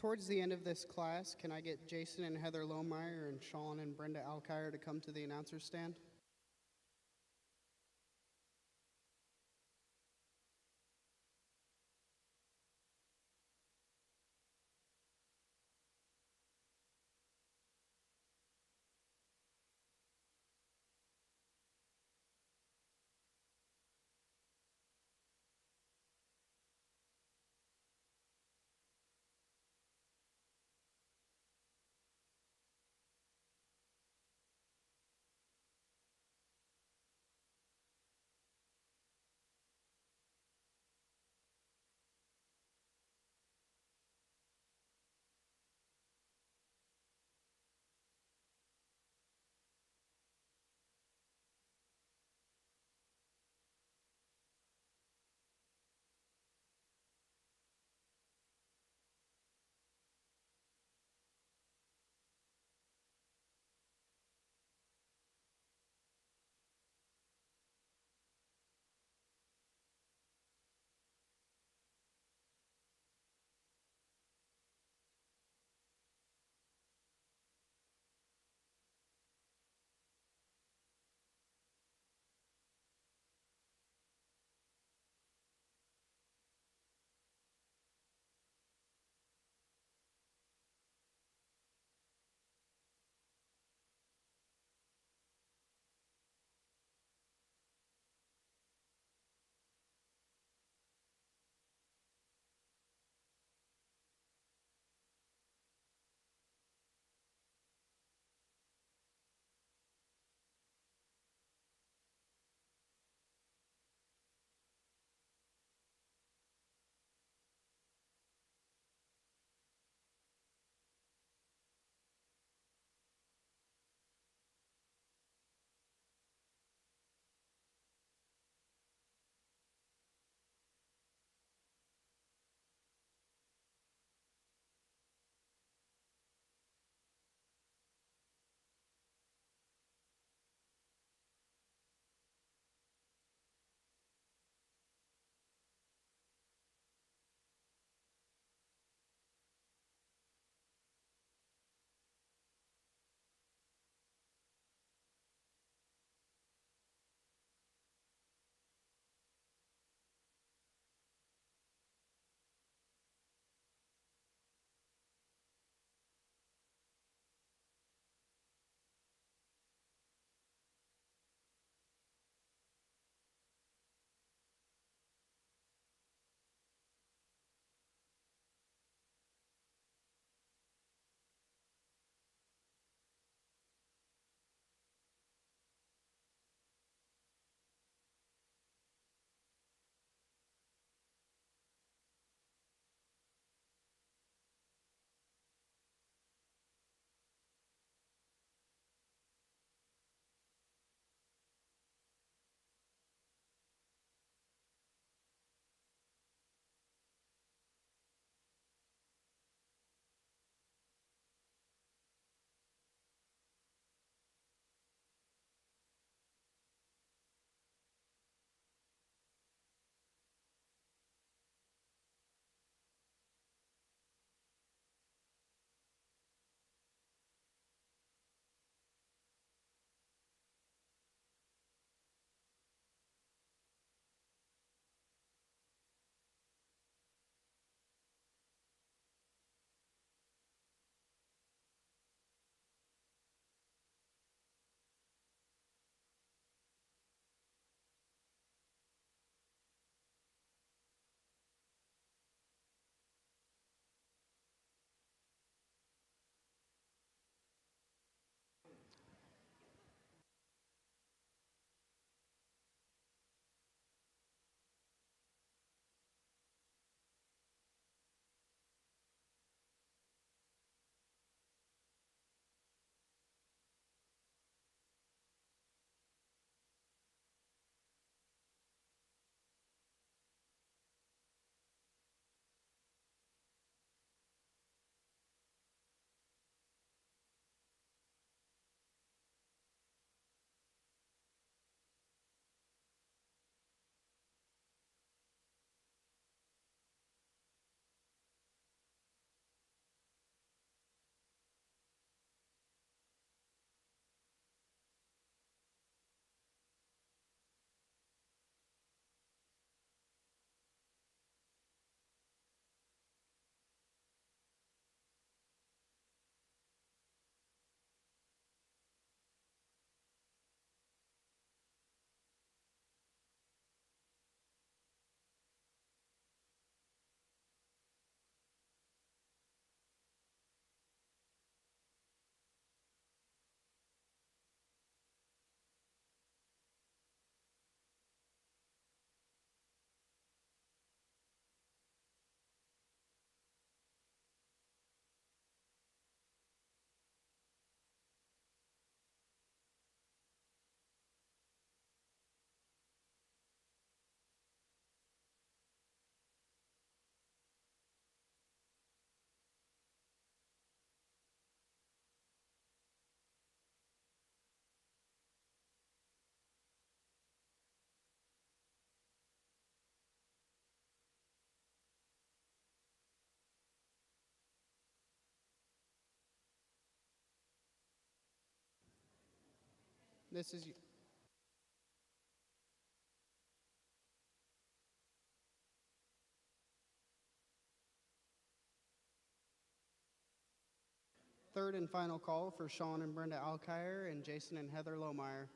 Towards the end of this class, can I get Jason and Heather Lohmeyer and Sean and Brenda Alkire to come to the announcer's stand? This is third and final call for Sean and Brenda Alkire and Jason and Heather Lohmeyer.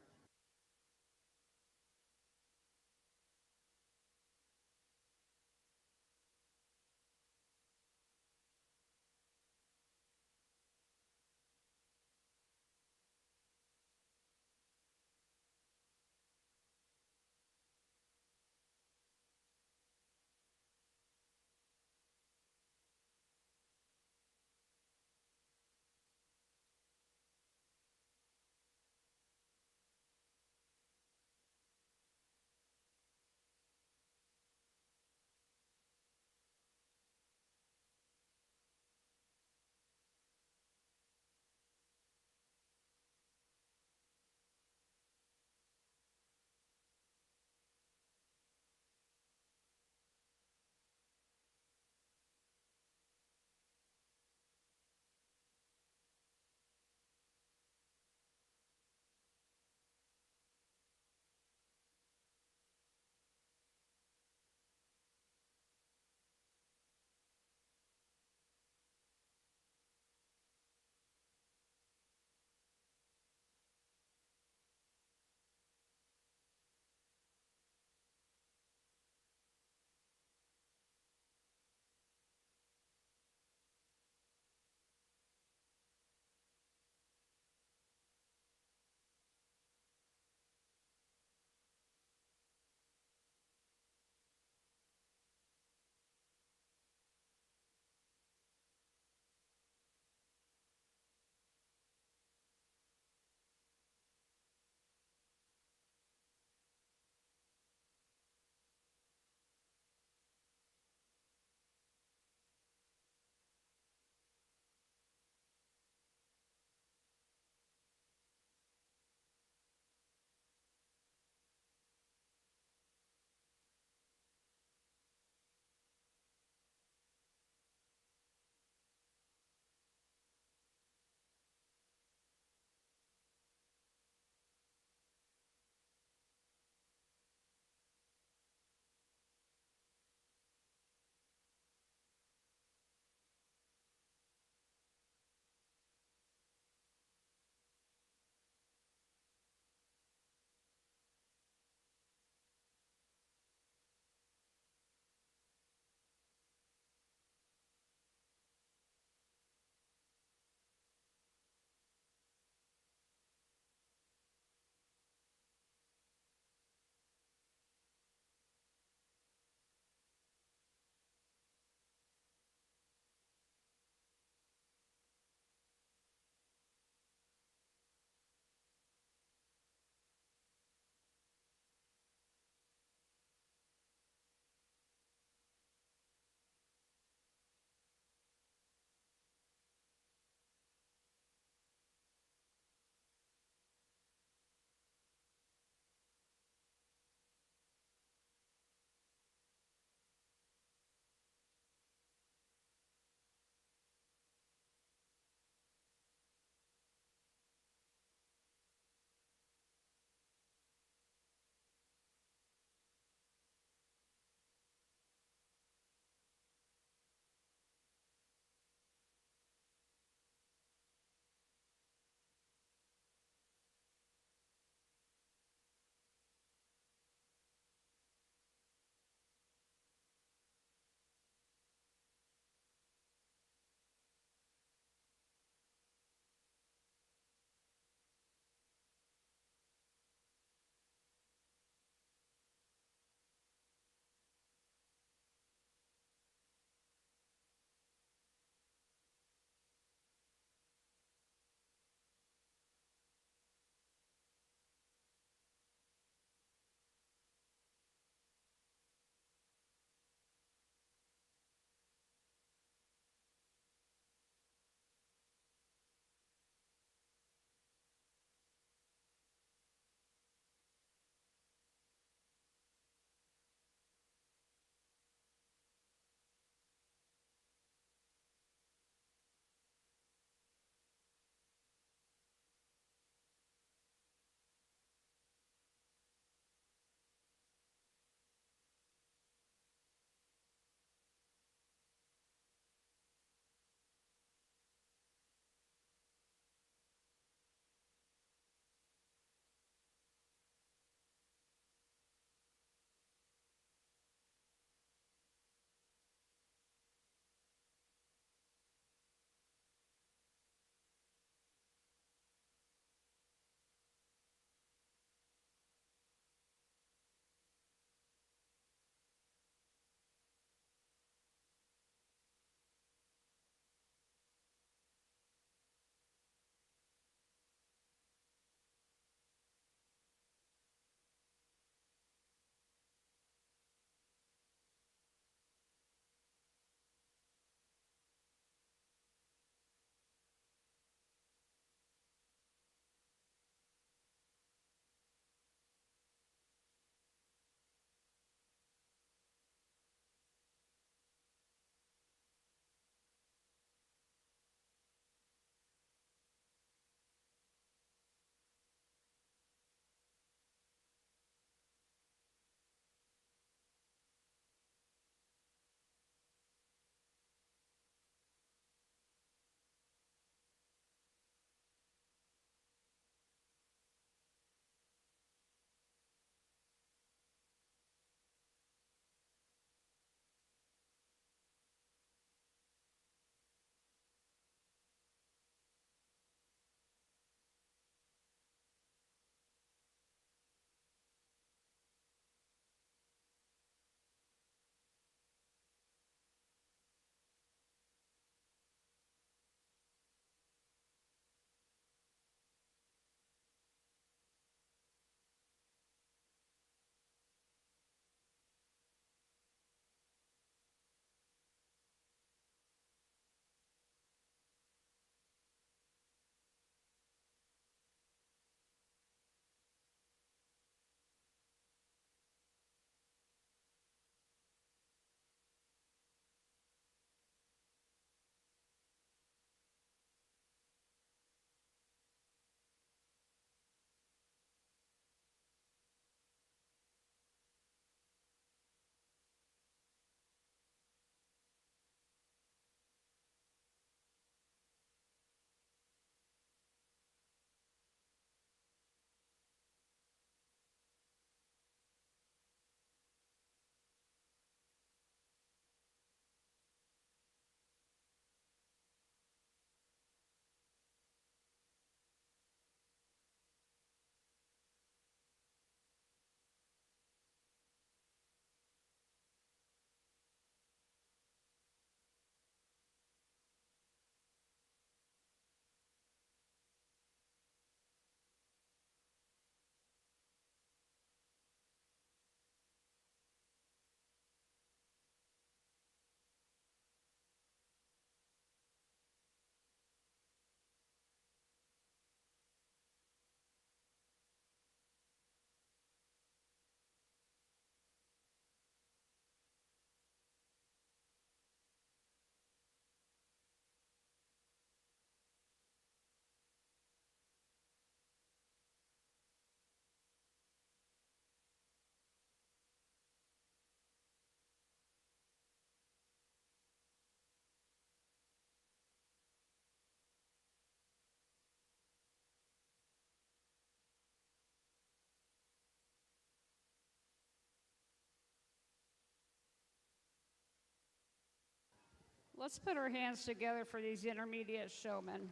Let's put our hands together for these intermediate showmen.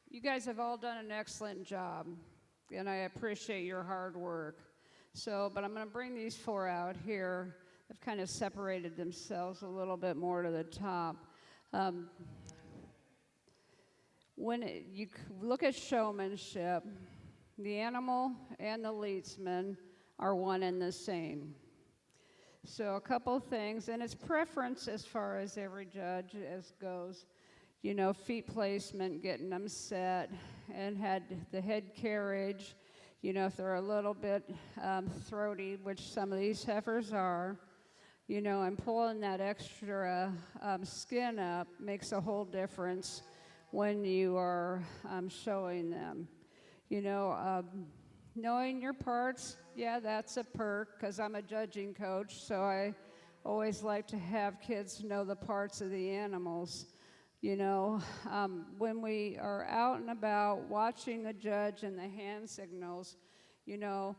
You guys have all done an excellent job, and I appreciate your hard work. But I'm going to bring these four out here. They've kind of separated themselves a little bit more to the top. You look at showmanship, the animal and the leadsman are one and the same. So a couple things, and it's preference as far as every judge goes. You know, feet placement, getting them set, and the head carriage. You know, if they're a little bit throaty, which some of these heifers are, you know, and pulling that extra skin up makes a whole difference when you are showing them. You know, knowing your parts, yeah, that's a perk, because I'm a judging coach, so I always like to have kids know the parts of the animals. You know, when we are out and about watching the judge and the hand signals, you know,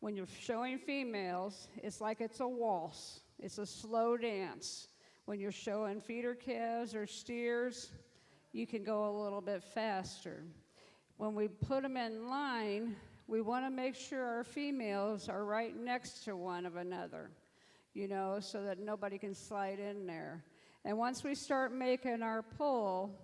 when you're showing females, it's like it's a waltz. It's a slow dance. When you're showing feeder calves or steers, you can go a little bit faster. When we put them in line, we want to make sure our females are right next to one another, you know, so that nobody can slide in there. And once we start making our pull,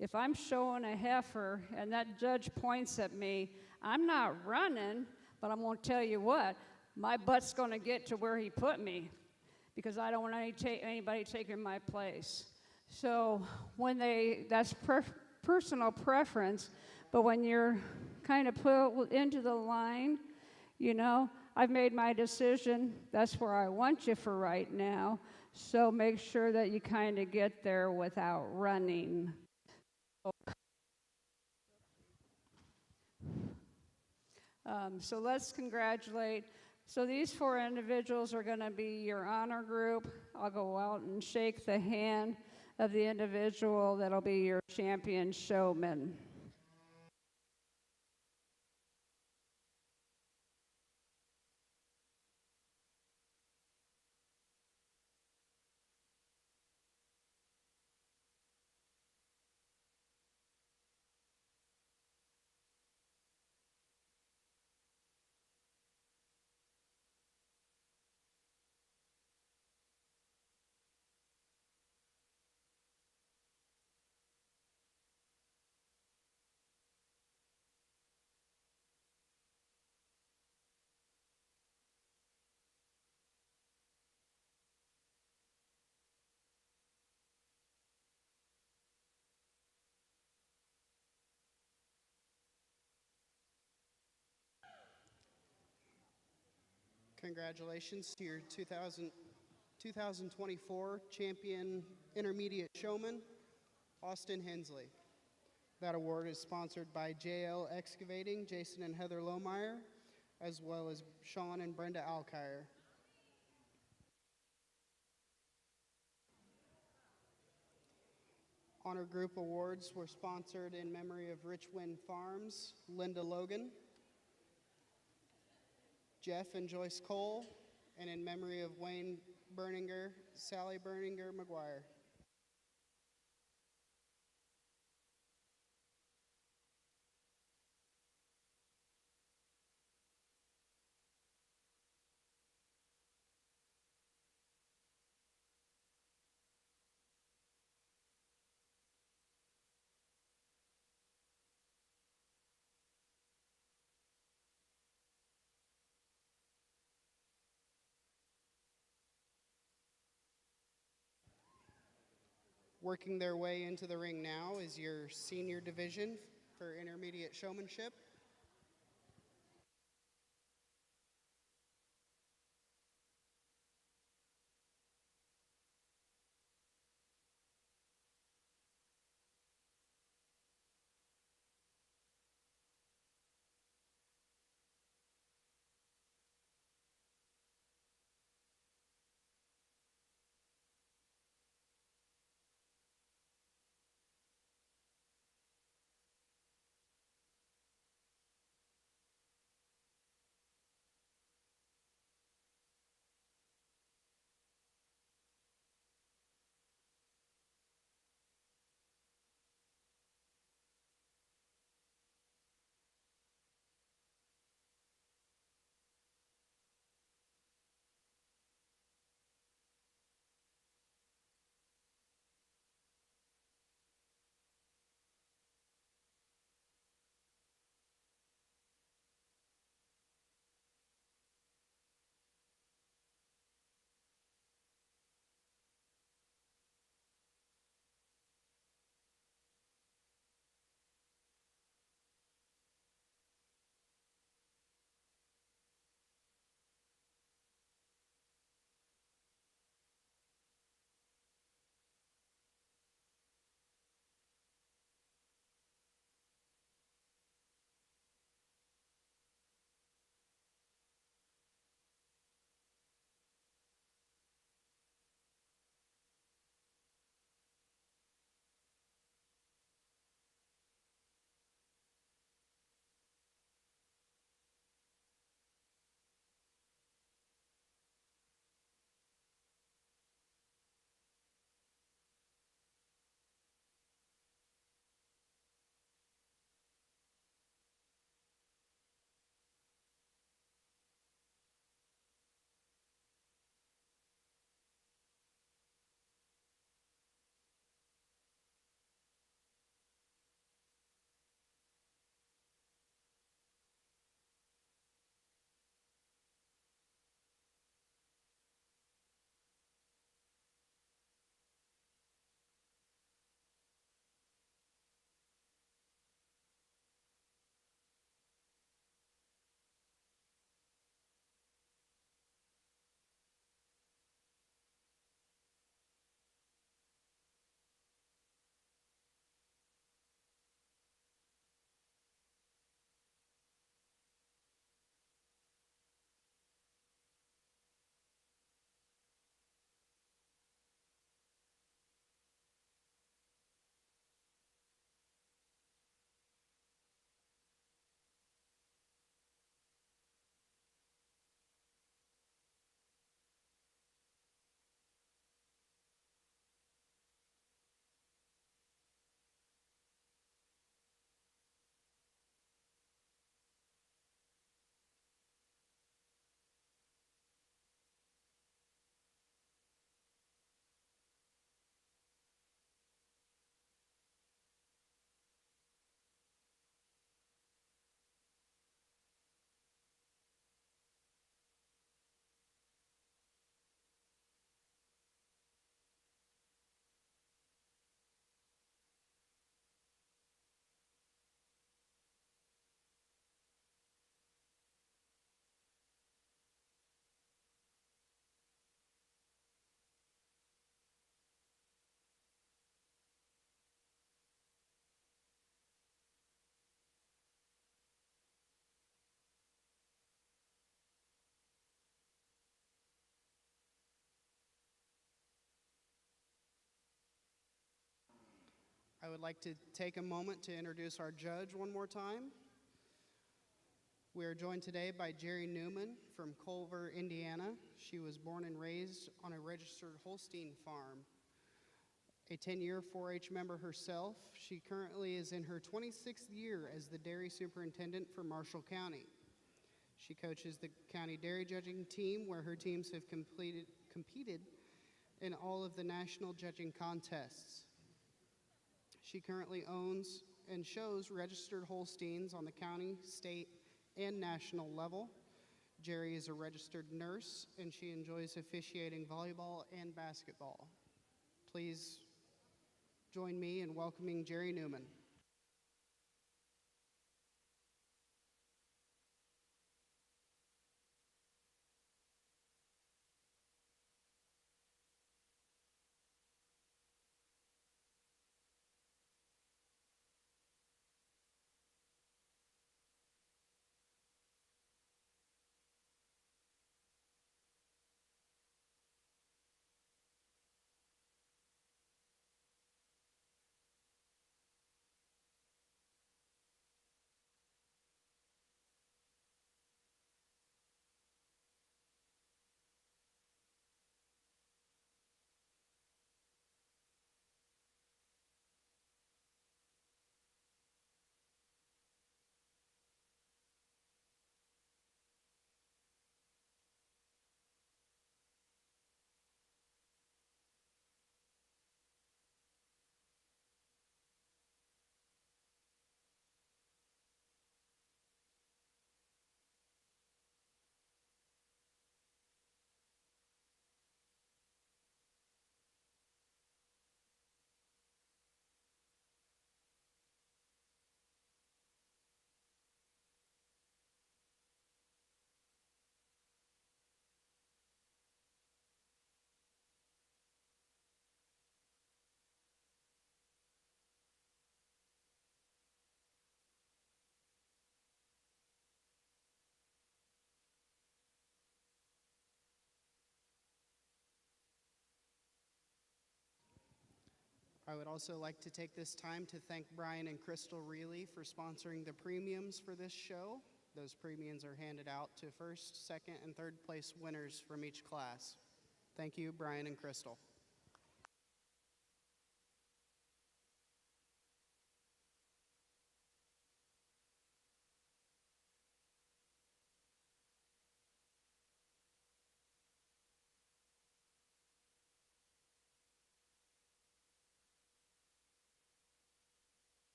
if I'm showing a heifer and that judge points at me, I'm not running, but I'm going to tell you what, my butt's going to get to where he put me, because I don't want anybody taking my place. So that's personal preference, but when you're kind of put into the line, you know, I've made my decision, that's where I want you for right now. So make sure that you kind of get there without running. So let's congratulate. So these four individuals are going to be your honor group. I'll go out and shake the hand of the individual that'll be your champion showman. Congratulations to your 2024 champion intermediate showman, Austin Hensley. That award is sponsored by JL Excavating, Jason and Heather Lohmeyer, as well as Sean and Brenda Alkire. Honor Group Awards were sponsored in memory of Richwind Farms, Linda Logan, Jeff and Joyce Cole, and in memory of Wayne Berninger, Sally Berninger McGuire. Working their way into the ring now is your senior division for intermediate showmanship. I would like to take a moment to introduce our judge one more time. We are joined today by Jerry Newman from Culver, Indiana. She was born and raised on a registered Holstein farm. A 10-year 4-H member herself, she currently is in her 26th year as the dairy superintendent for Marshall County. She coaches the county dairy judging team, where her teams have competed in all of the national judging contests. She currently owns and shows registered Holsteins on the county, state, and national level. Jerry is a registered nurse, and she enjoys officiating volleyball and basketball. Please join me in welcoming Jerry Newman. I would also like to take this time to thank Brian and Crystal Reilly for sponsoring the premiums for this show. Those premiums are handed out to first, second, and third place winners from each class. Thank you, Brian and Crystal.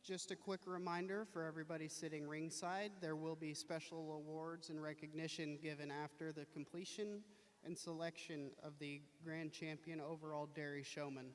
Just a quick reminder for everybody sitting ringside, there will be special awards and recognition given after the completion and selection of the Grand Champion Overall Dairy Showman.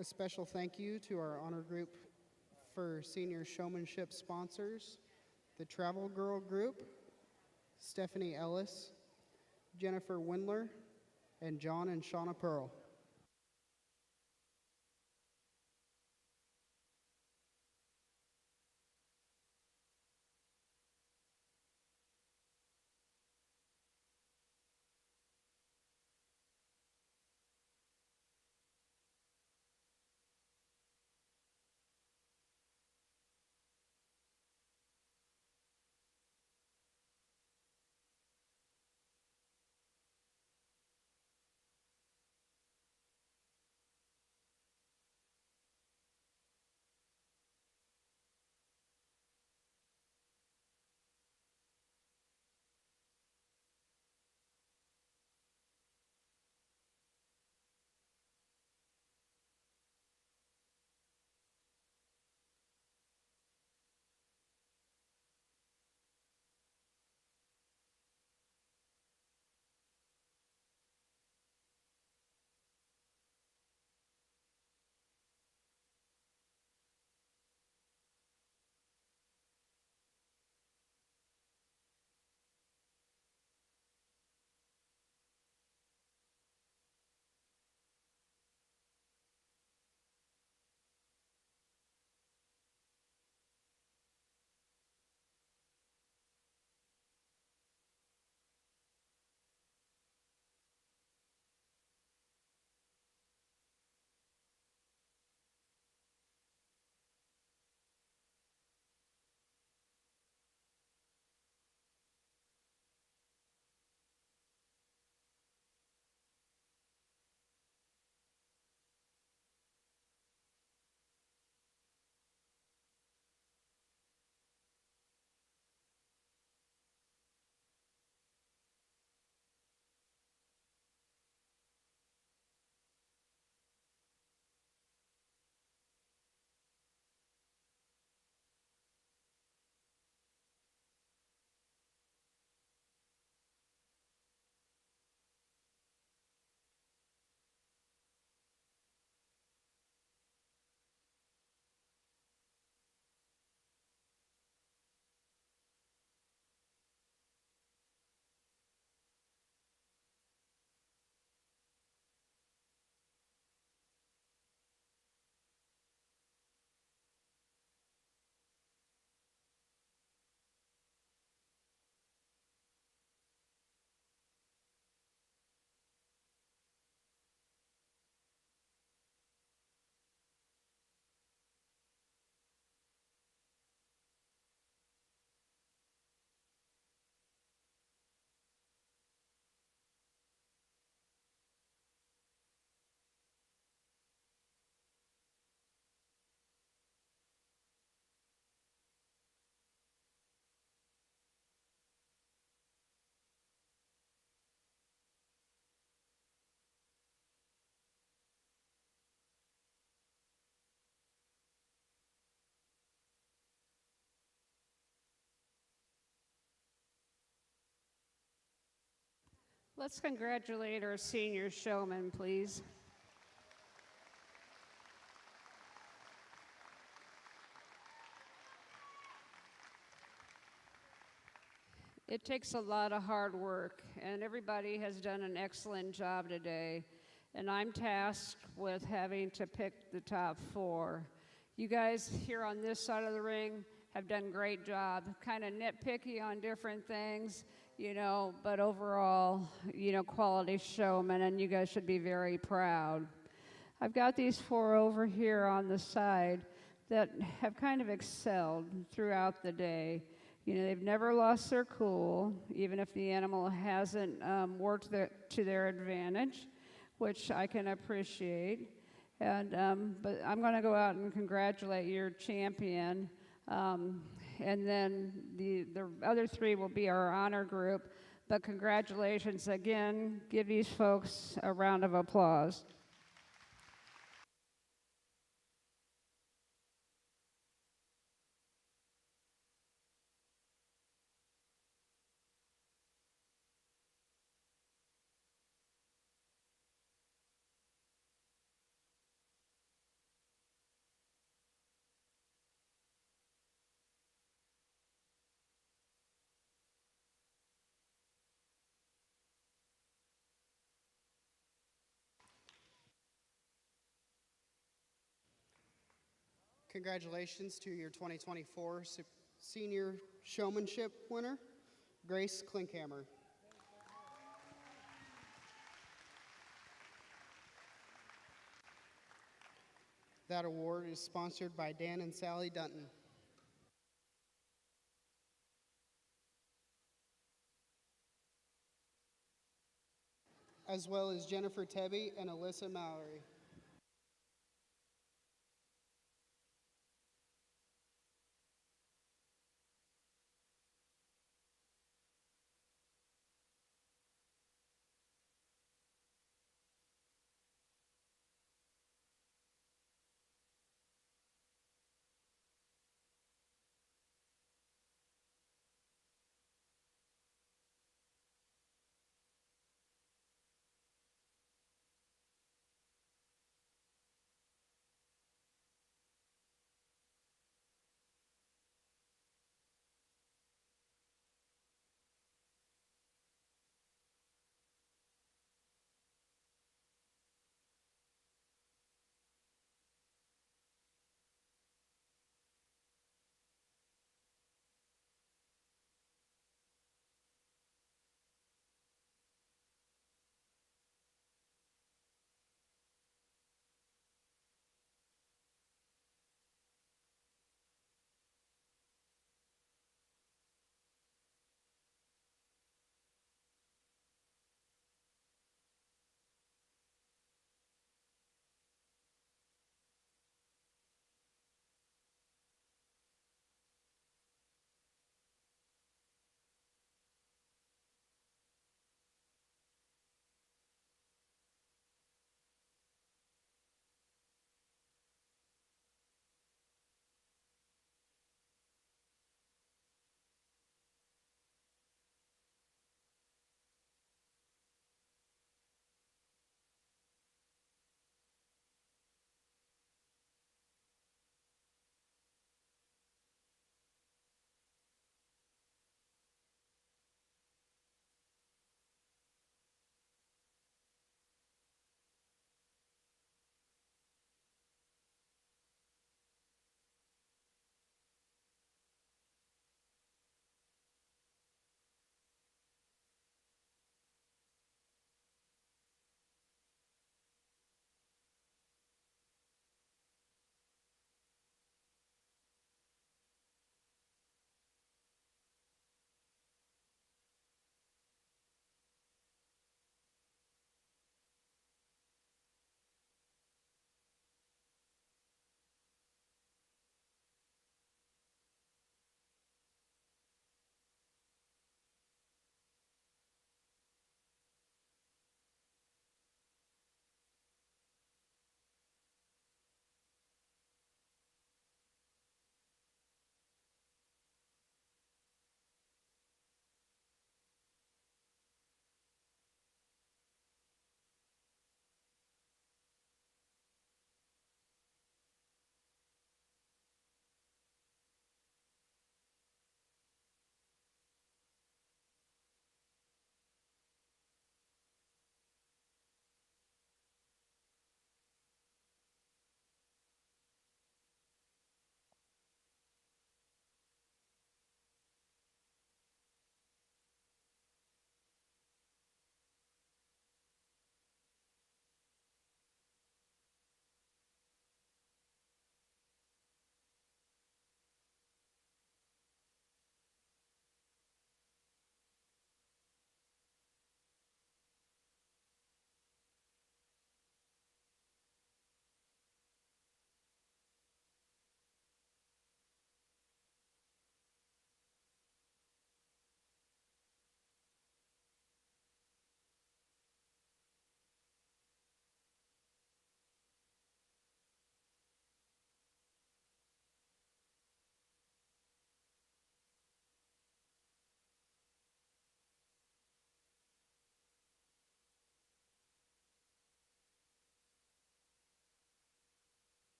A special thank you to our honor group for senior showmanship sponsors, the Travel Girl Group, Stephanie Ellis, Jennifer Windler, and John and Shauna Pearl. Let's congratulate our senior showman, please. It takes a lot of hard work, and everybody has done an excellent job today. And I'm tasked with having to pick the top 4. You guys here on this side of the ring have done a great job. Kind of nitpicky on different things, but overall, quality showman, and you guys should be very proud. I've got these 4 over here on the side that have kind of excelled throughout the day. They've never lost their cool, even if the animal hasn't worked to their advantage, which I can appreciate. But I'm going to go out and congratulate your champion. And then the other 3 will be our honor group. But congratulations again. Give these folks a round of applause. Congratulations to your 2024 Senior Showmanship winner, Grace Klinkhammer. That award is sponsored by Dan and Sally Dunton. As well as Jennifer Tebby and Alyssa Mallory.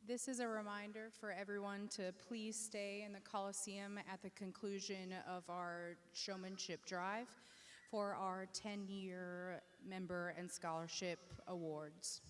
This is a reminder for everyone to please stay in the Coliseum at the conclusion of our Showmanship Drive for our 10-year member and scholarship awards.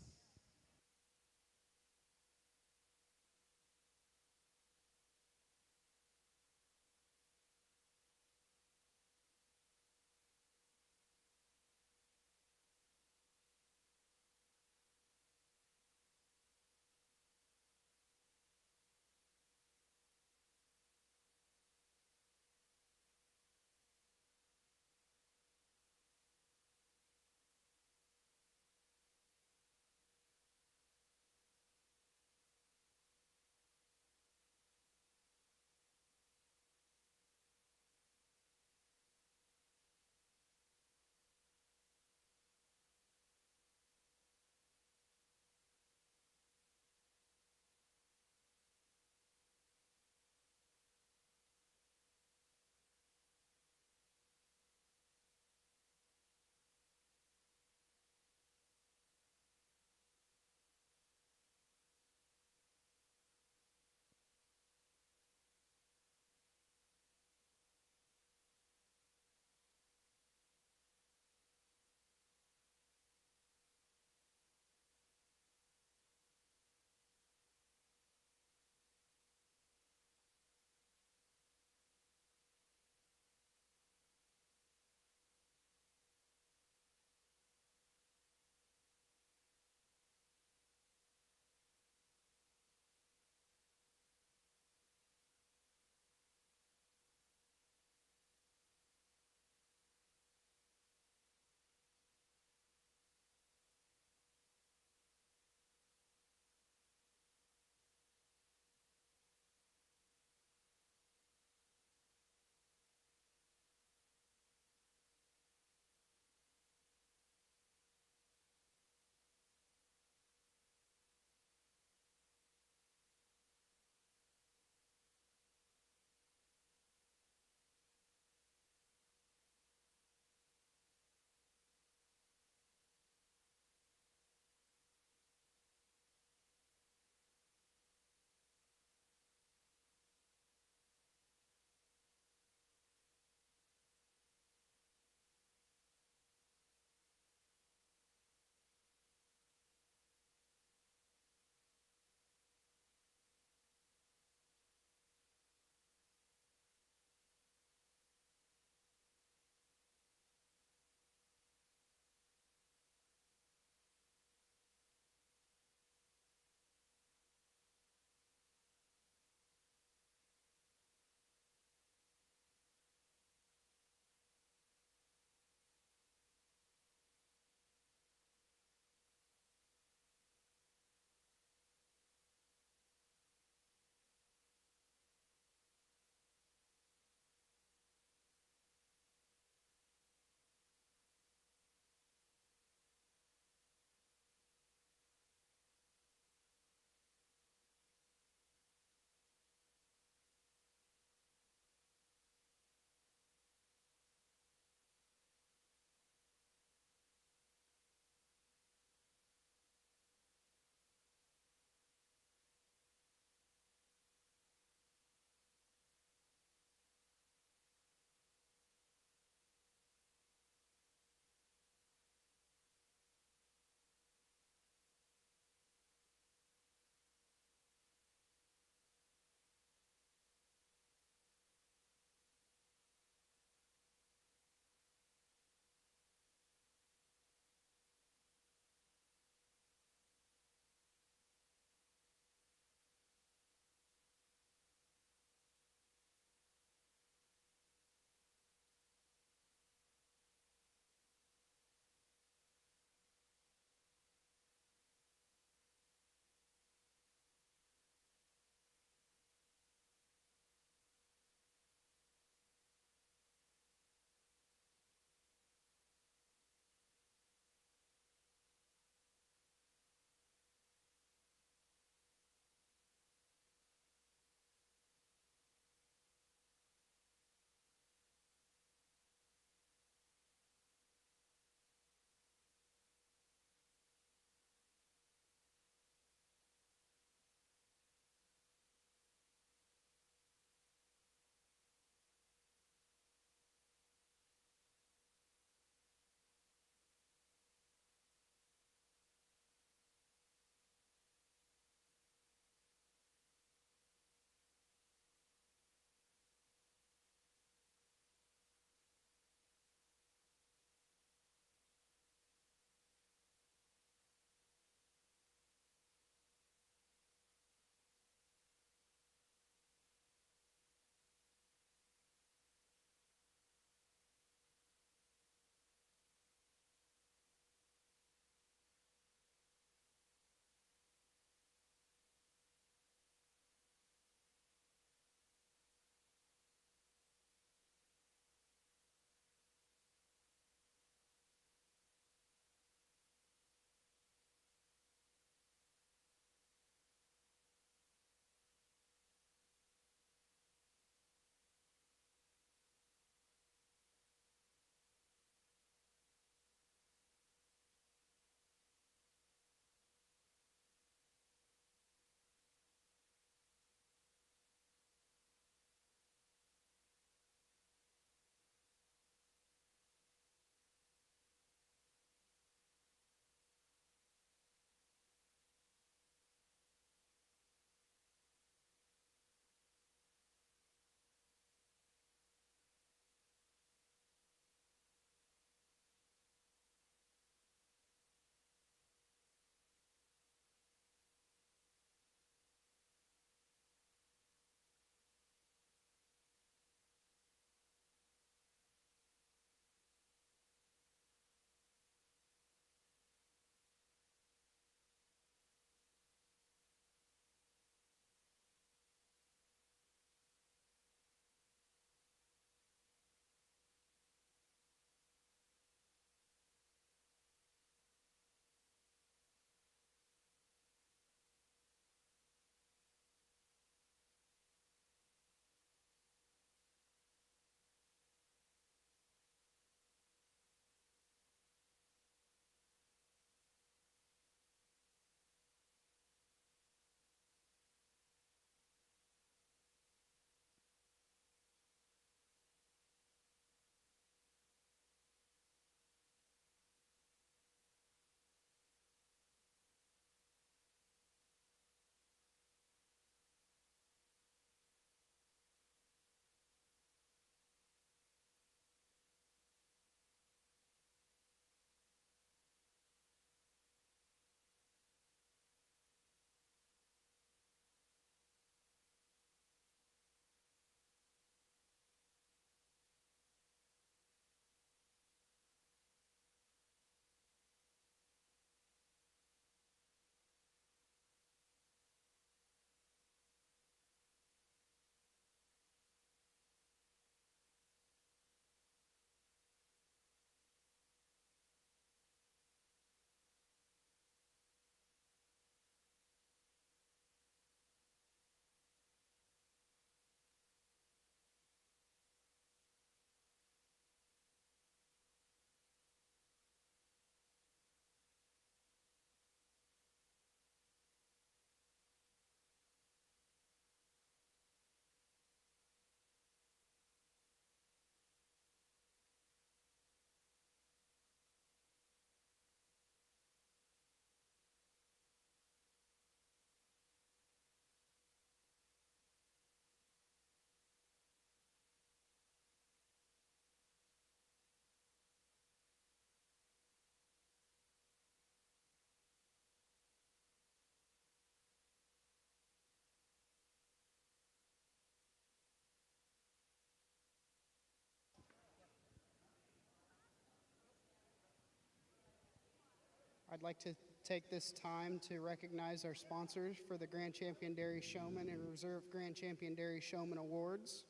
I'd like to take this time to recognize our sponsors for the Grand Champion Dairy Showman and Reserve Grand Champion Dairy Showman Awards.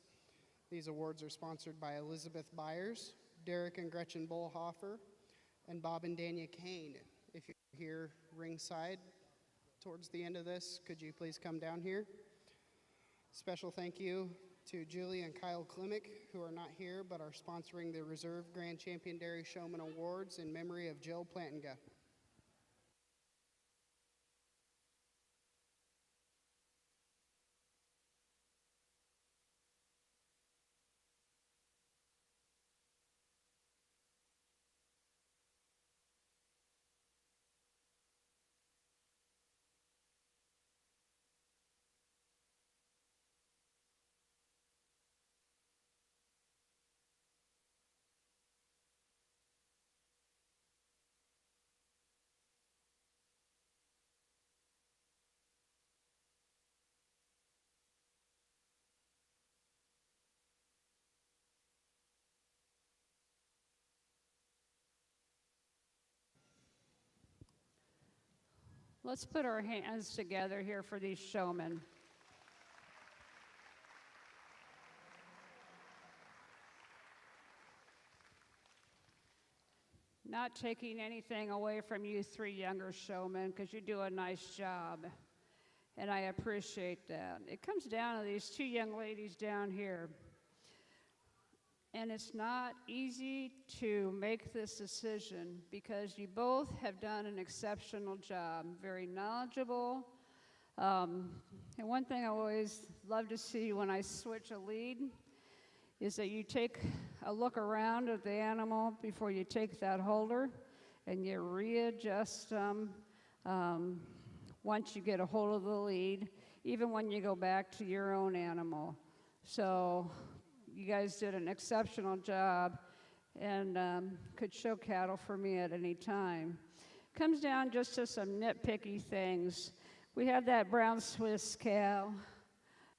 These awards are sponsored by Elizabeth Byers, Derek and Gretchen Bullhofer, and Bob and Dania Kane. If you're here ringside towards the end of this, could you please come down here? Special thank you to Julie and Kyle Klimick, who are not here but are sponsoring the Reserve Grand Champion Dairy Showman Awards in memory of Jill Plantinga. Let's put our hands together here for these showmen. Not taking anything away from you three younger showmen, because you do a nice job, and I appreciate that. It comes down to these two young ladies down here, and it's not easy to make this decision because you both have done an exceptional job, very knowledgeable. And one thing I always love to see when I switch a lead is that you take a look around at the animal before you take that holder, and you readjust them once you get a hold of the lead, even when you go back to your own animal. So you guys did an exceptional job and could show cattle for me at any time. Comes down just to some nitpicky things. We have that brown Swiss cow,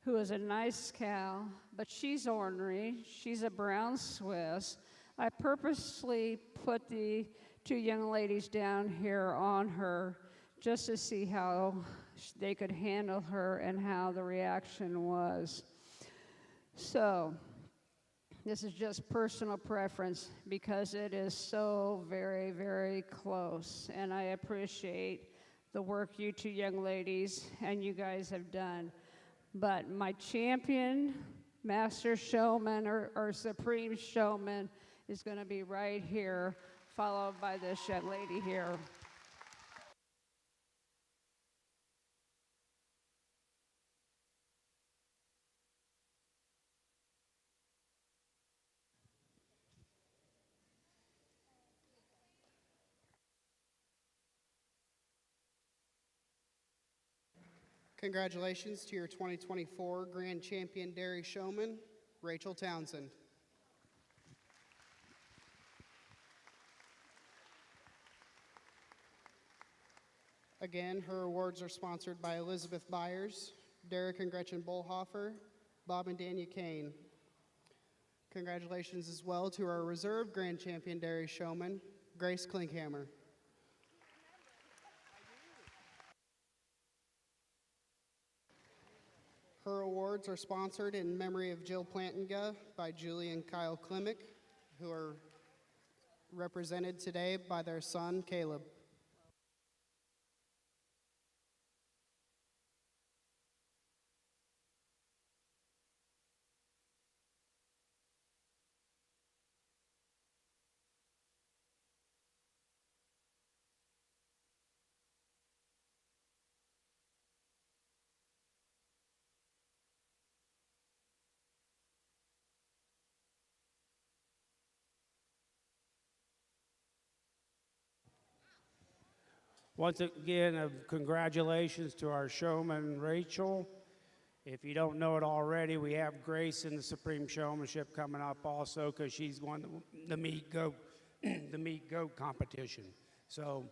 who is a nice cow, but she's ornery. She's a brown Swiss. I purposely put the two young ladies down here on her just to see how they could handle her and how the reaction was. So this is just personal preference because it is so very, very close, and I appreciate the work you two young ladies and you guys have done. But my champion, master showman, or supreme showman is going to be right here, followed by this young lady here. Congratulations to your 2024 Grand Champion Dairy Showman, Rachel Townsend. Again, her awards are sponsored by Elizabeth Byers, Derek and Gretchen Bullhofer, Bob and Dania Kane. Congratulations as well to our Reserve Grand Champion Dairy Showman, Grace Klinkhammer. Her awards are sponsored in memory of Jill Plantinga by Julie and Kyle Klimick, who are represented today by their son, Caleb. Once again, congratulations to our showman, Rachel. If you don't know it already, we have Grace in the Supreme Showmanship coming up also because she's won the meat goat, the meat goat competition. So,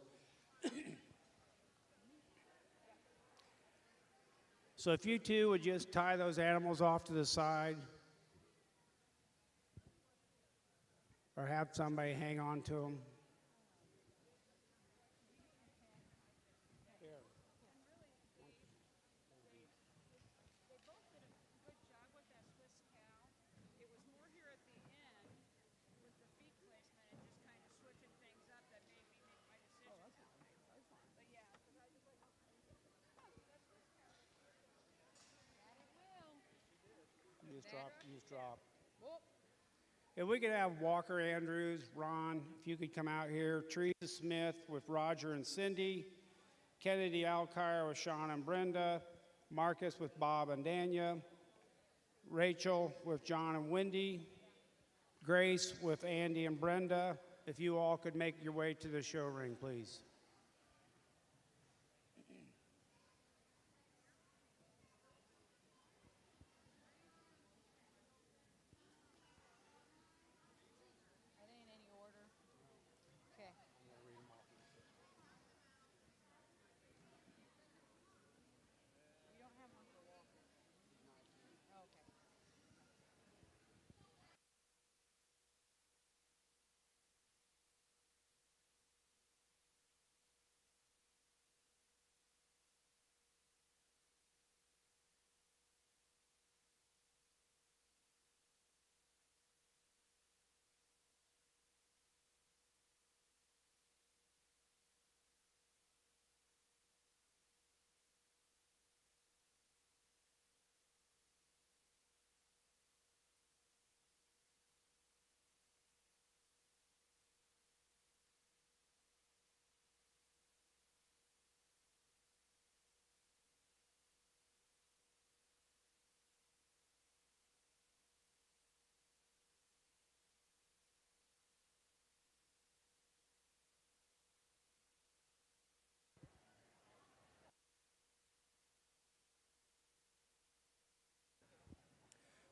so if you two would just tie those animals off to the side, or have somebody hang on to them. just drop. If we could have Walker Andrews, Ron, if you could come out here, Teresa Smith with Roger and Cindy, Kennedy Alkire with Sean and Brenda, Marcus with Bob and Danya, Rachel with John and Wendy, Grace with Andy and Brenda. If you all could make your way to the show ring, please. Are they in any order? Okay. We don't have one for Walker. Okay.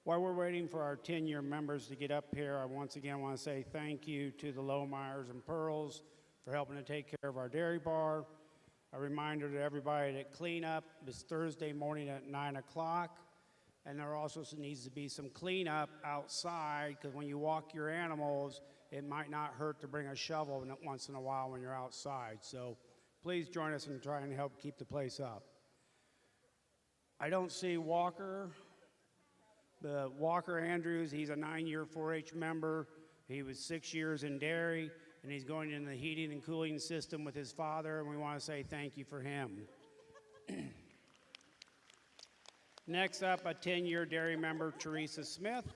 While we're waiting for our 10-year members to get up here, I once again want to say thank you to the Lohmeyers and Pearls for helping to take care of our dairy bar. A reminder to everybody that cleanup is Thursday morning at 9 o'clock. And there also needs to be some cleanup outside, because when you walk your animals, it might not hurt to bring a shovel once in a while when you're outside. So please join us in trying to help keep the place up. I don't see Walker. The Walker Andrews, he's a 9-year 4-H member. He was 6 years in dairy, and he's going in the heating and cooling system with his father, and we want to say thank you for him. Next up, a 10-year dairy member, Teresa Smith.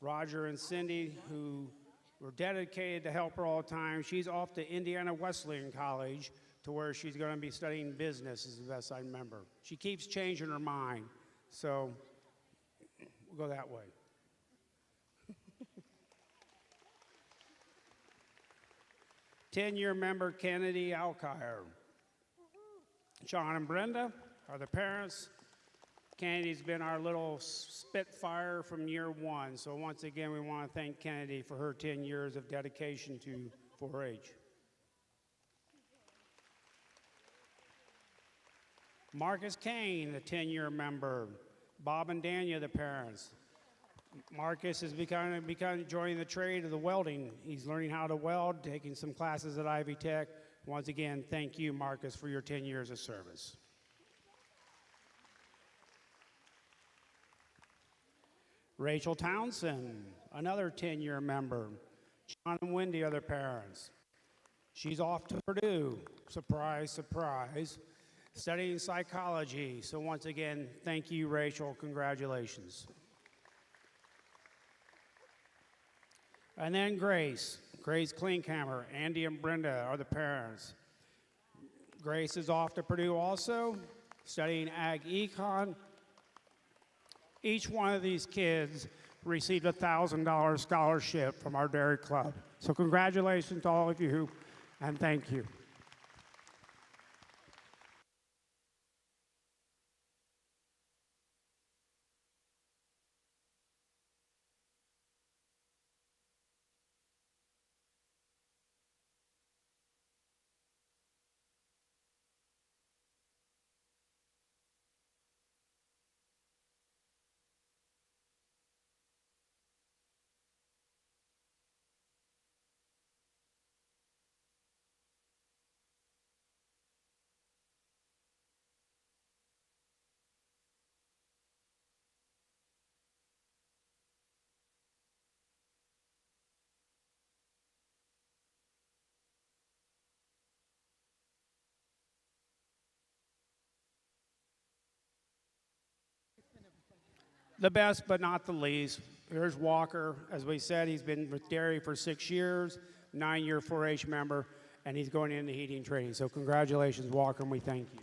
Roger and Cindy, who were dedicated to help her all the time. She's off to Indiana Wesleyan College, to where she's going to be studying business, as the best I remember. She keeps changing her mind, so we'll go that way. 10-year member Kennedy Alkire. Sean and Brenda are the parents. Kennedy's been our little spitfire from year one. So once again, we want to thank Kennedy for her 10 years of dedication to 4-H. Marcus Kane, the 10-year member. Bob and Danya, the parents. Marcus has begun joining the trade of the welding. He's learning how to weld, taking some classes at Ivy Tech. Once again, thank you, Marcus, for your 10 years of service. Rachel Townsend, another 10-year member. John and Wendy are their parents. She's off to Purdue, surprise, surprise, studying psychology. So once again, thank you, Rachel. Congratulations. And then Grace Klinkhammer, Andy and Brenda are the parents. Grace is off to Purdue also, studying Ag Econ. Each one of these kids received a $1,000 scholarship from our dairy club. So congratulations to all of you, and thank you. The best, but not the least, here's Walker. As we said, he's been with dairy for 6 years, 9-year 4-H member, and he's going into heating training. So congratulations, Walker, and we thank you.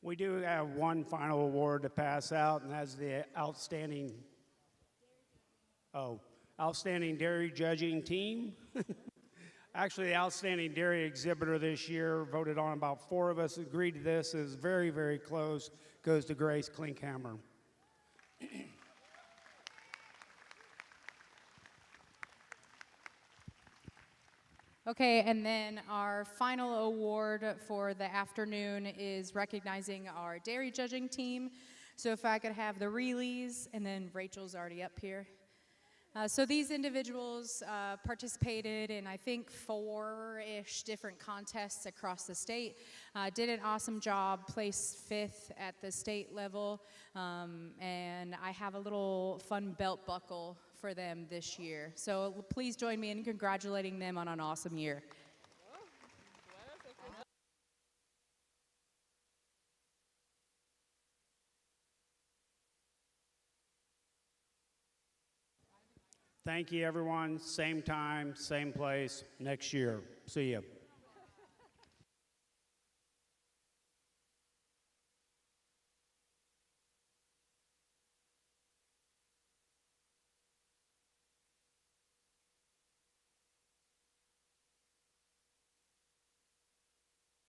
We do have one final award to pass out, and that's the outstanding dairy judging team. Actually, the outstanding dairy exhibitor this year, voted on about 4 of us, agreed to this, is very, very close, goes to Grace Klinkhammer. Okay, and then our final award for the afternoon is recognizing our dairy judging team. So if I could have the Reeleys, and then Rachel's already up here. So these individuals participated in, I think, 4-ish different contests across the state. Did an awesome job, placed 5th at the state level, and I have a little fun belt buckle for them this year. So please join me in congratulating them on an awesome year. Thank you, everyone. Same time, same place, next year. See you.